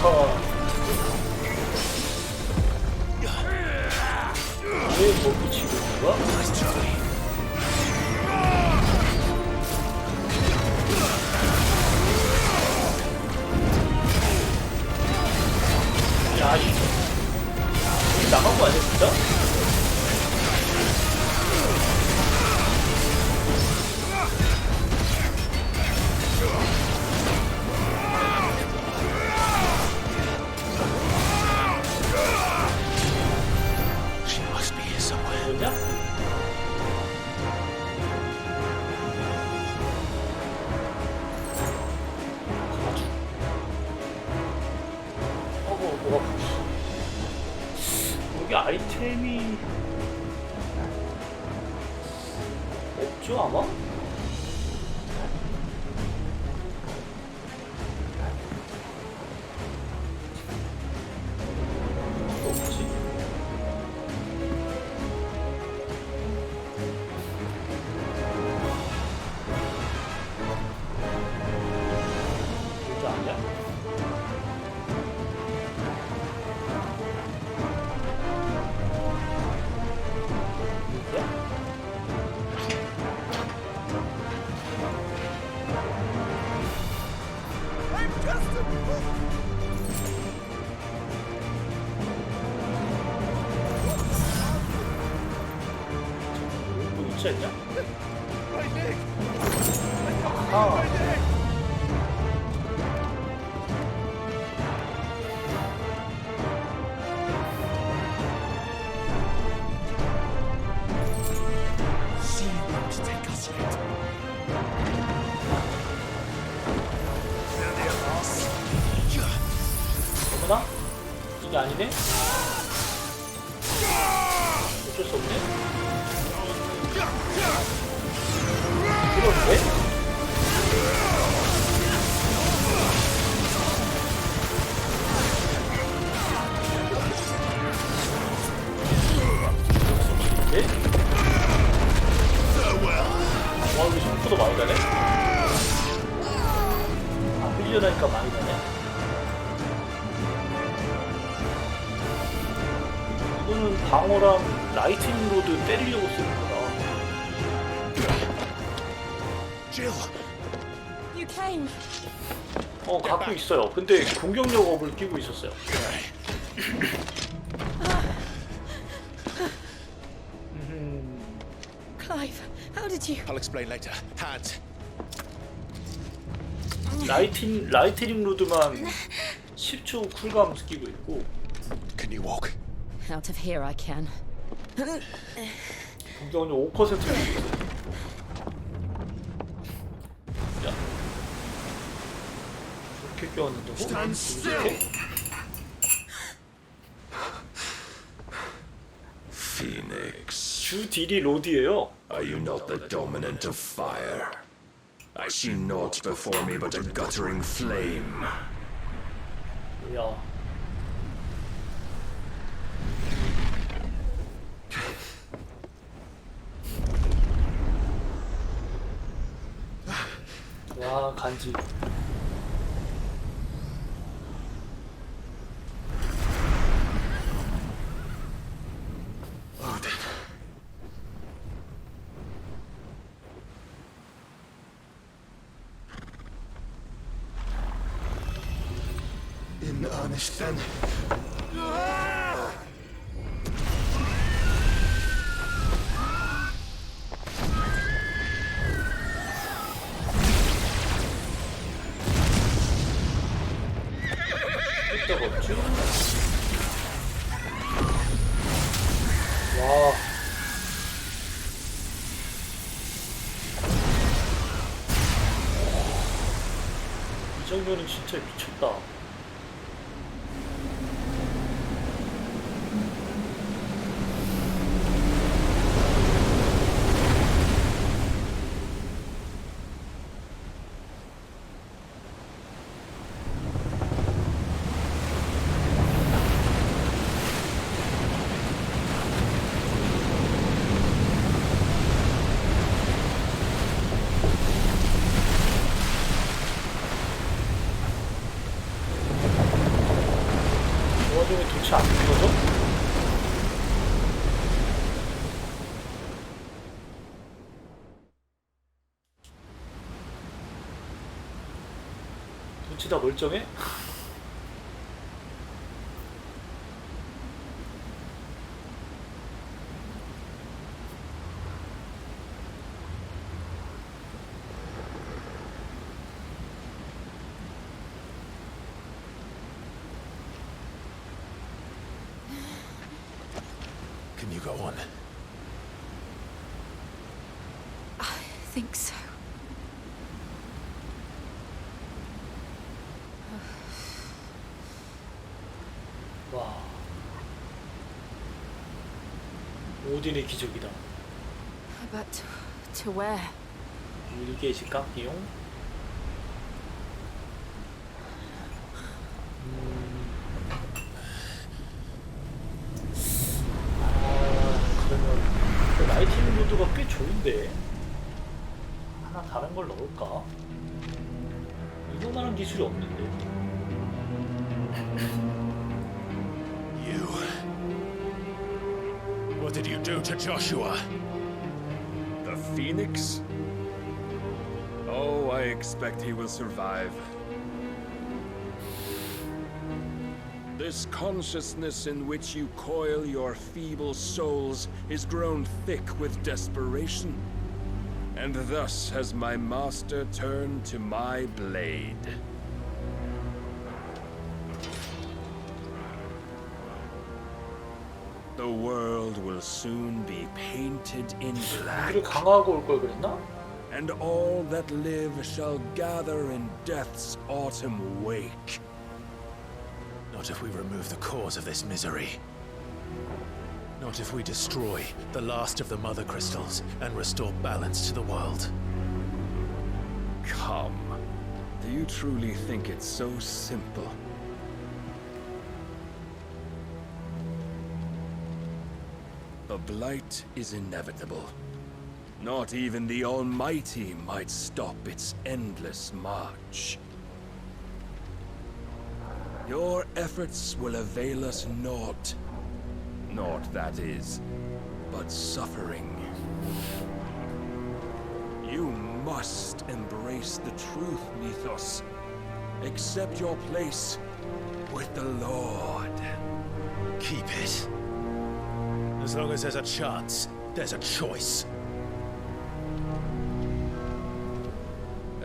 S1: 왜뭐 붙이고 있는 거야? 야, 이 나간 거 아니야, 진짜? 뭐냐? 뭐가 여기 아이템이 없죠 아마? 없지? 여기 아니야? 뭐 있지 않냐? 아. 어머나? 이게 아니네? 어쩔 수 없네? 그런데? 와, 여기 속도도 많이 가네? 아, 흘려나니까 많이 가네? 이거는 방어랑 라이트닝 로드 때리려고 쓰는 거다.
S8: You came.
S1: 갖고 있어요. 근데 공격력 업을 끼고 있었어요.
S8: Clive, how did you?
S2: I'll explain later. Hands.
S1: 라이트닝 로드만 10초 쿨감 끼고 있고.
S2: Can you walk?
S8: Out of here, I can.
S1: 공격력 5%를 끼고 있어요. 야, 그렇게 껴왔는데.
S2: Stand still.
S7: Phoenix.
S1: 주 딜이 로드예요.
S7: Are you not the dominant of fire? I see naught before me but a guttering flame.
S1: 야. 와, 간지.
S11: In earnest, then.
S1: 끄떡 없죠? 와. 이 장면은 진짜 미쳤다. 멀쩡히 도치 안 끊어져? 도치 다 멀쩡해?
S2: Can you go on?
S8: I think so.
S1: 와. 오딘의 기적이다.
S8: But to where?
S1: 일개시 깎기용. 그러면 그 라이팅 모드가 꽤 좋은데 하나 다른 걸 넣을까? 이거만한 기술이 없는데.
S2: You. What did you do to Joshua?
S17: The Phoenix? Oh, I expect he will survive. This consciousness in which you coil your feeble souls is grown thick with desperation. And thus has my master turned to my blade. The world will soon be painted in black.
S1: 강화하고 올 걸 그랬나?
S17: And all that live shall gather in death's autumn wake.
S2: Not if we remove the cause of this misery. Not if we destroy the last of the mother crystals and restore balance to the world.
S17: Come. Do you truly think it's so simple? The blight is inevitable. Not even the Almighty might stop its endless march. Your efforts will avail us naught. Naught, that is, but suffering. You must embrace the truth, Mythos. Accept your place with the Lord.
S2: Keep it. As long as there's a chance, there's a choice.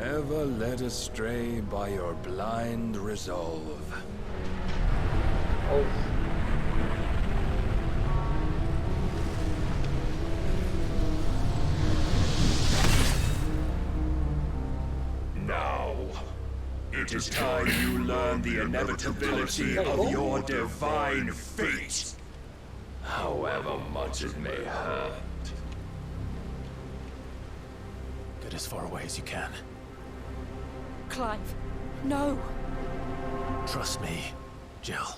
S17: Ever led astray by your blind resolve.
S1: Oh.
S17: Now, it is time you learn the inevitability of your divine fate. However much it may hurt.
S2: Get as far away as you can.
S8: Clive, no.
S2: Trust me, Jill.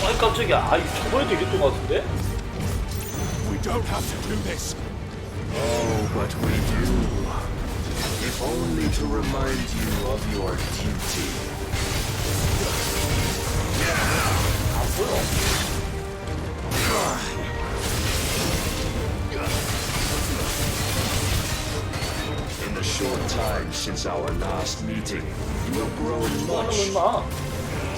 S1: 아이 깜짝이야. 아이 저번에도 이랬던 것 같은데?
S17: We don't have to do this. Oh, but we do. If only to remind you of your duty. In the short time since our last meeting, you have grown much.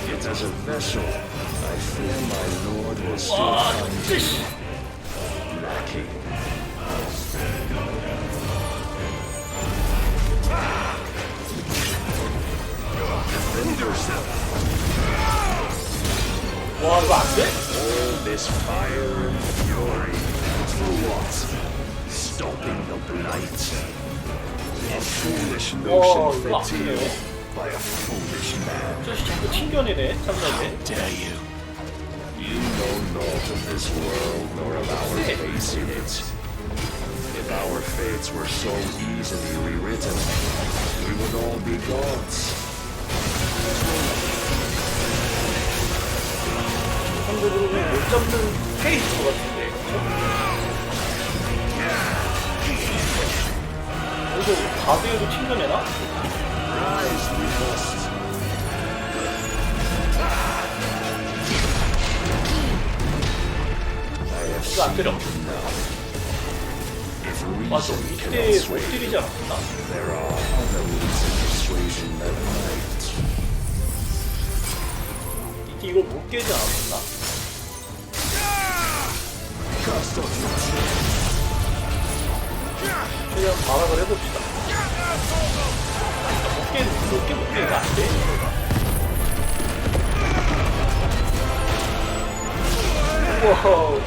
S17: Yet as a vessel, I fear my lord will still find you lacking. Defend yourself!
S1: 와 이거 안 돼?
S17: All this fire and fury for what? Stopping the blight. A foolish notion fed to you by a foolish man.
S1: 저씨 자꾸 튕겨내네 짬나게.
S2: Dare you?
S17: You know naught of this world nor of our face in it. If our fates were so easily rewritten, we would all be gods.
S1: 한국으로 못 잡는 페이스 같은데. 여기서 바둑에도 튕겨내나? 이거 안 때려. 맞아, 이때 못 때리지 않았나? 이때 이걸 못 깨지 않았나? 최대한 발악을 해봅시다. 못 깨니까 안 돼. 와우.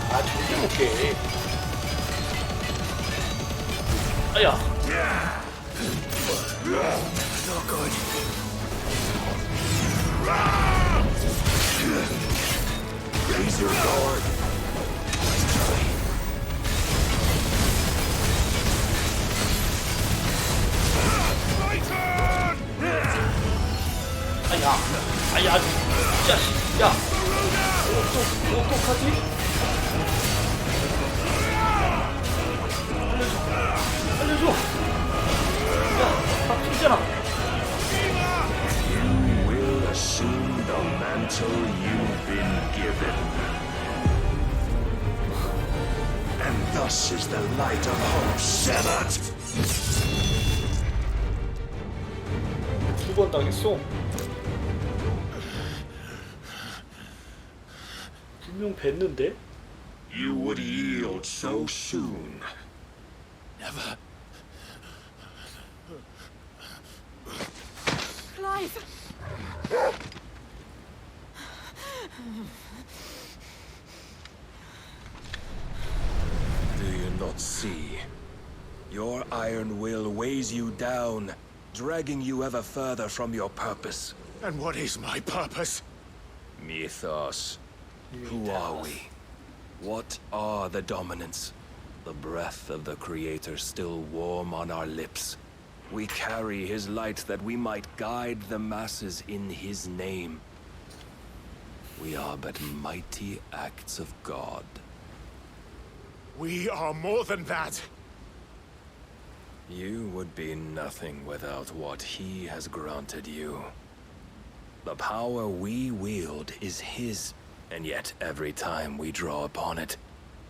S1: 아, 절대 못 깨. 아야.
S5: Raise your guard.
S1: 아야, 아야, 자식, 야, 어떡하지? 알려줘. 야, 다 튀잖아.
S17: You will assume the mantle you've been given. And thus is the light of hope severed.
S1: 두 번 당했어. 분명 뵀는데?
S17: You would yield so soon.
S5: Never.
S8: Clive!
S17: Do you not see? Your iron will weighs you down, dragging you ever further from your purpose.
S5: And what is my purpose?
S17: Mythos. Who are we? What are the dominants? The breath of the Creator still warm on our lips. We carry his light that we might guide the masses in his name. We are but mighty acts of God.
S5: We are more than that.
S17: You would be nothing without what he has granted you. The power we wield is his, and yet every time we draw upon it,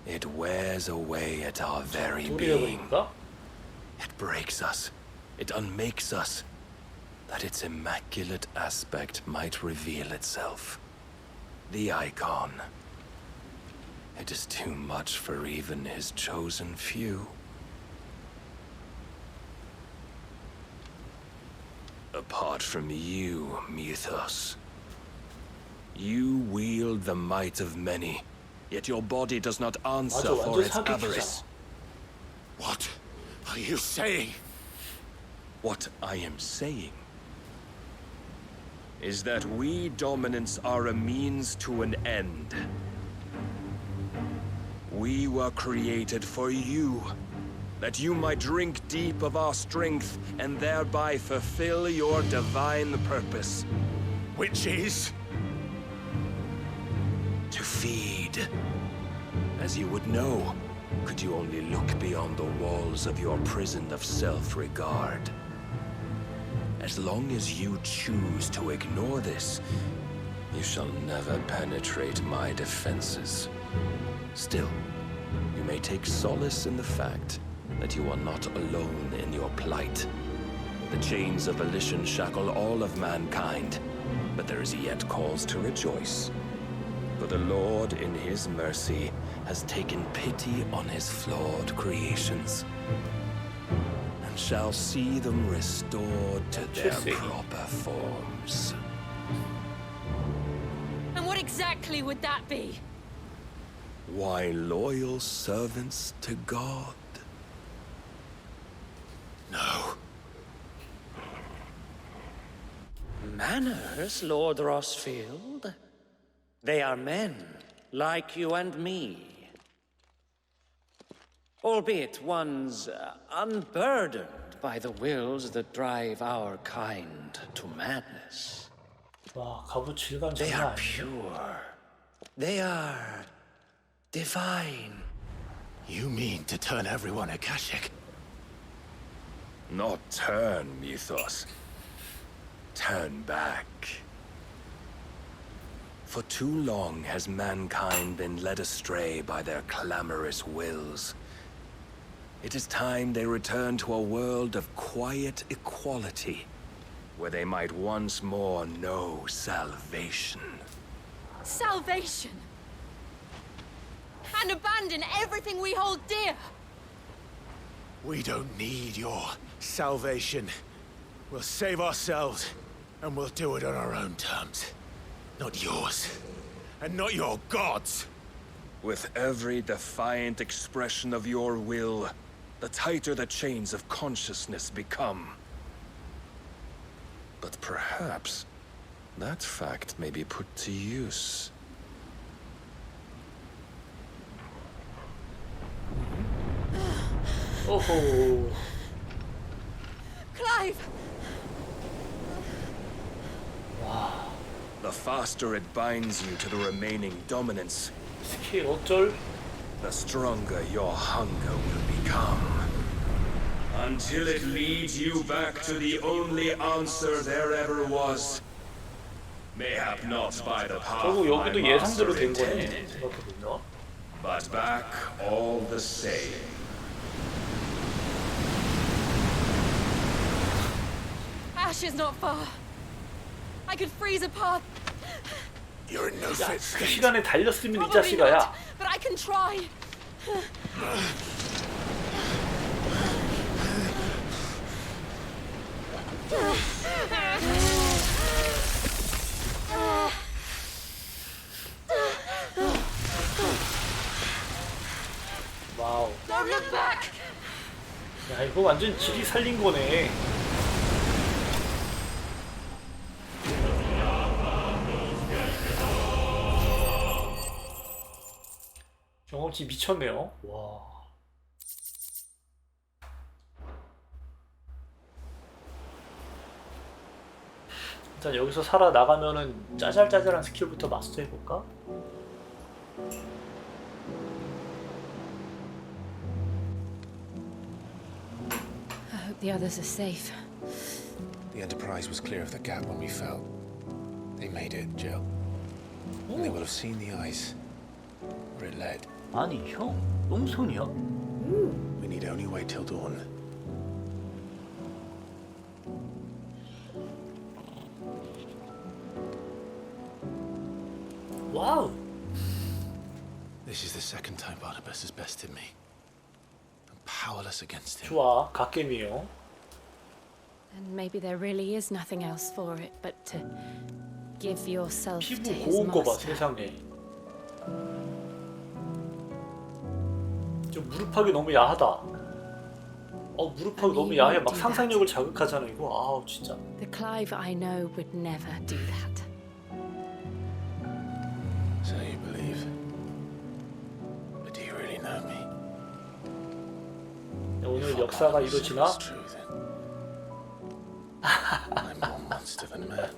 S17: it wears away at our very being. It breaks us. It unmakes us, that its immaculate aspect might reveal itself. The icon. It is too much for even his chosen few. Apart from you, Mythos, you wield the might of many, yet your body does not answer for its avarice.
S5: What are you saying?
S17: What I am saying is that we dominants are a means to an end. We were created for you, that you might drink deep of our strength and thereby fulfill your divine purpose.
S5: Which is?
S17: To feed. As you would know, could you only look beyond the walls of your prison of self-regard. As long as you choose to ignore this, you shall never penetrate my defenses. Still, you may take solace in the fact that you are not alone in your plight. The chains of volition shackle all of mankind, but there is yet cause to rejoice. For the Lord, in his mercy, has taken pity on his flawed creations, and shall see them restored to their proper forms.
S8: And what exactly would that be?
S17: Why, loyal servants to God.
S5: No.
S6: Manners, Lord Rossfield? They are men, like you and me. Albeit ones unburdened by the wills that drive our kind to madness.
S1: 와, 갑옷 질감
S6: They
S1: 장난
S6: are
S1: 아니에요.
S6: pure. They are divine.
S2: You mean to turn everyone Akashic?
S17: Not turn, Mythos. Turn back. For too long has mankind been led astray by their clamorous wills. It is time they return to a world of quiet equality, where they might once more know salvation.
S8: Salvation! And abandon everything we hold dear!
S2: We don't need your salvation. We'll save ourselves, and we'll do it on our own terms. Not yours, and not your gods.
S17: With every defiant expression of your will, the tighter the chains of consciousness become. But perhaps that fact may be put to use.
S1: 오호.
S8: Clive!
S17: The faster it binds you to the remaining dominance,
S1: 스킬 어쩔?
S17: the stronger your hunger will become. Until it leads you back to the only answer there ever was. Mayhap not by the path
S1: 결국
S17: my
S1: 여기도
S17: master
S1: 예상대로 된 거네.
S17: intended,
S1: 생각해보면.
S17: but back all the same.
S8: Ash is not far. I could freeze a path.
S2: You're in no
S1: 야,
S2: fit
S1: 그
S2: state.
S1: 시간에 달렸으면 이
S8: Probably
S1: 자식아,
S8: not,
S1: 야.
S8: but I can try.
S1: 와우.
S8: Don't look back.
S1: 야, 이거 완전 질이 살린 거네. 경험치 미쳤네요. 와. 일단 여기서 살아 나가면은 짜잘짜잘한 스킬부터 마스터 해볼까?
S8: I hope the others are safe.
S2: The Enterprise was clear of the gap when we fell. They made it, Jill. And they will have seen the eyes where it led.
S19: 아니 형, 똥손이야?
S2: We need only wait till dawn.
S1: 와우.
S2: This is the second time Barnabas has bested me. I'm powerless against him.
S1: 좋아, 갓겜이에요.
S8: And maybe there really is nothing else for it but to give yourself to
S1: 피부
S8: his
S1: 고운 거 봐,
S8: master.
S1: 세상에. 좀 무릎팍이 너무 야하다. 무릎팍이 너무 야해. 막 상상력을 자극하잖아 이거. 아우 진짜.
S8: The Clive I know would never do that.
S2: So you believe. But do you really know me?
S1: 오늘 역사가 이루어지나?
S2: I'm more monster than man.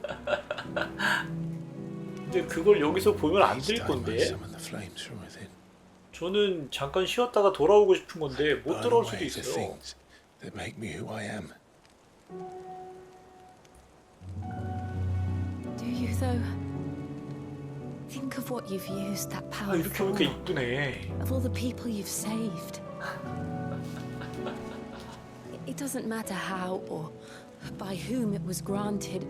S1: 근데 그걸 여기서 보면 안 될 건데.
S2: Summon the flames from within.
S1: 저는 잠깐 쉬었다가 돌아오고 싶은 건데 못 돌아올 수도 있어요.
S2: Things that make me who I am.
S8: Do you though? Think of what you've used that power
S1: 이렇게
S8: for.
S1: 보니까 이쁘네.
S8: Of all the people you've saved. It doesn't matter how or by whom it was granted,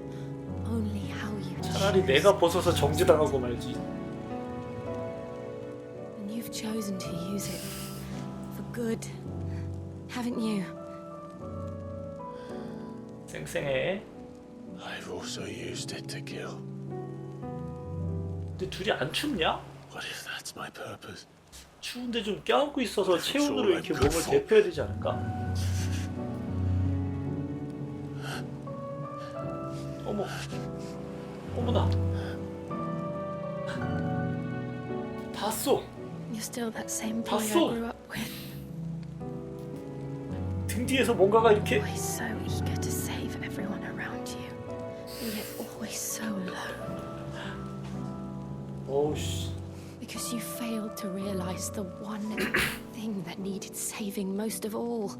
S8: only how you
S1: 차라리
S8: choose.
S1: 내가 벗어서 정지당하고 말지.
S8: And you've chosen to use it for good, haven't you?
S1: 쌩쌩해.
S2: I've also used it to kill.
S1: 근데 둘이 안 춥냐?
S2: What if that's my purpose?
S1: 추운데 좀 껴안고 있어서 체온으로 이렇게 몸을 대표해야 되지 않을까? 어머, 어머나. 봤어.
S8: You're still that same boy I
S1: 봤어.
S8: grew up with.
S1: 등 뒤에서 뭔가가 이렇게.
S8: Always so eager to save everyone around you, and yet always so low.
S1: Oh 씨.
S8: Because you failed to realize the one thing that needed saving most of all.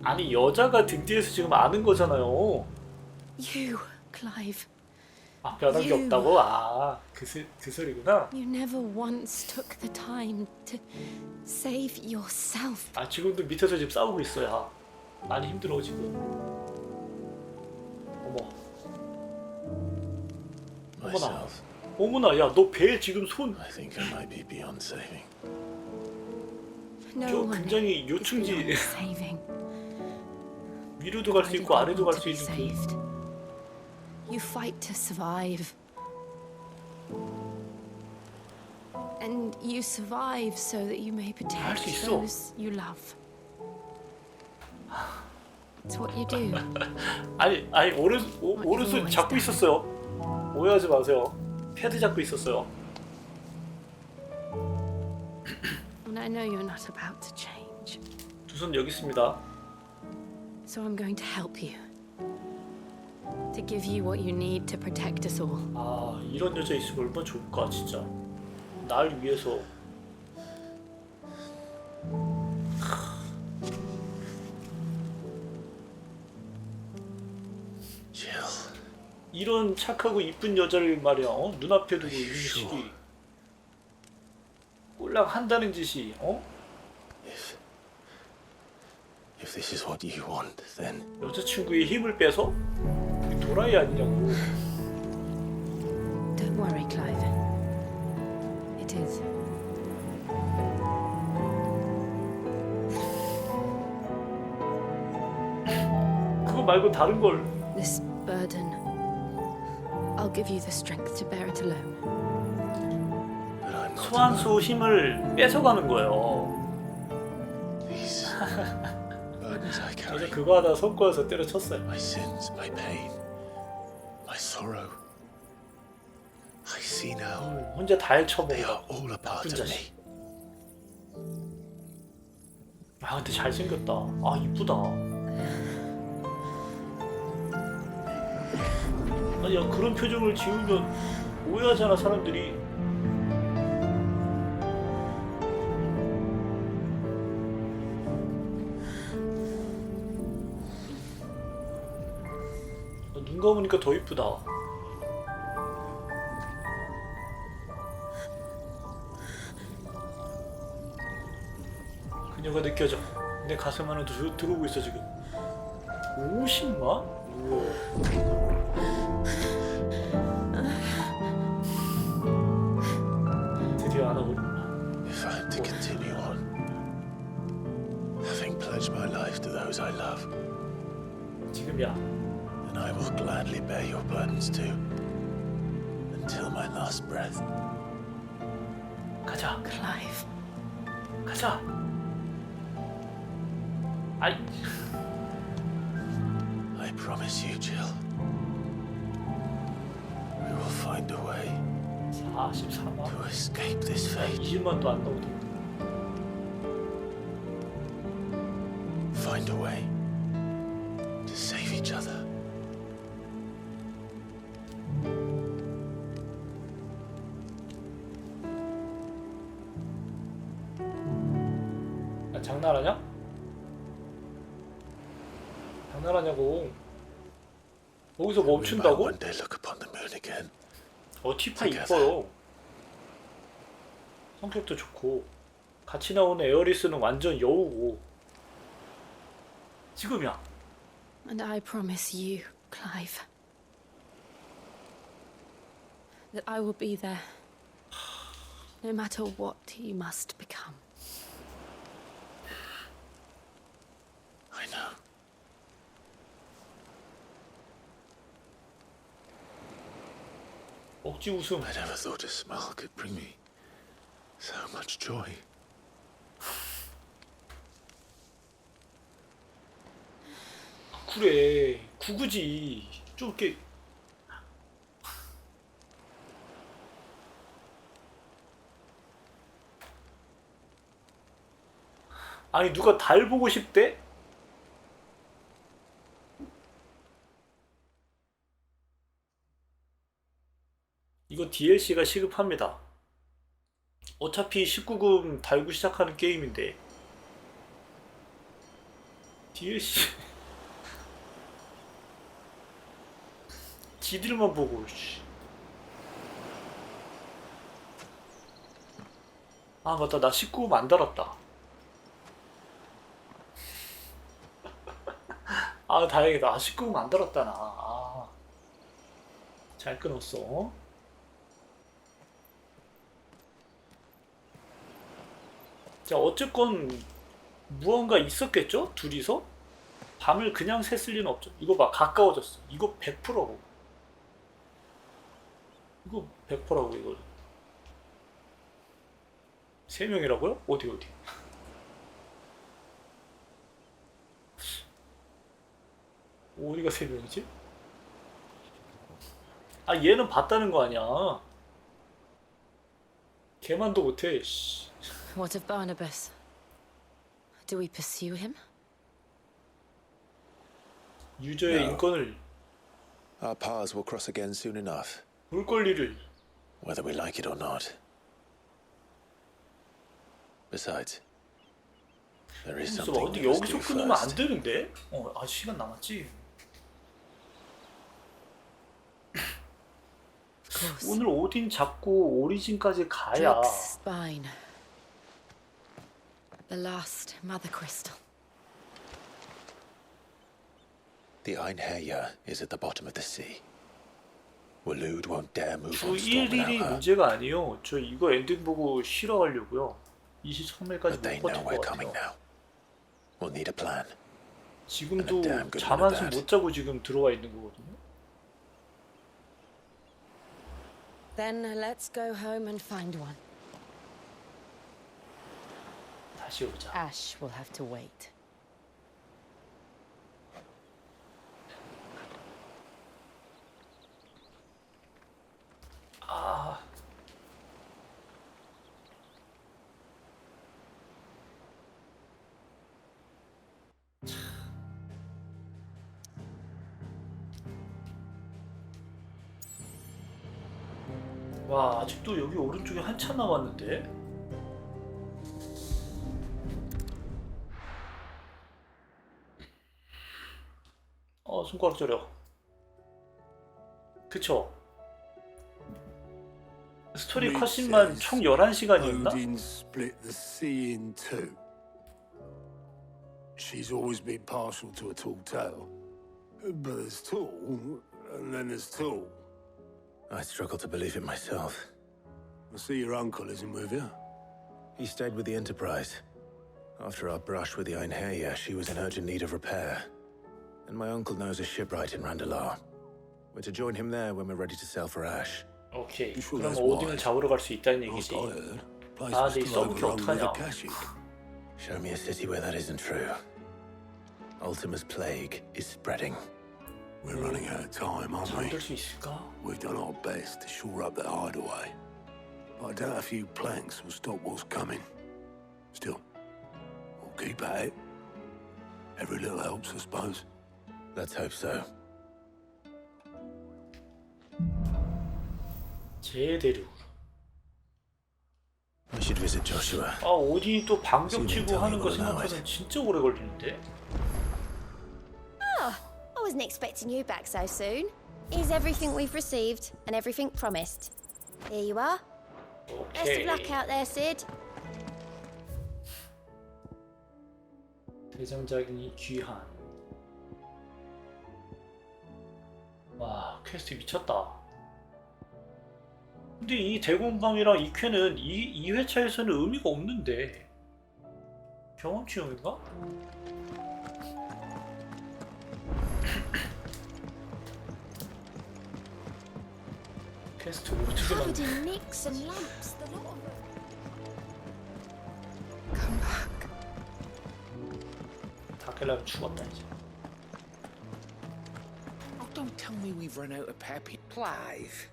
S1: 아니 여자가 등 뒤에서 지금 아는 거잖아요.
S8: You, Clive.
S1: 아 변한 게 없다고? 아 그 소리구나.
S8: You never once took the time to save yourself.
S1: 아 지금도 밑에서 지금 싸우고 있어요. 많이 힘들어 지금. 어머. 어머나. 어머나, 야, 너 배 지금 손.
S2: I think I might be beyond saving.
S1: 저 굉장히 요충지. 위로도 갈 수 있고 아래도 갈 수 있는 그.
S8: You fight to survive. And you survive so that you may protect those you love. It's what you do.
S1: 아니 오른손 잡고 있었어요. 오해하지 마세요. 패드 잡고 있었어요.
S8: And I know you're not about to change.
S1: 두 손 여기 있습니다.
S8: So I'm going to help you. To give you what you need to protect us all.
S1: 아, 이런 여자 있으면 얼마나 좋을까, 진짜. 날 위해서. 이런 착하고 이쁜 여자를 말이야, 눈앞에 두고 있는 시기. 꼴랑 한다는 짓이,
S2: If this is what you want, then
S1: 여자친구의 힘을 빼서? 도라이 아니냐고.
S8: Don't worry, Clive. It is.
S1: 그거 말고 다른 걸.
S8: This burden, I'll give you the strength to bear it alone.
S1: 소환수 힘을 뺏어가는 거예요. 어제 그거 하다 손꼬여서 때려쳤어요.
S2: My sins, my pain, my sorrow. I see now.
S1: 혼자 다 헤쳐먹어.
S2: They are all a part of me.
S1: 아 근데 잘생겼다. 아 이쁘다. 아니 야 그런 표정을 지으면 오해하잖아 사람들이. 눈 감으니까 더 이쁘다. 그녀가 느껴져. 내 가슴 안에 들어오고 있어 지금. 50만? 우와. 드디어 알아보는구나.
S2: If I am to continue on, having pledged my life to those I love,
S1: 지금이야.
S2: then I will gladly bear your burdens too, until my last breath.
S1: 가자.
S8: Clive.
S1: 가자. 아이.
S2: I promise you, Jill. We will find a way
S1: 44만.
S2: to escape this fate.
S1: 20만도 안 나오더라.
S2: Find a way to save each other.
S1: 야, 장난하냐? 장난하냐고. 거기서 멈춘다고?
S2: One day look upon the moon again.
S1: 티파 이뻐요. 성격도 좋고 같이 나오는 에어리스는 완전 여우고. 지금이야.
S8: And I promise you, Clive, that I will be there, no matter what you must become.
S2: I know.
S1: 억지 웃음.
S2: I never thought a smile could bring me so much joy.
S1: 그래 구구지. 좀 이렇게. 아니 누가 달 보고 싶대? 이거 DLC가 시급합니다. 어차피 19금 달고 시작하는 게임인데 DLC 지들만 보고 씨. 아 맞다, 나 19금 안 달았다. 아 다행이다. 아 19금 안 달았다 나. 아, 잘 끊었어. 자 어쨌건 무언가 있었겠죠? 둘이서? 밤을 그냥 샜을 리는 없죠. 이거 봐, 가까워졌어. 이거 100%라고. 이거 100%라고 이거. 3명이라고요? 어디? 어디가 3명이지? 아 얘는 봤다는 거 아니야. 걔만도 못해. 씨.
S8: What of Barnabas? Do we pursue him?
S1: 유저의
S2: No.
S1: 인권을
S2: Our paths will cross again soon enough,
S1: 볼 권리를.
S2: whether we like it or not. Besides, there is
S1: 있어봐.
S2: something
S1: 근데
S2: we must
S1: 여기서
S2: do
S1: 끊으면 안
S2: first.
S1: 되는데? 아직 시간 남았지. 오늘 오딘 잡고 오리진까지 가야.
S8: Drake's spine. The last mother crystal.
S2: The Einherjar is at the bottom of the sea. Waloed won't dare move
S1: 저
S2: on storm
S1: 1일이
S2: without her.
S1: 문제가 아니에요. 저 이거 엔딩 보고 싫어하려고요. 23일까지
S2: They
S1: 못
S2: know
S1: 버틸
S2: we're
S1: 것
S2: coming
S1: 같아요.
S2: now. We'll need a plan.
S1: 지금도
S2: damn good
S1: 잠
S2: one at
S1: 한숨
S2: that.
S1: 못 자고 지금 들어와 있는 거거든요.
S8: Then let's go home and find one.
S1: 다시 오자.
S8: Ash will have to wait.
S1: 아. 와, 아직도 여기 오른쪽에 한참 남았는데? 손가락 저려. 그쵸? 스토리 컷신만 총 11시간이었나?
S5: Odin split the sea in two. She's always been partial to a tall tale. But there's tall, and then there's tall.
S2: I struggle to believe it myself.
S5: I see your uncle isn't with you.
S2: He stayed with the Enterprise. After our brush with the Einherjar, she was in urgent need of repair. And my uncle knows a shipwright in Randalar. We're to join him there when we're ready to sail for Ash.
S1: 오케이.
S5: sure
S1: 그럼
S5: that's
S1: 오딘을
S5: wise?
S1: 잡으러 갈 수 있다는
S5: Last
S1: 얘기지.
S5: I heard, place
S1: 아,
S5: was
S1: 근데 이
S5: still
S1: 써볼게
S5: overrun with
S1: 어떡하냐.
S5: Akashic.
S2: Show me a city where that isn't true. Ultima's plague is spreading.
S5: We're running out of time, aren't we?
S1: 잠들 수 있을까?
S5: We've done our best to shore up that hideaway. But I doubt a few planks will stop what's coming. Still, we'll keep at it. Every little helps, I suppose.
S2: Let's hope so.
S1: 제대로.
S2: We should visit Joshua.
S1: 아, 오딘이 또 방벽 치고 하는 거 생각하면 진짜 오래 걸리는데?
S12: Oh, I wasn't expecting you back so soon. Here's everything we've received and everything promised. Here you are. Best of luck out there, Sid.
S1: 대장장이 귀한. 와, 퀘스트 미쳤다. 근데 이 대공방이랑 이 퀘는 이 회차에서는 의미가 없는데. 경험치용인가? 퀘스트 어떻게 만든
S12: Covered in nicks and lumps, the lot of them.
S10: Come back.
S1: 다 깰려면 죽었다 이제.
S19: Oh, don't tell me we've run out of peppy. Clive.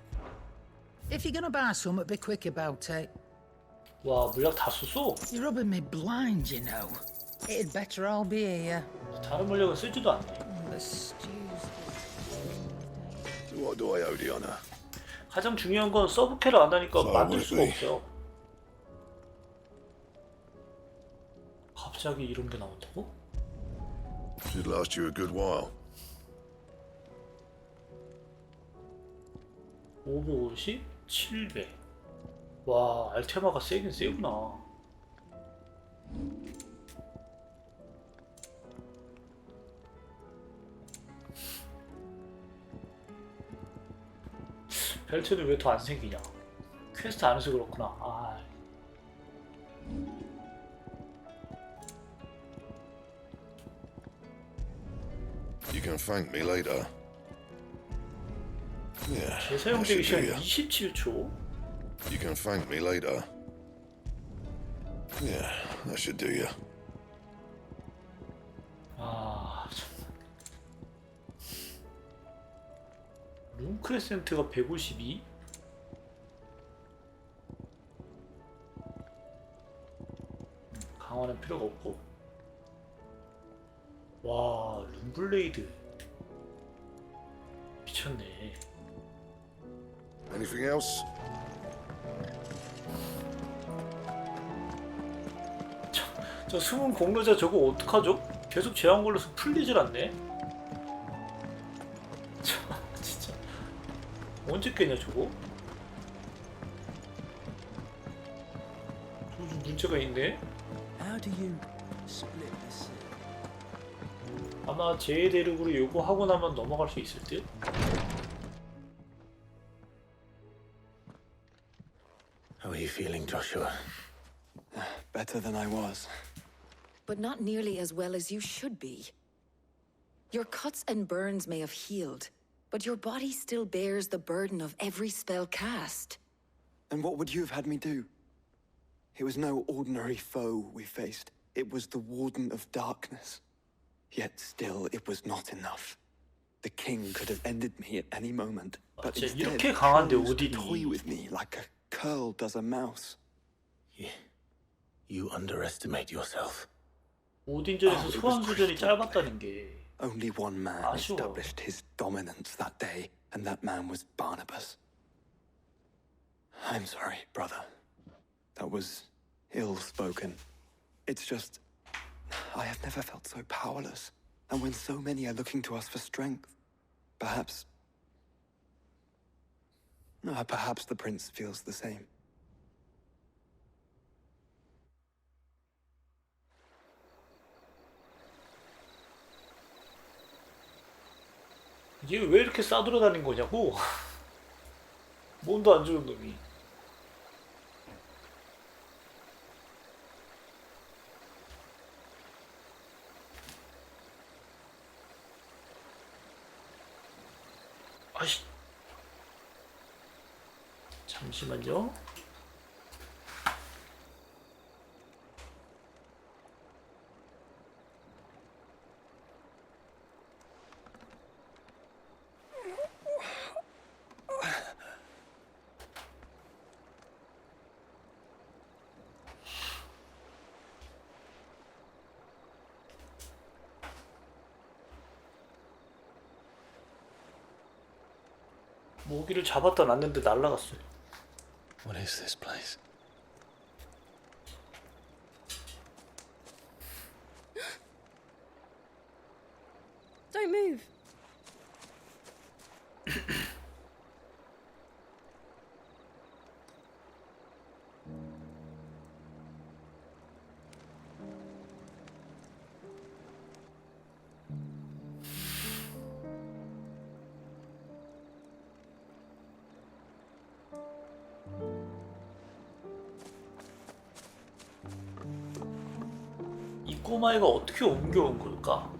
S3: If you're gonna buy something, be quick about it.
S1: 와, 물약 다 썼어?
S3: You're rubbing me blind, you know. It'd better all be here.
S1: 다른 물약은 쓰지도 않네.
S3: The stews.
S16: What do I owe the honor?
S1: 가장 중요한 건 서브캐를 안 하니까 만들 수가 없어요. 갑자기 이런 게 나온다고?
S16: Should last you a good while.
S1: 550? 700. 와, 알테마가 세긴 세구나. 벨트는 왜 더 안 생기냐? 퀘스트 안 해서 그렇구나. 아.
S16: You can thank me later. Yeah,
S1: 재사용되기 시간 27초.
S16: You can thank me later. Yeah, that should do you.
S1: 아, 정말. 룸 크레센트가 152? 강화는 필요가 없고. 와, 룸블레이드 미쳤네.
S16: Anything else?
S1: 저 숨은 공로자 저거 어떡하죠? 계속 제한 걸려서 풀리질 않네. 진짜 언제 깨냐 저거? 저거 좀 문제가 있네. 아마 제 대륙으로 요구하고 나면 넘어갈 수 있을 듯?
S2: How are you feeling, Joshua?
S11: Better than I was.
S8: But not nearly as well as you should be. Your cuts and burns may have healed, but your body still bears the burden of every spell cast.
S11: And what would you have had me do? It was no ordinary foe we faced. It was the Warden of Darkness. Yet still, it was not enough. The king could have ended me at any moment, but instead
S1: 이렇게 강한데
S11: chose to
S1: 오딘이.
S11: toy with me like a curl does a mouse.
S2: You underestimate yourself.
S1: 오딘전에서
S11: it was
S1: 소환수전이
S11: crystal
S1: 짧았다는 게
S11: Only one man
S1: 아쉬워.
S11: established his dominance that day, and that man was Barnabas. I'm sorry, brother. That was ill-spoken. It's just, I have never felt so powerless. And when so many are looking to us for strength, perhaps the prince feels the same.
S1: 얘 왜 이렇게 싸돌아다닌 거냐고? 몸도 안 좋은 놈이. 아이씨. 잠시만요. 모기를 잡았다 놨는데 날라갔어요.
S2: What is this place?
S4: Don't move.
S1: 이 꼬마애가 어떻게 옮겨온 걸까?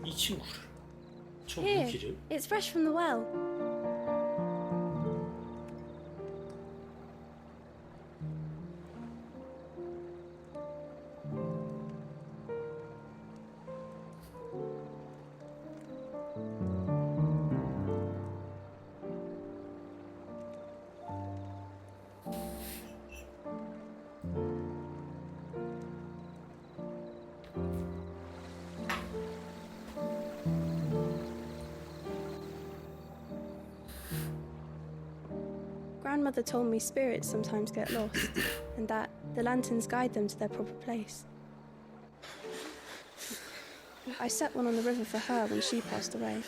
S1: 이 친구를. 저
S12: Here,
S1: 무기를.
S12: it's fresh from the well.
S15: Grandmother told me spirits sometimes get lost, and that the lanterns guide them to their proper place. I set one on the river for her when she passed away.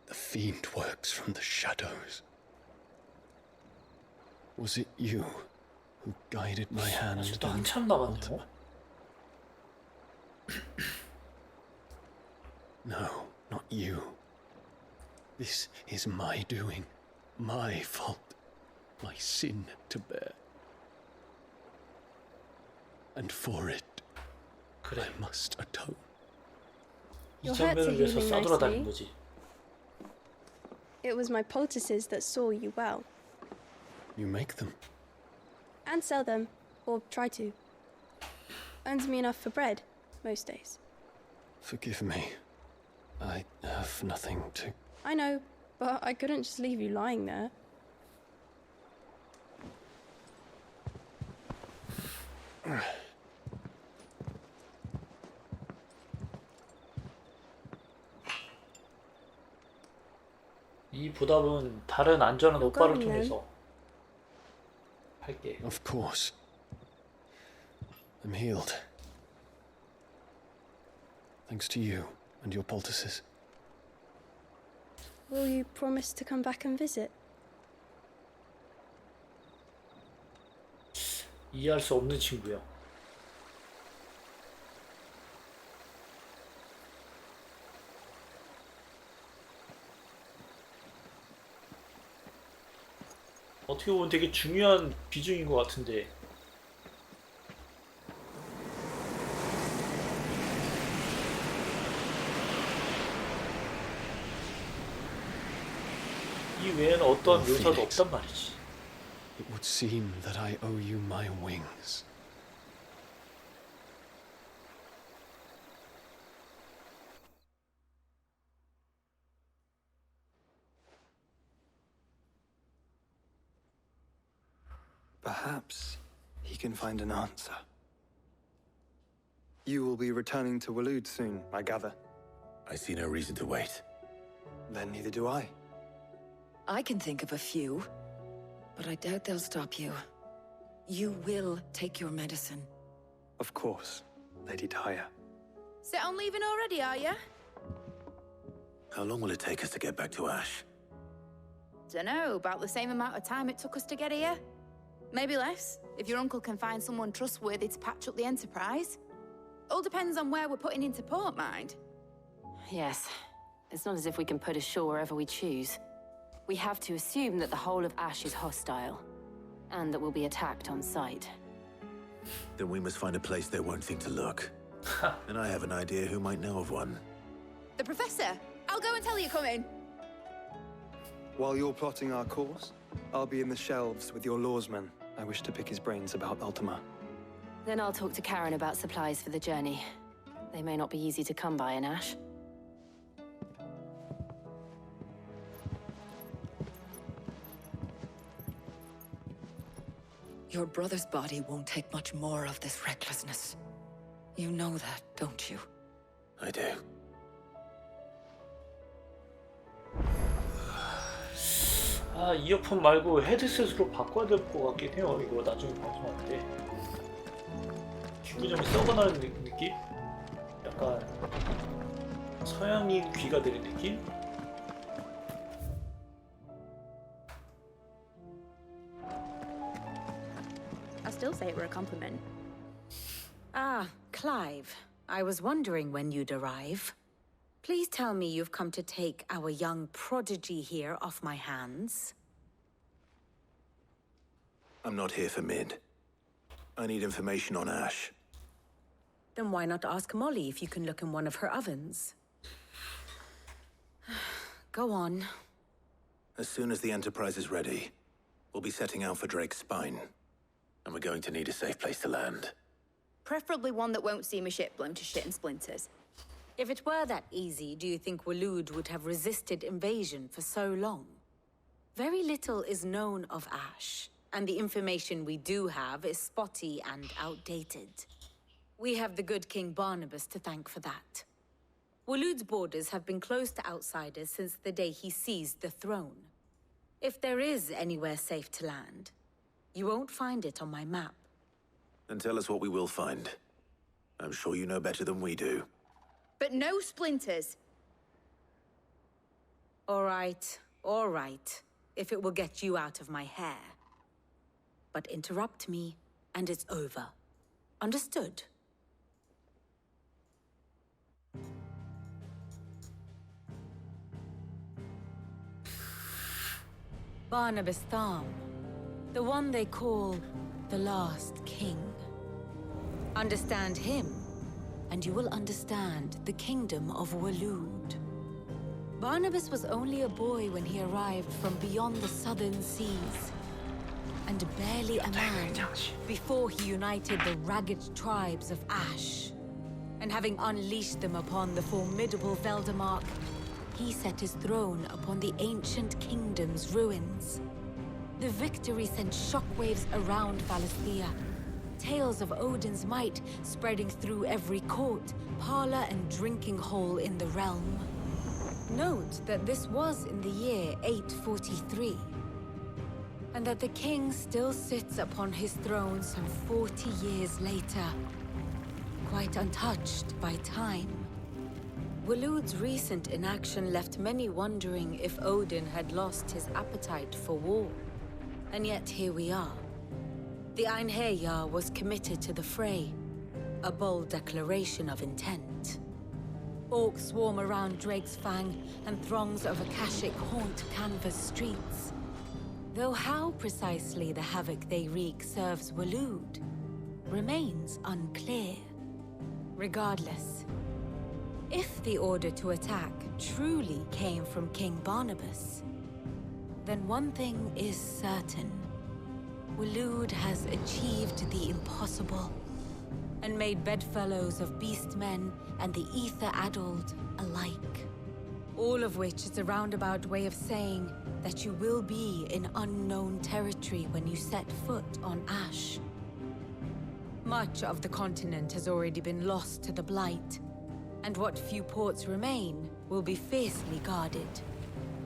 S7: The fiend works from the shadows. Was it you who guided my hand?
S1: 아직도 한참 남았네요.
S7: No, not you. This is my doing, my fault, my sin to bear. And for it, I must atone.
S1: 이
S15: Your hurts are
S1: 장면을 위해서
S15: healing
S1: 싸돌아다닌
S15: nicely.
S1: 거지.
S15: It was my poultices that saw you well,
S7: You make them.
S15: and sell them, or try to. Earns me enough for bread, most days.
S7: Forgive me. I have nothing to...
S15: I know, but I couldn't just leave you lying there.
S1: 이 보답은 다른 안전한 오빠를
S15: 그거는-
S1: 통해서 할게.
S7: Of course. I'm healed. Thanks to you and your poultices.
S15: Will you promise to come back and visit?
S1: 이해할 수 없는 친구야. 어떻게 보면 되게 중요한 비중인 것 같은데. 이 외에는 어떠한 묘사도 없단 말이지.
S7: It would seem that I owe you my wings.
S11: Perhaps he can find an answer. You will be returning to Waloed soon, I gather.
S5: I see no reason to wait.
S11: Then neither do I.
S8: I can think of a few, but I doubt they'll stop you. You will take your medicine.
S11: Of course, Lady Daya.
S13: Set on leaving already, are ya?
S5: How long will it take us to get back to Ash?
S13: Dunno, about the same amount of time it took us to get here. Maybe less, if your uncle can find someone trustworthy to patch up the Enterprise. All depends on where we're putting into port, mind.
S8: Yes. It's not as if we can put ashore wherever we choose. We have to assume that the whole of Ash is hostile, and that we'll be attacked on sight.
S5: Then we must find a place they won't think to look. And I have an idea who might know of one.
S13: The Professor! I'll go and tell you coming.
S11: While you're plotting our course, I'll be in the shelves with your lawsman. I wish to pick his brains about Ultima.
S8: Then I'll talk to Karen about supplies for the journey. They may not be easy to come by in Ash.
S22: Your brother's body won't take much more of this recklessness. You know that, don't you?
S5: I do.
S1: 아, 이어폰 말고 헤드셋으로 바꿔야 될 것 같긴 해요. 이거 나중에 방송할 때. 귀가 좀 썩어나는 느낌? 약간 서양인 귀가 되는 느낌?
S13: I still say it were a compliment.
S23: Ah, Clive. I was wondering when you'd arrive. Please tell me you've come to take our young prodigy here off my hands.
S5: I'm not here for Mid. I need information on Ash.
S23: Then why not ask Molly if you can look in one of her ovens? Go on.
S5: As soon as the Enterprise is ready,
S2: We'll be setting out for Drake's Spine, and we're going to need a safe place to land.
S13: Preferably one that won't see my ship blown to shit and splinters.
S23: If it were that easy, do you think Waloed would have resisted invasion for so long? Very little is known of Ash, and the information we do have is spotty and outdated. We have the good King Barnabas to thank for that. Waloed's borders have been closed to outsiders since the day he seized the throne. If there is anywhere safe to land, you won't find it on my map.
S2: Then tell us what we will find. I'm sure you know better than we do.
S13: But no splinters.
S23: All right, if it will get you out of my hair. But interrupt me, and it's over. Understood? Barnabas Tham, the one they call the last king. Understand him, and you will understand the kingdom of Waloed. Barnabas was only a boy when he arrived from beyond the southern seas, and barely a man before he united the ragged tribes of Ash. And having unleashed them upon the formidable Veldemark, he set his throne upon the ancient kingdom's ruins. The victory sent shockwaves around Valisthea, tales of Odin's might spreading through every court, parlor, and drinking hole in the realm. Note that this was in the year 843, and that the king still sits upon his throne some 40 years later, quite untouched by time. Waloed's recent inaction left many wondering if Odin had lost his appetite for war. And yet here we are. The Einherjar was committed to the fray, a bold declaration of intent. Orcs swarm around Drake's Fang, and throngs of Akashic haunt Canva's streets. Though how precisely the havoc they wreak serves Waloed remains unclear. Regardless, if the order to attack truly came from King Barnabas, then one thing is certain. Waloed has achieved the impossible, and made bedfellows of beastmen and the ether-addled alike. All of which is a roundabout way of saying that you will be in unknown territory when you set foot on Ash. Much of the continent has already been lost to the Blight, and what few ports remain will be fiercely guarded.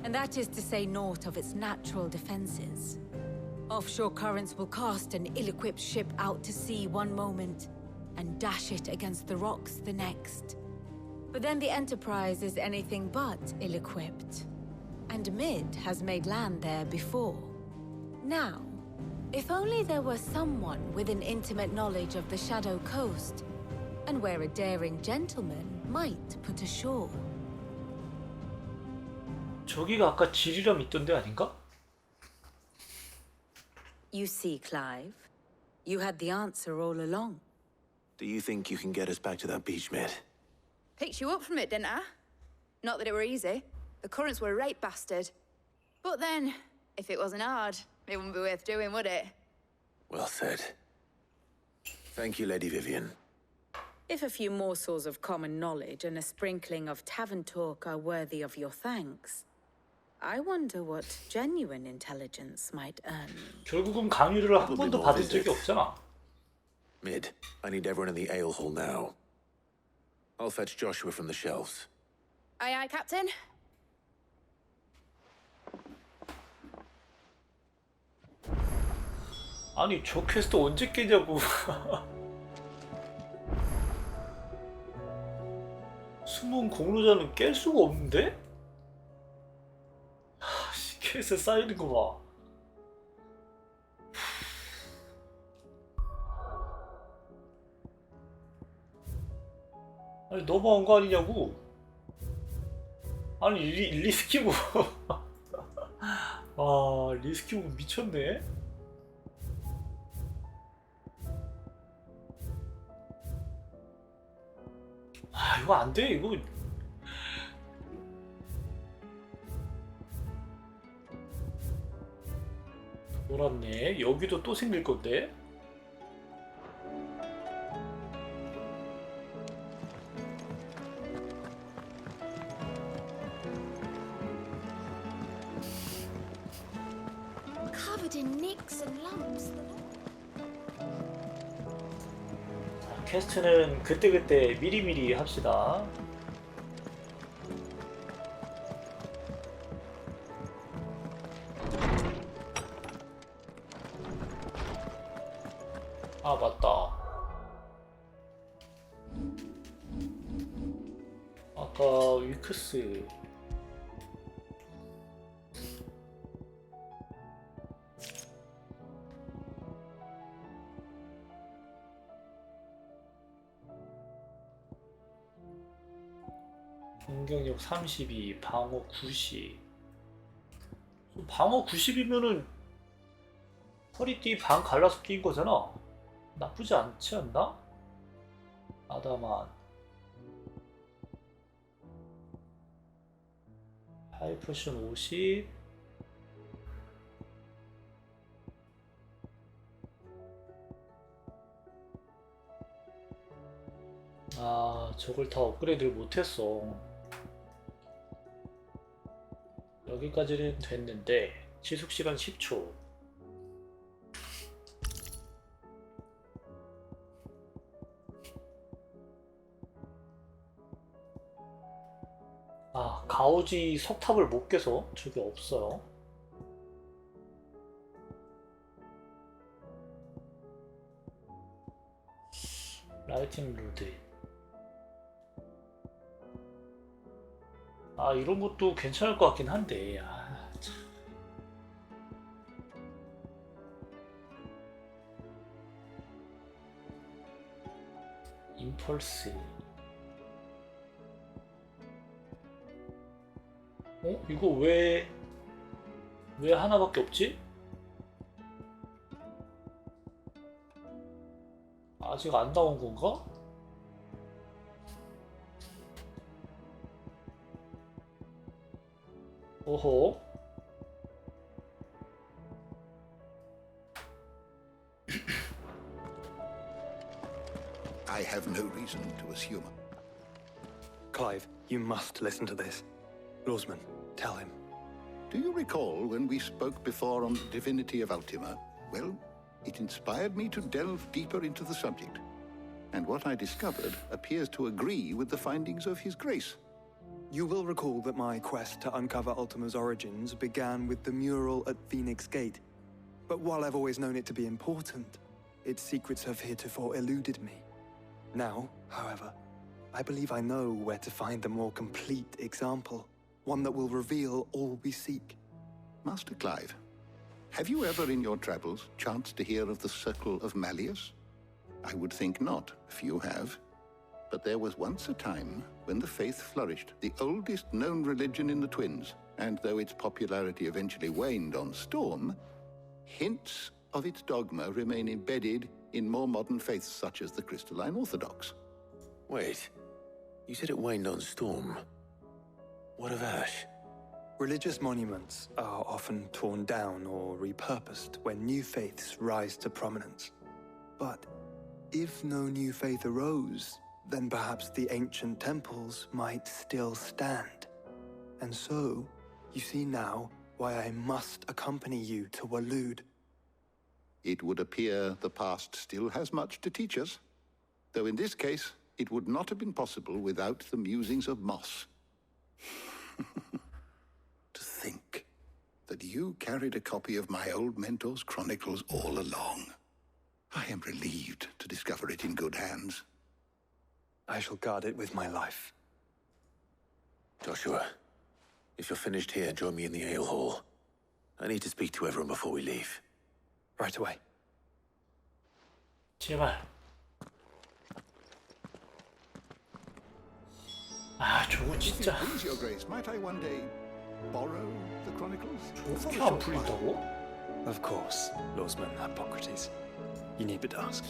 S23: And that is to say naught of its natural defenses. Offshore currents will cast an ill-equipped ship out to sea one moment, and dash it against the rocks the next. But then the Enterprise is anything but ill-equipped, and Mid has made land there before. Now, if only there were someone with an intimate knowledge of the Shadow Coast, and where a daring gentleman might put ashore.
S1: 저기가 아까 지리람 있던데 아닌가?
S23: You see, Clive, you had the answer all along.
S2: Do you think you can get us back to that beach, Mid?
S13: Picked you up from it, didn't I? Not that it were easy. The currents were a right bastard. But then, if it wasn't hard, it wouldn't be worth doing, would it?
S2: Well said. Thank you, Lady Vivian.
S23: If a few morsels of common knowledge and a sprinkling of tavern talk are worthy of your thanks, I wonder what genuine intelligence might earn me.
S1: 결국은 강의를 한 번도 받은 적이 없잖아.
S2: Mid, I need everyone in the ale hall now. I'll fetch Joshua from the shelves.
S13: Aye, aye, Captain.
S1: 아니 저 퀘스트 언제 깨냐고. 숨은 공로자는 깰 수가 없는데? 퀘스트 쌓이는 거 봐. 아니 너무한 거 아니냐고. 아니 리스키브. 아 리스키브 미쳤네. 아 이거 안 돼 이거. 놀았네. 여기도 또 생길 건데.
S12: Covered in nicks and lumps.
S1: 자, 퀘스트는 그때그때 미리미리 합시다. 아, 맞다. 아까 위크스 공격력 32, 방어 90. 방어 90이면은 허리띠 반 갈라서 낀 거잖아. 나쁘지 않지 않나? 아다만 하이퍼션 50. 아, 저걸 다 업그레이드를 못했어. 여기까지는 됐는데 지속시간 10초. 아, 가오지 석탑을 못 깨서 저게 없어요. 라이팅 로드. 아, 이런 것도 괜찮을 것 같긴 한데. 아, 참. 임펄스. 이거 왜 하나밖에 없지? 아직 안 나온 건가? 오호.
S5: I have no reason to assume.
S11: Clive, you must listen to this. Lawsman, tell him.
S5: Do you recall when we spoke before on the divinity of Ultima? Well, it inspired me to delve deeper into the subject. And what I discovered appears to agree with the findings of His Grace.
S11: You will recall that my quest to uncover Ultima's origins began with the mural at Phoenix Gate. But while I've always known it to be important, its secrets have heretofore eluded me. Now, however, I believe I know where to find the more complete example. One that will reveal all we seek.
S5: Master Clive, have you ever in your travels chanced to hear of the Circle of Malleus? I would think not, few have. But there was once a time when the faith flourished, the oldest known religion in the Twins, and though its popularity eventually waned on Storm, hints of its dogma remain embedded in more modern faiths such as the Crystalline Orthodox.
S2: Wait, you said it waned on Storm. What of Ash?
S11: Religious monuments are often torn down or repurposed when new faiths rise to prominence. But if no new faith arose, then perhaps the ancient temples might still stand. And so, you see now why I must accompany you to Waloed.
S5: It would appear the past still has much to teach us, though in this case, it would not have been possible without the musings of Moss. To think that you carried a copy of my old mentor's chronicles all along. I am relieved to discover it in good hands.
S11: I shall guard it with my life.
S2: Joshua, if you're finished here, join me in the ale hall. I need to speak to everyone before we leave.
S11: Right away.
S1: 제발. 아, 저거 진짜.
S5: Please, Your Grace, might I one day borrow the chronicles?
S1: 저렇게 안 풀린다고?
S11: Of course, Lawsman Hippocrates. You need but ask.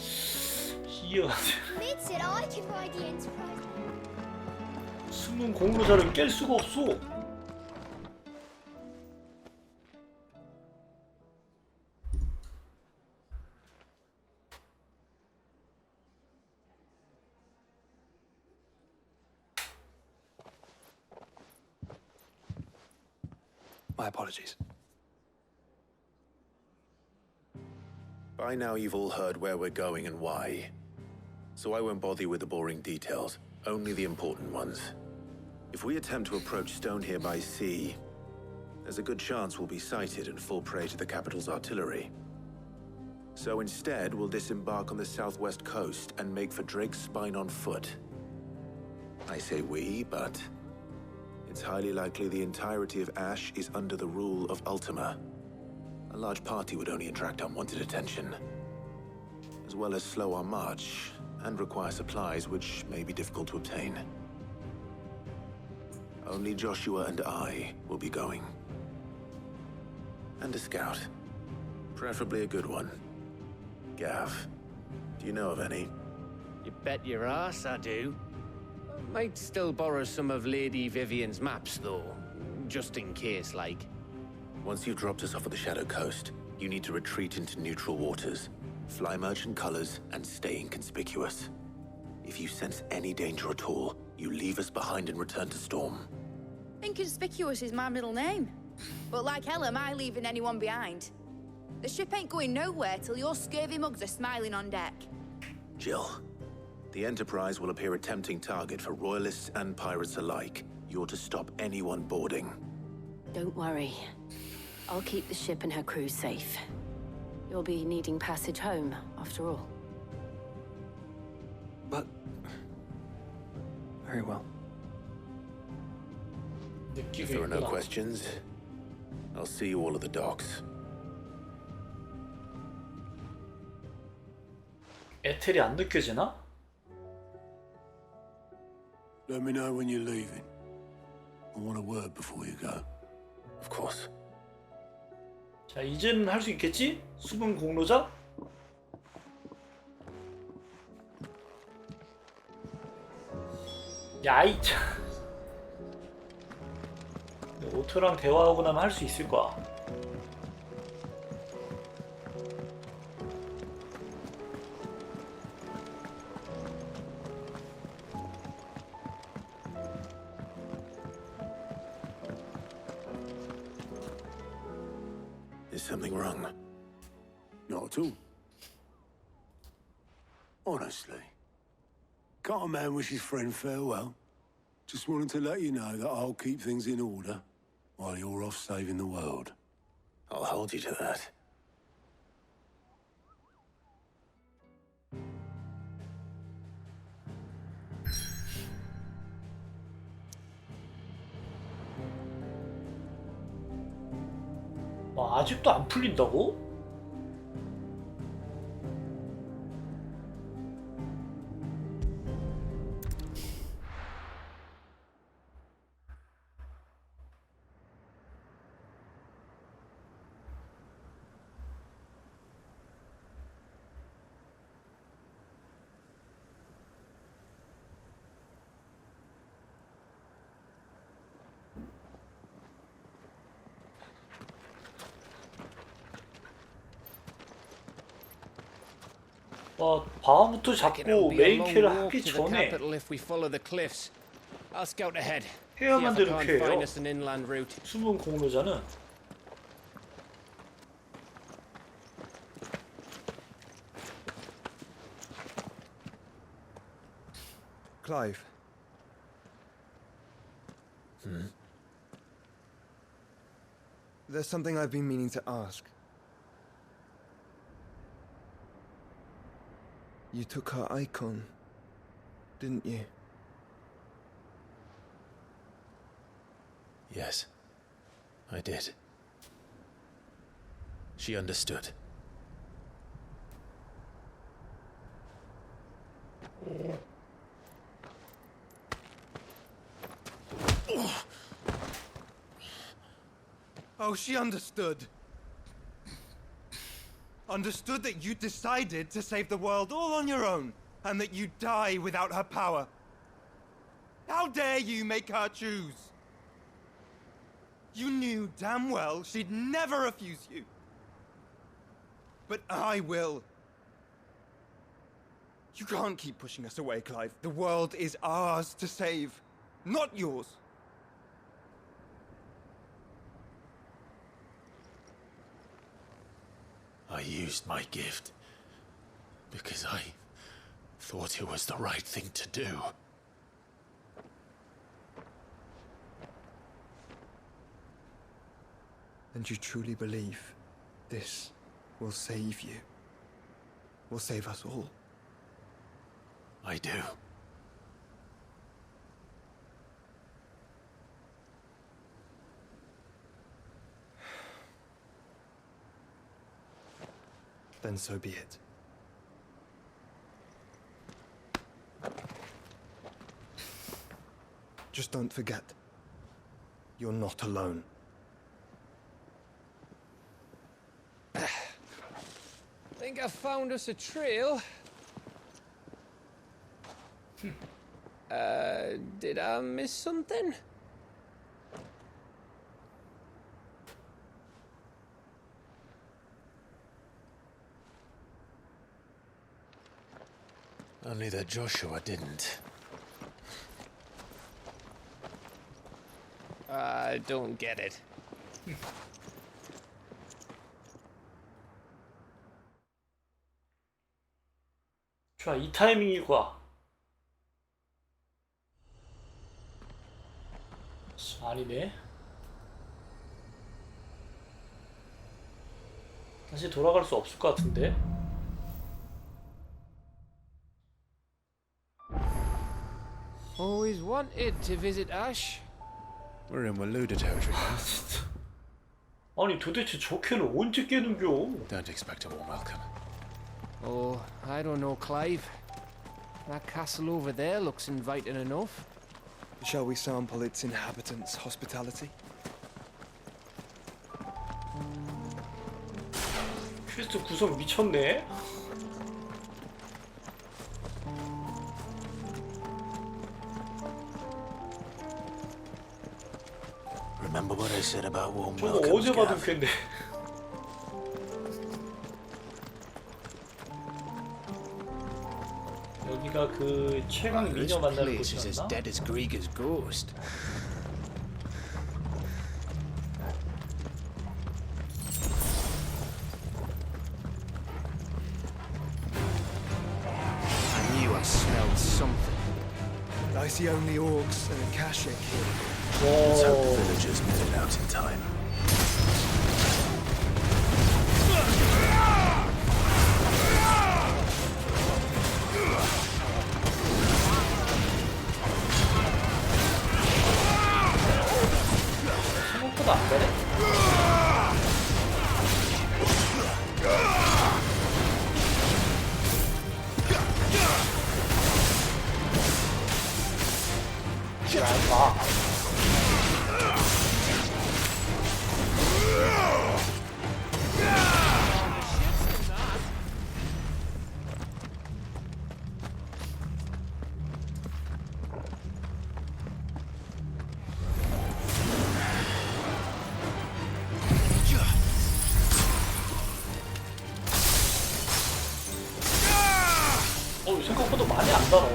S1: 이해가 돼.
S12: Mid said I can ride the Enterprise.
S1: 숨은 공로자를 깰 수가 없어.
S11: My apologies.
S2: By now you've all heard where we're going and why. So I won't bother you with the boring details, only the important ones. If we attempt to approach Stone here by sea, there's a good chance we'll be sighted and fall prey to the capital's artillery. So instead, we'll disembark on the southwest coast and make for Drake's Spine on foot. I say we, but it's highly likely the entirety of Ash is under the rule of Ultima. A large party would only attract unwanted attention, as well as slow our march and require supplies which may be difficult to obtain. Only Joshua and I will be going. And a scout. Preferably a good one. Gav, do you know of any?
S6: You bet your ass I do. Might still borrow some of Lady Vivian's maps, though. Just in case, like.
S2: Once you've dropped us off at the Shadow Coast, you need to retreat into neutral waters, fly merchant colors, and stay inconspicuous. If you sense any danger at all, you leave us behind and return to Storm.
S13: Inconspicuous is my middle name. But like hell am I leaving anyone behind. The ship ain't going nowhere till your scurvy mugs are smiling on deck.
S2: Jill, the Enterprise will appear a tempting target for royalists and pirates alike. You're to stop anyone boarding.
S8: Don't worry. I'll keep the ship and her crew safe. You'll be needing passage home, after all.
S11: But... very well.
S2: If there are no questions, I'll see you all at the docks.
S1: 에텔이 안 느껴지나?
S5: Let me know when you're leaving. I want a word before you go.
S2: Of course.
S1: 자, 이제는 할 수 있겠지? 수분 공로자? 야이 참. 오토랑 대화하고 나면 할 수 있을 거야.
S2: Is something wrong?
S5: Not at all. Honestly. Can't a man wish his friend farewell? Just wanted to let you know that I'll keep things in order while you're off saving the world.
S2: I'll hold you to that.
S1: 와, 아직도 안 풀린다고? 와, 밤부터 자꾸 메인 캐를 하기 전에 해야만 되는 쾌예요. 숨은 공로자는.
S11: Clive. There's something I've been meaning to ask. You took her icon, didn't you?
S2: Yes, I did. She understood.
S9: Oh, she understood. Understood that you decided to save the world all on your own, and that you'd die without her power. How dare you make her choose? You knew damn well she'd never refuse you. But I will. You can't keep pushing us away, Clive. The world is ours to save, not yours.
S2: used my gift because I thought it was the right thing to do.
S11: And you truly believe this will save you? Will save us all?
S2: I do.
S11: Then so be it. Just don't forget, you're not alone.
S6: Think I found us a trail. Did I miss something?
S2: Only that Joshua didn't.
S6: I don't get it.
S1: 좋아, 이 타이밍이구나. 아니네. 다시 돌아갈 수 없을 것 같은데.
S6: Always wanted to visit Ash.
S2: We're in Waluda territory now.
S1: 아니 도대체 저 캔을 언제 깨는겨?
S2: Don't expect a warm welcome.
S6: Oh, I don't know, Clive. That castle over there looks inviting enough.
S11: Shall we sample its inhabitants' hospitality?
S1: 퀘스트 구성 미쳤네.
S2: Remember what I said about warm
S1: 저거
S2: welcomes,
S1: 어제 받은
S2: Gav?
S1: 캔데. 여기가 그 최강 미녀 만나는
S19: Place is as
S1: 곳이었나?
S19: dead as Grieger's ghost. I knew I smelled something.
S11: I see only orcs and a Kashik here.
S2: Let's hope the villagers made it out in time.
S1: 생각보다 안 되네. 봐. 생각보다 많이 안 달어.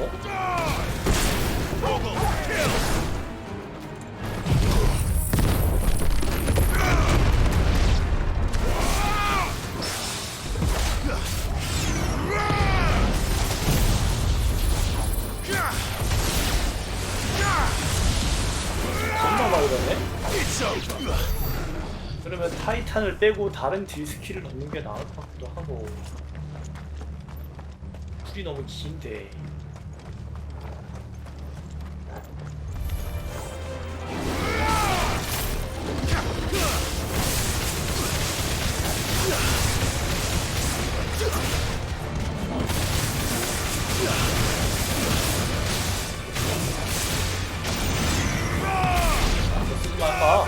S1: 겁나 많이 달네. 그러면 타이탄을 빼고 다른 딜 스킬을 넣는 게 나을 것 같기도 하고. 풀이 너무 긴데. 쓰지 말까?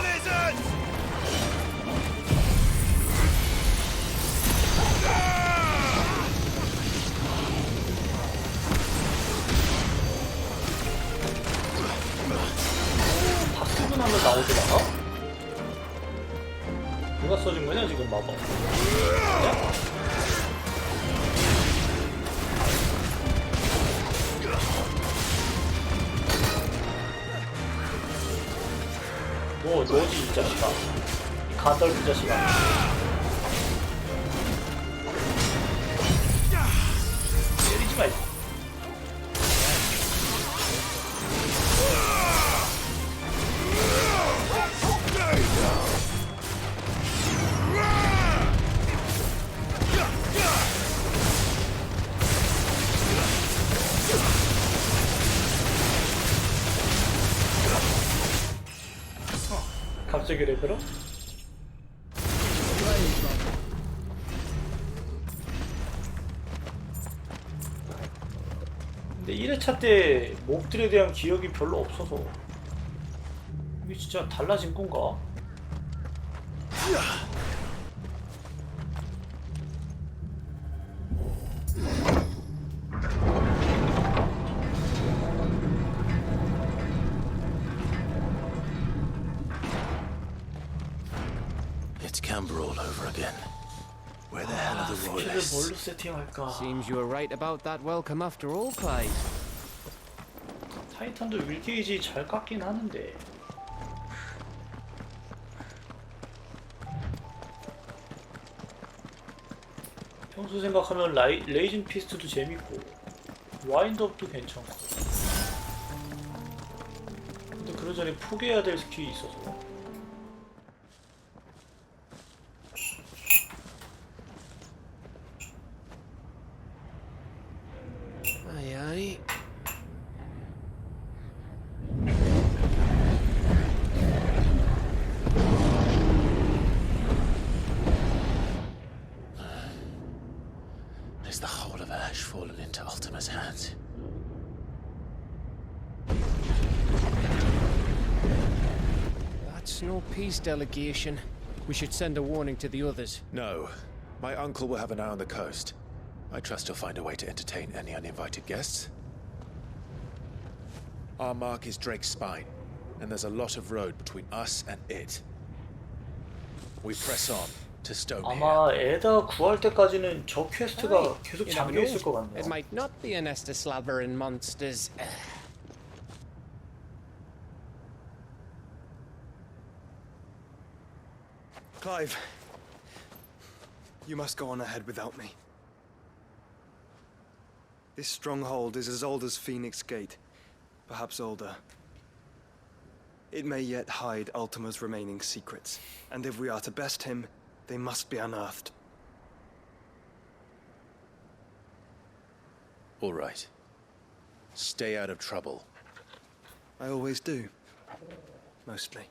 S1: 박수분 하면 나오더라? 누가 써준 거냐 지금 마법? 뭐 너지 이 자식아. 이 가떨 이 자식아. 갑자기 레벨업? 근데 1회차 때 몹들에 대한 기억이 별로 없어서 이게 진짜 달라진 건가?
S2: It's Camber all over again. Where the hell are the
S1: 스킬을
S2: royalists?
S1: 뭘로 세팅할까?
S6: Seems you were right about that welcome after all, Clyde.
S1: 타이탄도 윌게이지 잘 깎긴 하는데 평소 생각하면 레이징 피스트도 재밌고 와인드업도 괜찮고 근데 그러자니 포기해야 될 스킬이 있어서
S6: Aye, aye.
S2: Is the whole of Ash fallen into Ultima's hands?
S6: That's no peace delegation. We should send a warning to the others.
S2: No. My uncle will have an eye on the coast. I trust he'll find a way to entertain any uninvited guests. Our mark is Drake's spine, and there's a lot of road between us and it. We press on to Stonehere.
S1: 아마 에다 구할 때까지는 저 퀘스트가 계속
S6: You never
S1: 잠겨 있을
S6: know.
S1: 것 같네요.
S6: It might not be a nest of slavering monsters.
S11: Clive, you must go on ahead without me. This stronghold is as old as Phoenix Gate, perhaps older. It may yet hide Ultima's remaining secrets, and if we are to best him, they must be unearthed.
S2: All right. Stay out of trouble.
S11: I always do. Mostly.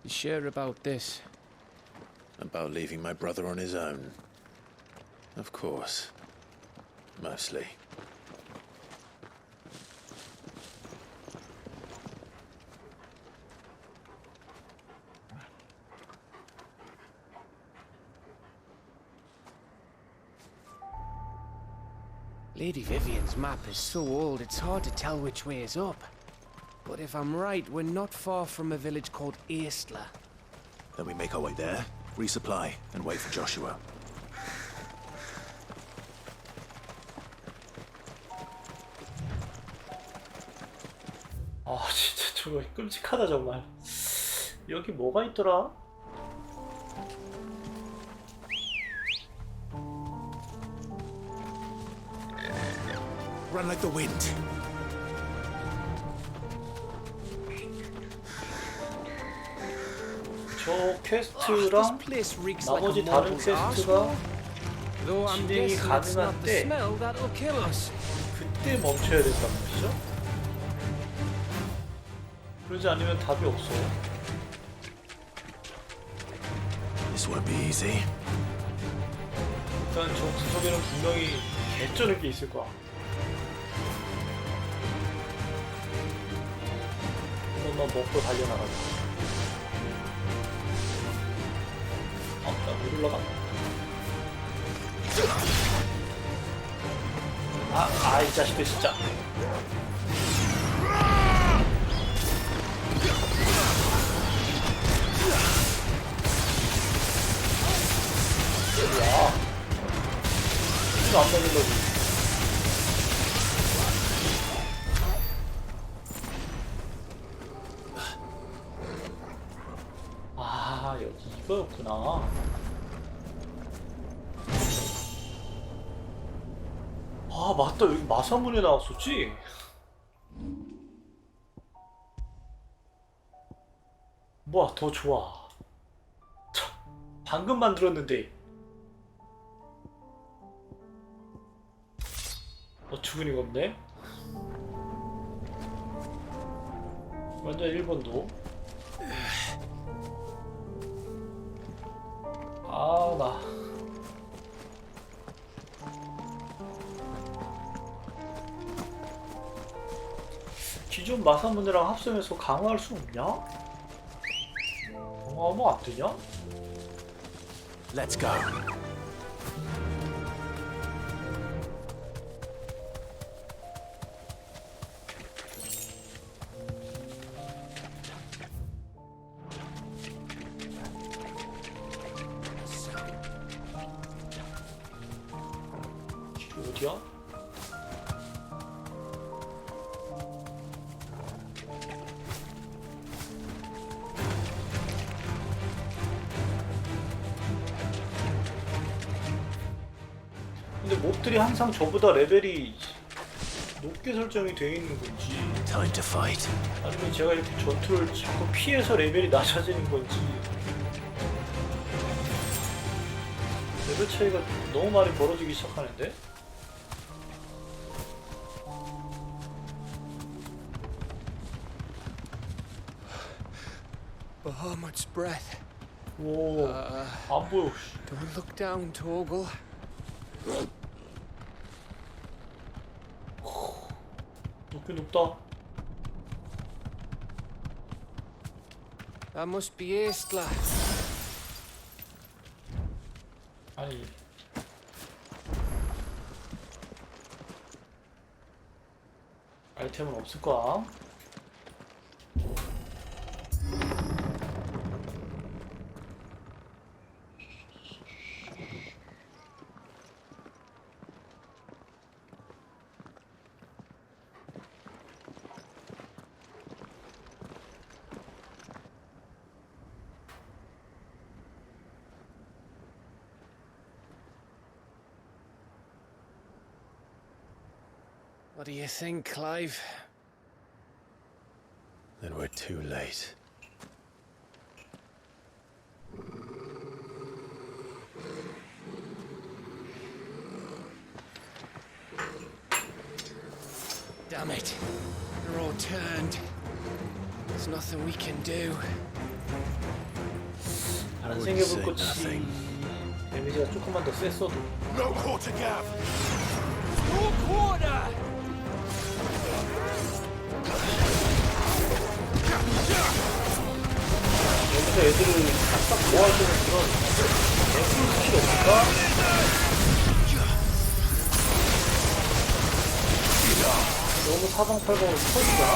S6: You sure about this?
S2: About leaving my brother on his own? Of course. Mostly.
S6: Lady Vivian's map is so old it's hard to tell which way is up. But if I'm right, we're not far from a village called Eastla.
S2: Then we make our way there, resupply, and wait for Joshua.
S1: 아 진짜 저거 끔찍하다 정말. 여기 뭐가 있더라?
S2: Run like the wind.
S1: 저 퀘스트랑 나머지 다른 퀘스트가 진행이 가능한데 그때 멈춰야 된단 말이죠? 그러지 않으면 답이 없어.
S2: This won't be easy.
S1: 일단 저 구석에는 분명히 개쩌는 게 있을 거야. 한번만 먹고 달려나가자. 나 못 올라간다. 이 자식들 진짜. 뭐야? 이거 안 맞으려고. 여기 이거였구나. 맞다. 여기 마사문에 나왔었지? 뭐야, 더 좋아. 방금 만들었는데. 죽은 이가 없네? 완전 일본도. 아, 나. 기존 마사문이랑 합성해서 강화할 수 없냐? 강화하면 안 되냐?
S2: Let's go.
S1: 어디야? 근데 몹들이 항상 저보다 레벨이 높게 설정이 되어 있는 건지
S2: Time to fight.
S1: 아니면 제가 이렇게 전투를 자꾸 피해서 레벨이 낮아지는 건지 레벨 차이가 너무 많이 벌어지기 시작하는데?
S6: Bahamut's breath.
S1: 오, 안 보여.
S6: Don't look down, Torgal.
S1: 높긴 높다.
S6: That must be Aistla.
S1: 아니. 아이템은 없을 거야.
S6: What do you think, Clive?
S2: Then we're too late.
S6: Damn it. They're all turned. There's nothing we can do.
S1: 다른 생겨불꽃이 데미지가 조금만 더 셌어도.
S5: No quarter gap.
S6: No quarter!
S1: 여기서 애들을 싹싹 모아주는 그런 애플 스킬 없을까? 너무 사방팔방으로 터지잖아?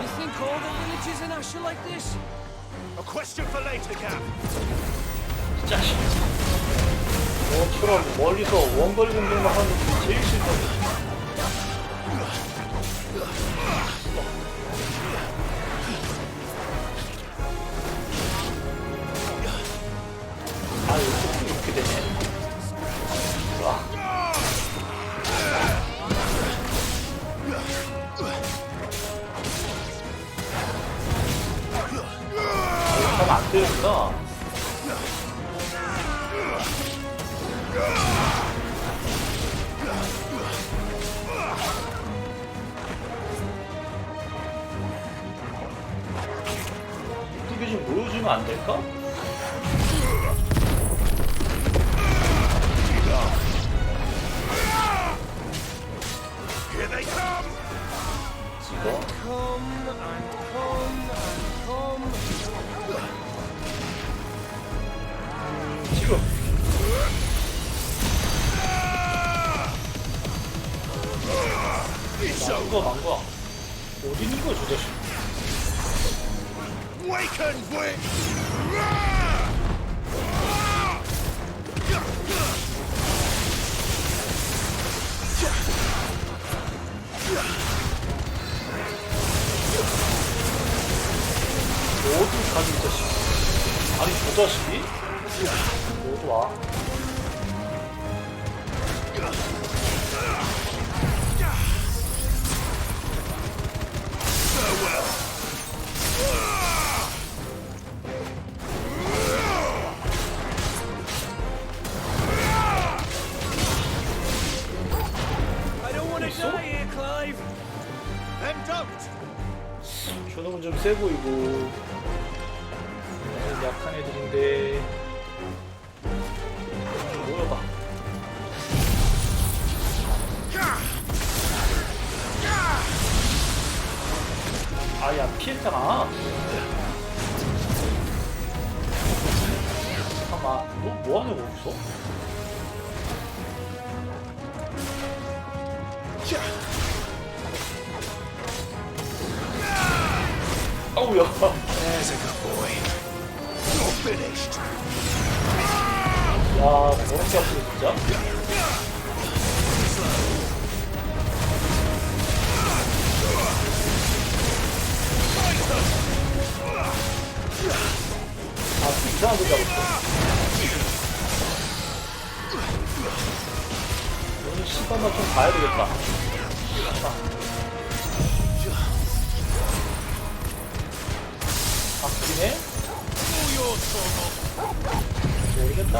S6: You think all the villages in Asher like this?
S5: A question for later, Cap.
S1: 짜식. 너처럼 멀리서 원거리 공격만 하는 게 제일 싫거든. 아, 이렇게 되네. 좋아. 이렇게 하면 안 되는구나. 이게 좀 보여주면 안 될까?
S5: Here they come.
S1: 찍어.
S6: Come and come and come.
S1: 지금. 망가. 어디 있는 거야, 저 자식?
S5: Waken, witch!
S1: 어디 가지, 이 자식? 아니, 저 자식이? 어디 와? 저놈은 좀 세 보이고 얘는 약한 애들인데 좀 모여봐. 아야 피했잖아. 잠깐만 뭐 하는 거였어? 어우야.
S2: There's a good boy. You're finished.
S1: 야, 저렇게 아프네 진짜. 아, 또 이상한 소리 하고 있어. 오늘 시간만 좀 봐야 되겠다. 바뀌네? 모르겠다.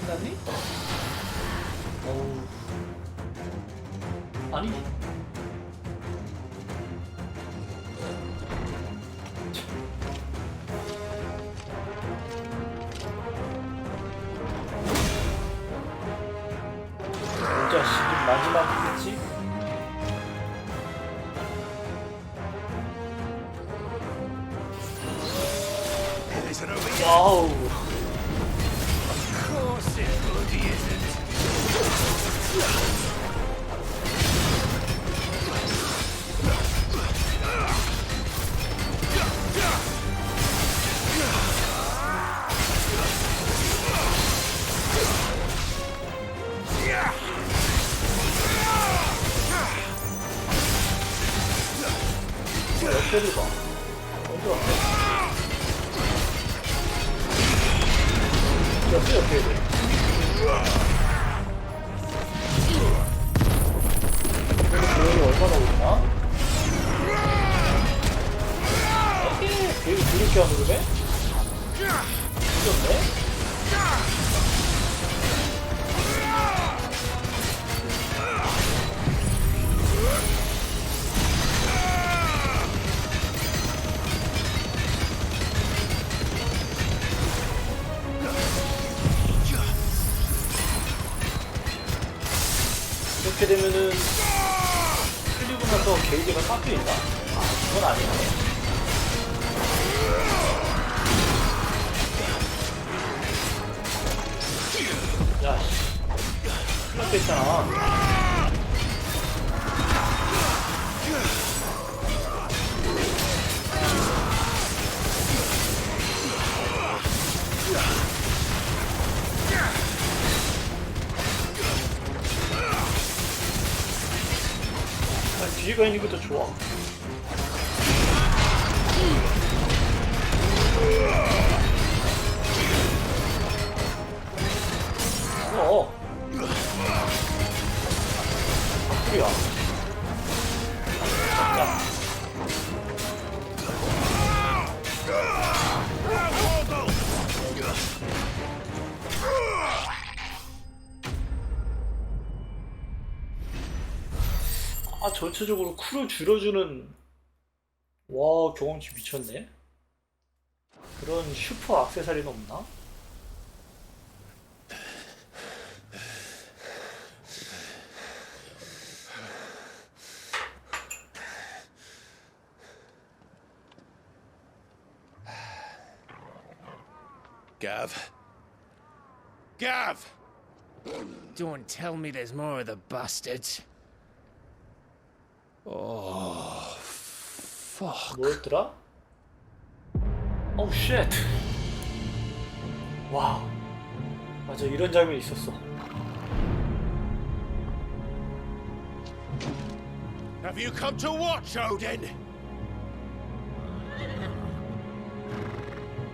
S1: 끝났니? 어우. 아니. 이 자식이 마지막이겠지? 와우. 옆에를 봐. 어디 왔어? 옆에 돼. 그래도 얼마나 오르나? 걔를 그렇게 안 오르네? 미쳤네? 이렇게 되면은 풀리고 나서 게이지가 깎여있나? 그건 아니네. 야, 큰일 났겠잖아. 뒤에가 있는 것도 좋아. 바꾸야. 자. 아, 전체적으로 쿨을 줄여주는 와 경험치 미쳤네. 그런 슈퍼 액세서리는 없나?
S6: Gav. Gav! Don't tell me there's more of the bastards. Oh, fuck.
S1: 뭐였더라? Oh shit. 와우. 맞아, 이런 장면이 있었어.
S6: Have you come to watch, Odin?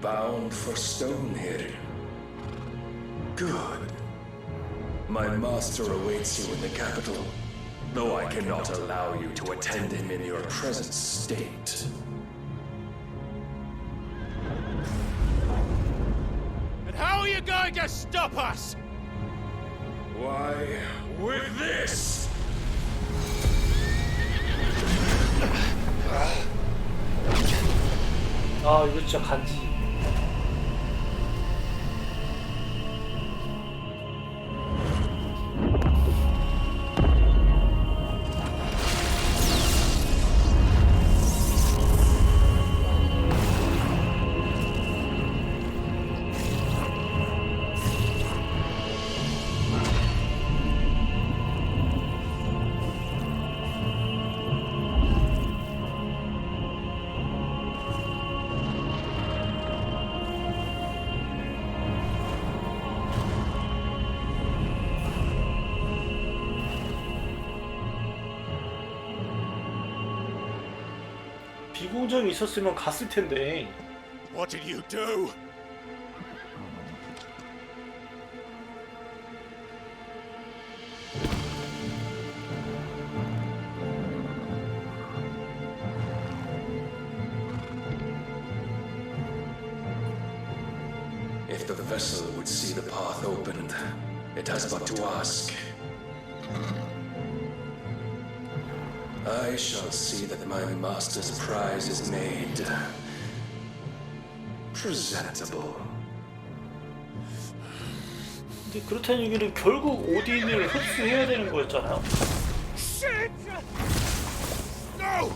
S7: Bound for Stonehill. Good. My master awaits you in the capital, though I cannot allow you to attend him in your present state.
S6: And how are
S9: stop us?
S17: Why, with this!
S1: 아 이거 진짜 간지. 비공정이 있었으면 갔을 텐데.
S9: What did you do?
S7: If the vessel would see the path opened, it has but to ask. I shall see that my master's prize is made presentable.
S1: 근데 그렇다는 얘기는 결국 오딘을 흡수해야 되는 거였잖아요.
S9: Shit! No!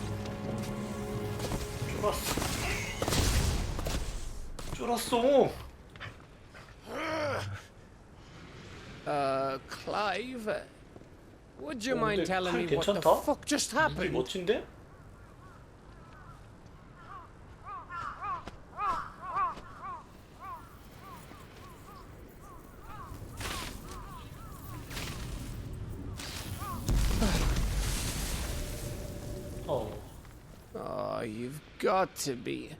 S1: 쫄았어.
S14: Clive, would you mind
S1: 근데
S14: telling
S1: 칼
S14: me what the
S1: 괜찮다?
S14: fuck just
S1: 이게
S14: happened?
S1: 멋진데?
S14: Oh, you've got to be.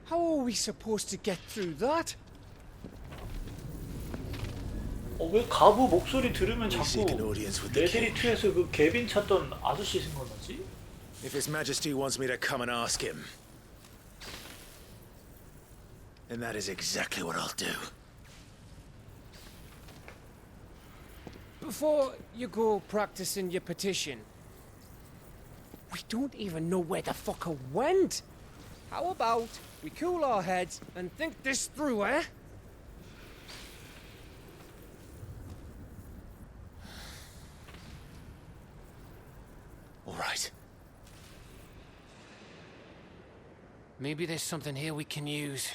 S14: How are we supposed to get through that?
S1: 왜 가부 목소리 들으면 자꾸 레데리 2에서 그 개빈 찾던 아저씨 생각나지?
S2: If His Majesty wants me to come and ask him, then that is exactly what I'll do.
S14: Before you go practicing your petition, we don't even know where the fucker went. How about we cool our heads and think this through, eh?
S2: All right.
S14: Maybe there's something here we can use.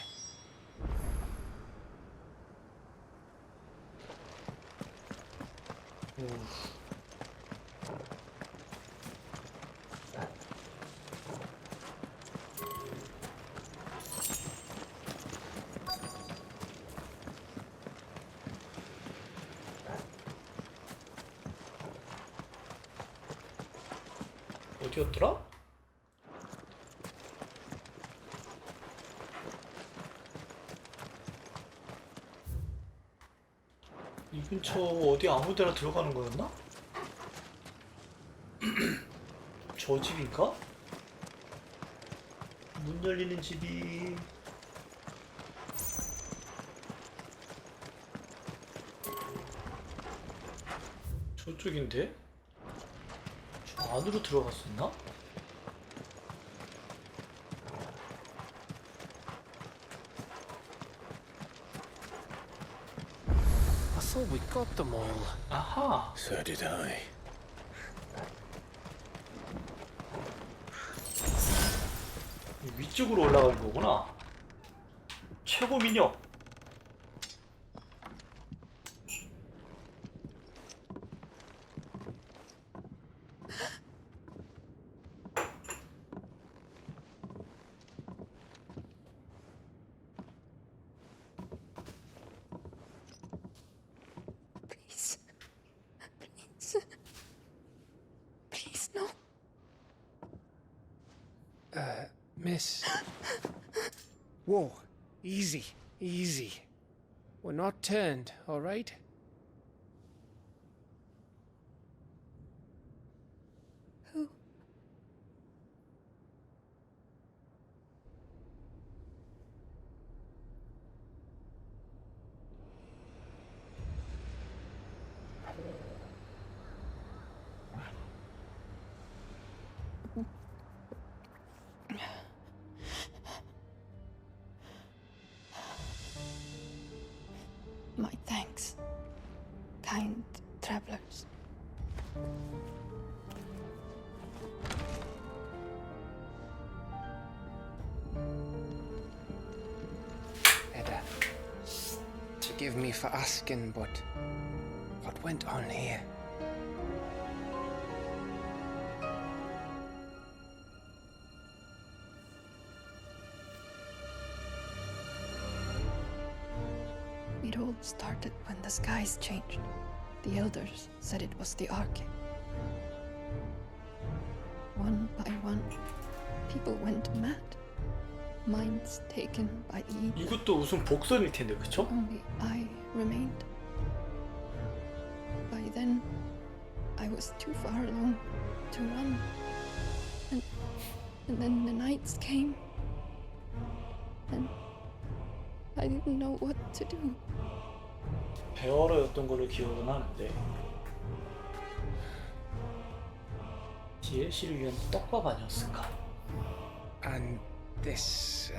S1: 어디였더라? 이 근처 어디 아무데나 들어가는 거였나? 저 집인가? 문 열리는 집이 저쪽인데? 저 안으로 들어갔었나?
S14: I thought we got them all.
S1: 아하.
S2: So did I.
S1: 위쪽으로 올라가는 거구나. 최고 미녀.
S8: Please. Please, no.
S14: Miss. Whoa, easy, easy. We're not turned, all right?
S8: Who?
S15: kind travelers.
S14: Edda, forgive me for asking, but what went on here?
S15: It all started when the skies changed. The elders said it was the Arche. One by one, people went mad. Minds taken by evil.
S1: 이것도 무슨 복선일 텐데, 그쵸?
S15: Only I remained. By then, I was too far along to run. And then the nights came. And I didn't know what to do.
S1: 베어러였던 걸로 기억은 하는데 DLC를 위한 떡밥 아니었을까?
S14: And this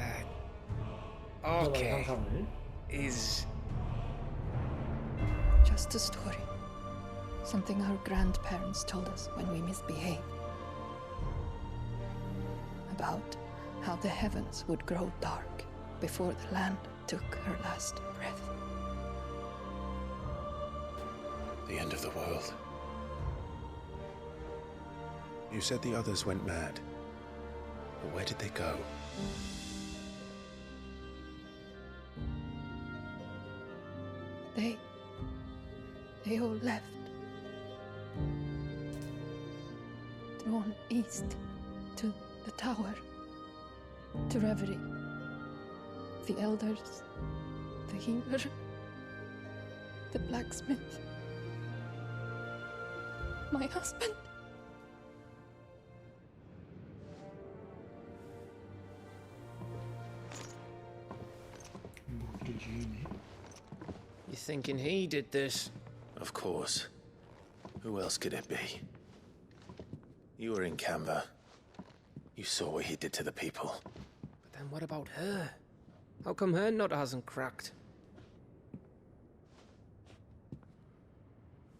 S14: Arche is
S15: Just a story. Something our grandparents told us when we misbehaved. About how the heavens would grow dark before the land took her last breath.
S2: The end of the world. You said the others went mad. But where did they go?
S15: They all left. Drawn east to the tower, to reverie. The elders, the healer, the blacksmith, my husband.
S14: You thinking he did this?
S2: Of course. Who else could it be? You were in Canva. You saw what he did to the people.
S14: But then what about her? How come her nut hasn't cracked?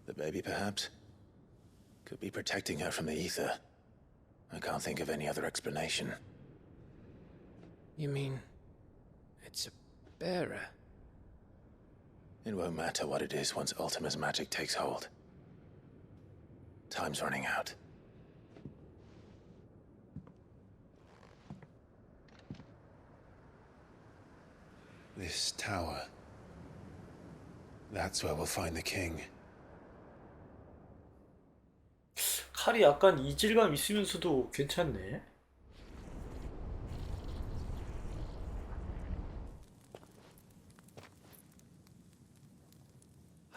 S2: The baby, perhaps? Could be protecting her from the ether. I can't think of any other explanation.
S14: You mean it's a bearer?
S2: It won't matter what it is once Ultima's magic takes hold. Time's running out. This tower. That's where we'll find the king.
S1: 칼이 약간 이질감 있으면서도 괜찮네.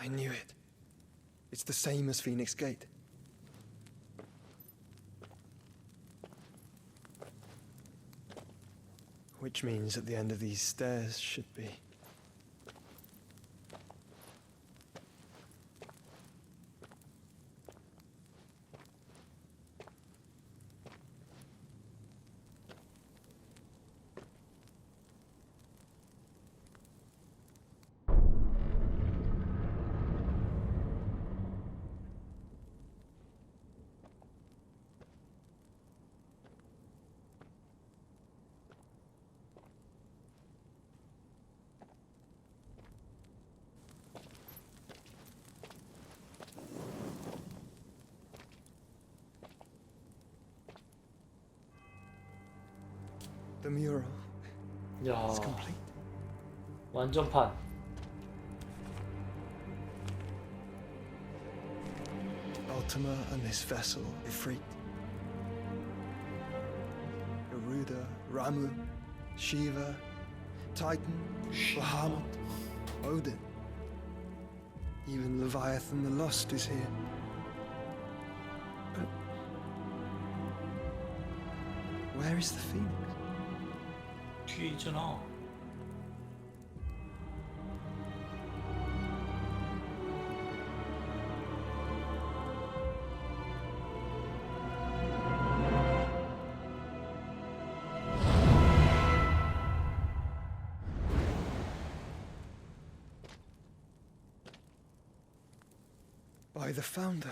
S11: I knew it. It's the same as Phoenix Gate. Which means at the end of these stairs should be... The mural.
S1: 야,
S11: It's complete.
S1: 완전판.
S11: Ultima and this vessel, Ifrit. Garuda, Ramu, Shiva, Titan, Bahamut, Odin. Even Leviathan the Lost is here. But where is the Phoenix?
S1: 뒤에 있잖아.
S11: by the founder.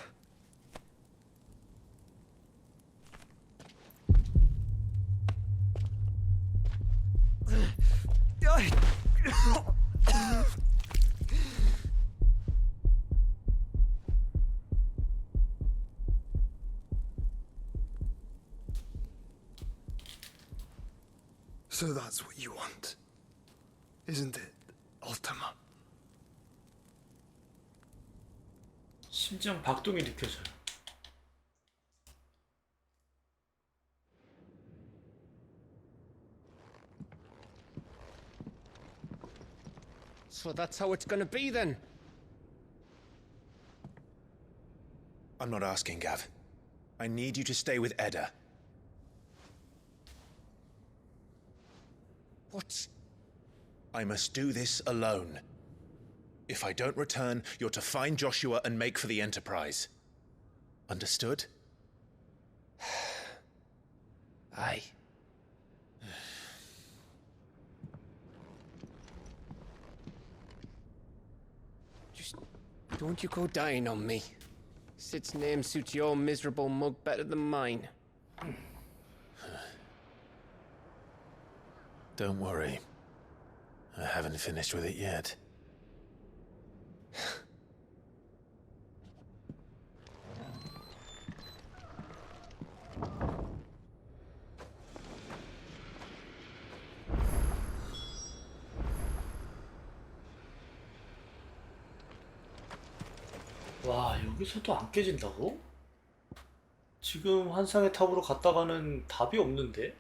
S11: So that's what you want, isn't it, Ultima?
S1: 심장 박동이 느껴져요.
S14: So that's how it's gonna be then?
S2: I'm not asking, Gav. I need you to stay with Edda.
S14: What?
S2: I must do this alone. If I don't return, you're to find Joshua and make for the Enterprise. Understood?
S14: Aye. Just don't you go dying on me. Sid's name suits your miserable mug better than mine.
S2: Don't worry. I haven't finished with it yet.
S1: 와, 여기서도 안 깨진다고? 지금 환상의 탑으로 갔다가는 답이 없는데?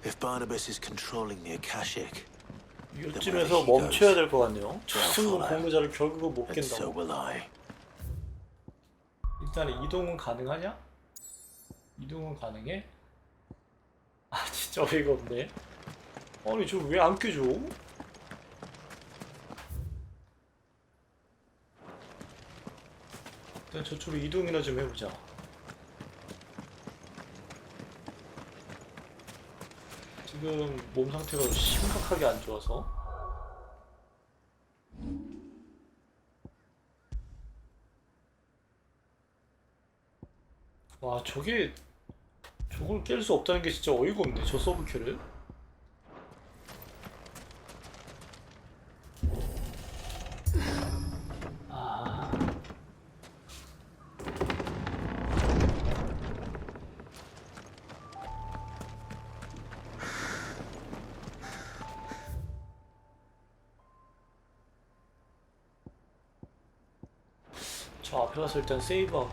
S5: If Barnabas is controlling the Akashic,
S1: 이쯤에서 멈춰야 될 것 같네요. 승무 공로자를 결국은 못
S5: and so
S1: 깬다고.
S5: will I.
S1: 일단 이동은 가능하냐? 이동은 가능해? 아 진짜 어이가 없네. 아니 저 왜 안 껴줘? 일단 저쪽으로 이동이나 좀 해보자. 지금 몸 상태가 심각하게 안 좋아서. 와 저게 저걸 깰 수 없다는 게 진짜 어이가 없네. 저 서브큐를. 저 앞에 가서 일단 세이브하고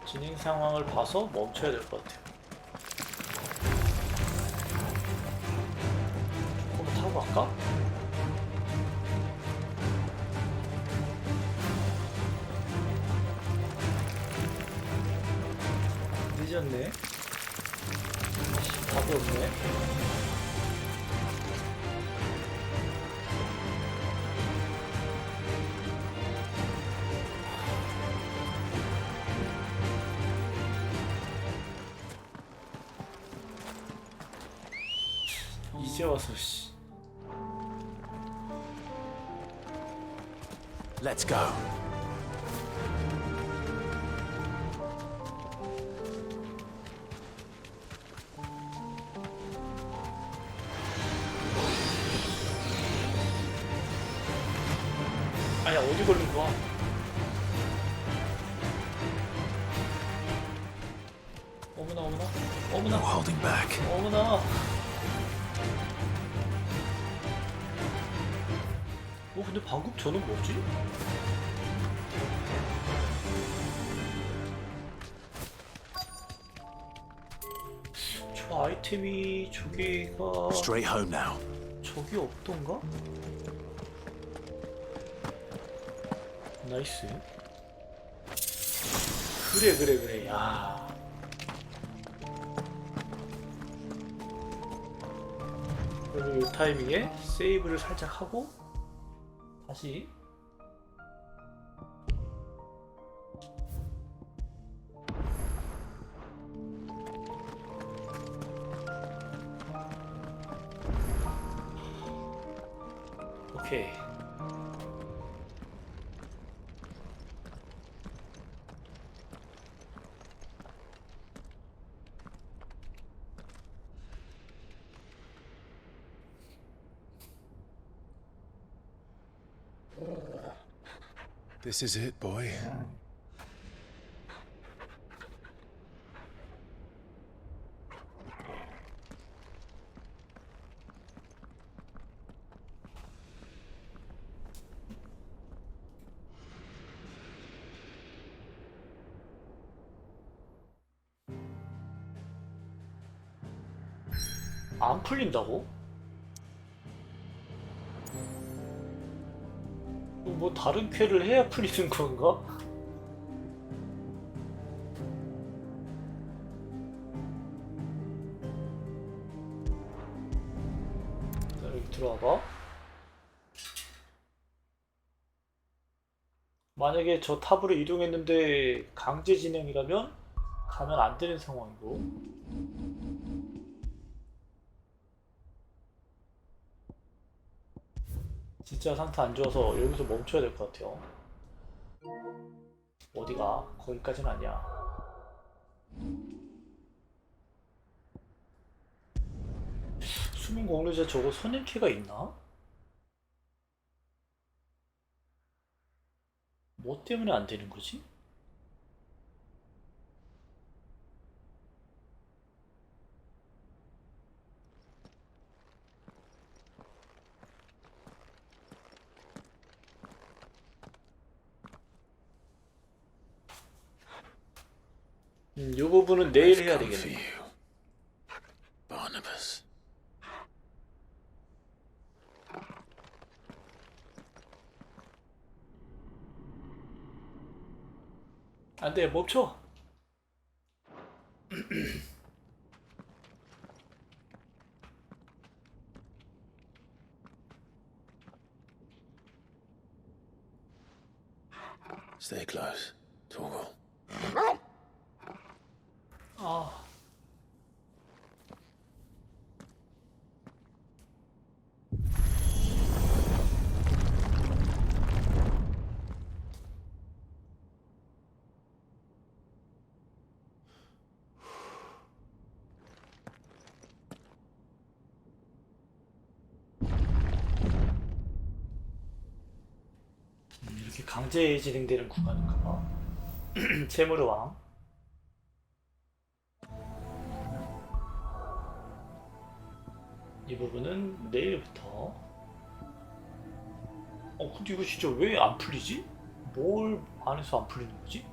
S1: 진행 상황을 봐서 멈춰야 될 것 같아요. 그거 타고 갈까? 늦었네. 답이 없네. 이제 와서 씨.
S2: Let's go.
S1: 아니야 어디 걸린 거야? 어머나 어머나 어머나.
S2: No holding back.
S1: 어머나. 근데 방금 저는 뭐지? 저 아이템이 저기가
S2: Straight home now.
S1: 저기 없던가? 나이스. 그래 야. 그리고 이 타이밍에 세이브를 살짝 하고 다시 오케이.
S2: This is it, boy.
S1: 안 풀린다고? 뭐 다른 퀘를 해야 풀리는 건가? 자, 여기 들어와봐. 만약에 저 탑으로 이동했는데 강제 진행이라면 가면 안 되는 상황이고. 진짜 상태 안 좋아서 여기서 멈춰야 될 것 같아요. 어디가? 거기까지는 아니야. 숨은 공로자 저거 선행키가 있나? 뭐 때문에 안 되는 거지? 이 부분은 내일 해야 되겠네.
S2: Barnabas.
S1: 안 돼, 멈춰.
S2: Stay close. Toggle.
S1: 아. 이렇게 강제 진행되는 구간인가 봐. 재물의 왕. 이 부분은 내일부터. 근데 이거 진짜 왜 안 풀리지? 뭘 안에서 안 풀리는 거지?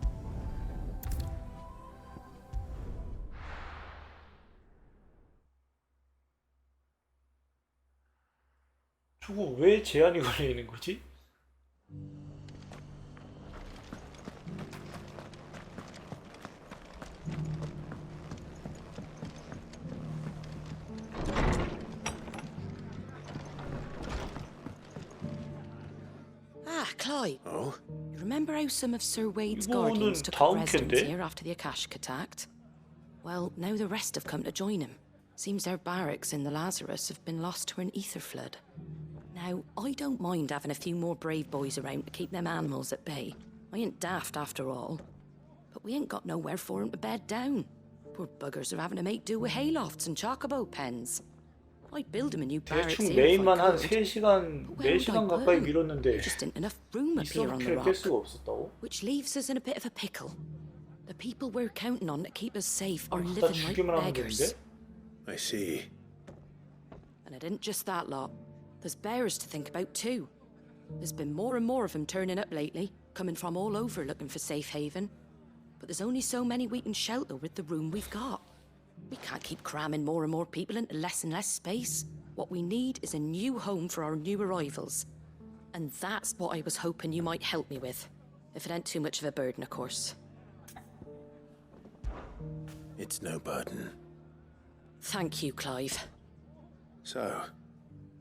S1: 저거 왜 제한이 걸려 있는 거지?
S22: Clive.
S2: Oh?
S22: You remember how some of Sir Wade's
S1: 이거는
S22: guardians took
S1: 다음
S22: up residence
S1: 캔데?
S22: here after the Akashic attacked? Well, now the rest have come to join him. Seems their barracks in the Lazarus have been lost to an ether flood. Now, I don't mind having a few more brave boys around to keep them animals at bay. I ain't daft after all. But we ain't got nowhere for 'em to bed down. Poor buggers are having to make do with haylofts and chocobo pens. I'd build them a new barracks
S1: 대충
S22: here if I
S1: 메인만 한
S22: could.
S1: 3시간, 4시간 가까이 밀었는데
S22: Just ain't enough room up here on the
S1: 이성키를 깰
S22: rock.
S1: 수가 없었다고?
S22: Which leaves us in a bit of a pickle. The people we're counting on to keep us safe are
S1: 갖다
S22: living like
S1: 주기만 하면
S22: beggars.
S1: 되는데?
S2: I see.
S22: And it isn't just that lot. There's bears to think about too. There's been more and more of them turning up lately, coming from all over looking for safe haven. But there's only so many we can shelter with the room we've got. We can't keep cramming more and more people into less and less space. What we need is a new home for our new arrivals. And that's what I was hoping you might help me with. If it ain't too much of a burden, of course.
S2: It's no burden.
S22: Thank you, Clive.
S2: So,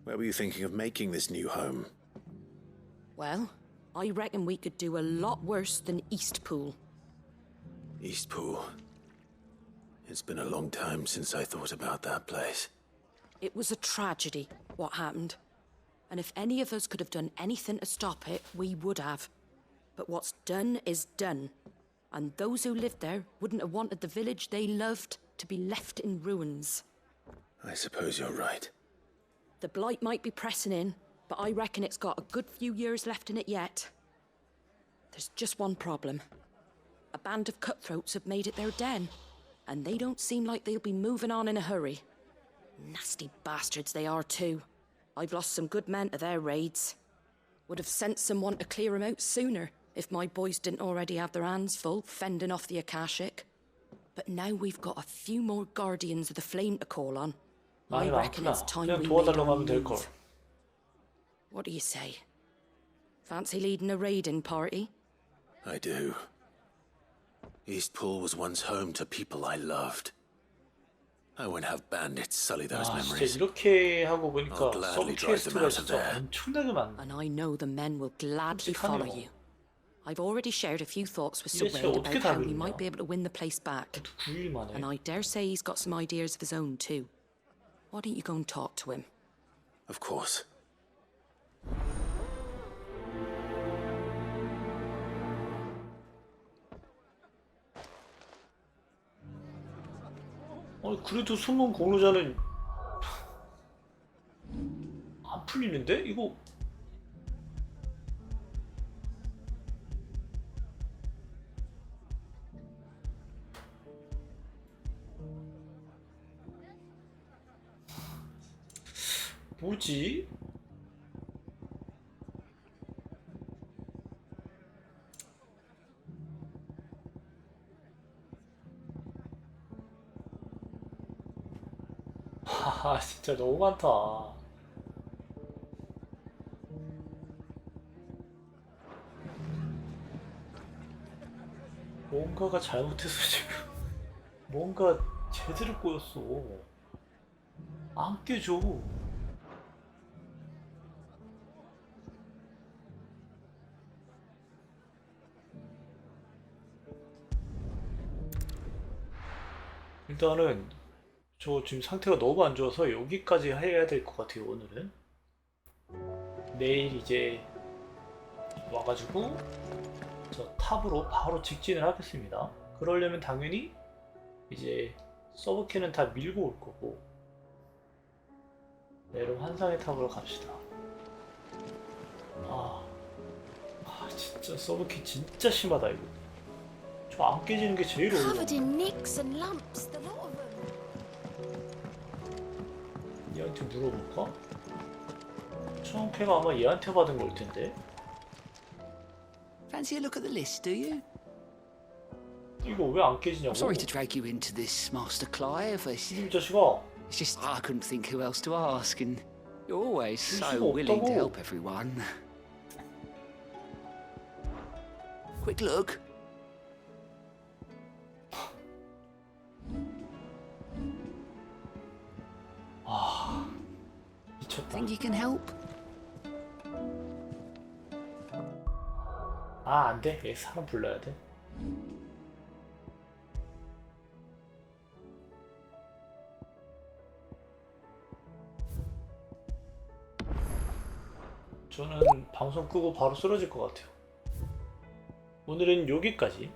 S2: where were you thinking of making this new home?
S22: Well, I reckon we could do a lot worse than Eastpool.
S2: Eastpool. It's been a long time since I thought about that place.
S22: It was a tragedy, what happened. And if any of us could have done anything to stop it, we would have. But what's done is done. And those who lived there wouldn't have wanted the village they loved to be left in ruins.
S2: I suppose you're right.
S22: The blight might be pressing in, but I reckon it's got a good few years left in it yet. There's just one problem. A band of cutthroats have made it their den, and they don't seem like they'll be moving on in a hurry. Nasty bastards they are too. I've lost some good men to their raids. Would have sent someone to clear 'em out sooner if my boys didn't already have their hands full fending off the Akashic. But now we've got a few more guardians of the flame to call on. I reckon it's time we made our move. What do you say? Fancy leading a raiding party?
S2: I do. Eastpool was once home to people I loved. I won't have bandits sully those memories.
S1: 진짜 이렇게 하고 보니까
S2: I'll gladly drive them
S1: 서브퀘스트가
S2: out of
S1: 진짜
S2: there.
S1: 엄청나게 많네.
S22: And I know the men will gladly follow you. I've already shared a few thoughts with Sir
S1: 이게 진짜
S22: Wade
S1: 어떻게
S22: about
S1: 다
S22: how we
S1: 그리냐?
S22: might be able to win the place back.
S1: 9일 만에.
S22: And I dare say he's got some ideas of his own too. Why don't you go and talk to him?
S2: Of course.
S1: 그래도 숨은 공로자는 안 풀리는데? 이거 뭐지? 아 진짜 너무 많다. 뭔가가 잘못해서 지금 뭔가 제대로 꼬였어. 안 깨져. 일단은 저 지금 상태가 너무 안 좋아서 여기까지 해야 될 것 같아요. 오늘은 내일 이제 와가지고 저 탑으로 바로 직진을 하겠습니다. 그러려면 당연히 이제 서브캐는 다 밀고 올 거고, 내로 환상의 탑으로 갑시다. 진짜 서브캐 진짜 심하다 이거. 저 안 깨지는 게 제일 어려워.
S12: Covered in nicks and lumps, the lot of them.
S1: 얘한테 물어볼까? 청캐가 아마 얘한테 받은 걸 텐데.
S19: Fancy a look at the list, do you?
S1: 이거 왜 안 깨지냐고?
S19: I'm sorry to drag you into this, Master Clive.
S1: 이 자식아.
S19: It's just I couldn't think who else to ask, and you're always
S1: 줄
S19: so
S1: 수가
S19: willing to
S1: 없다고.
S19: help everyone. Quick look.
S1: 미쳤다.
S19: Think you can help?
S1: 안 돼. 얘 사람 불러야 돼. 저는 방송 끄고 바로 쓰러질 것 같아요. 오늘은 여기까지.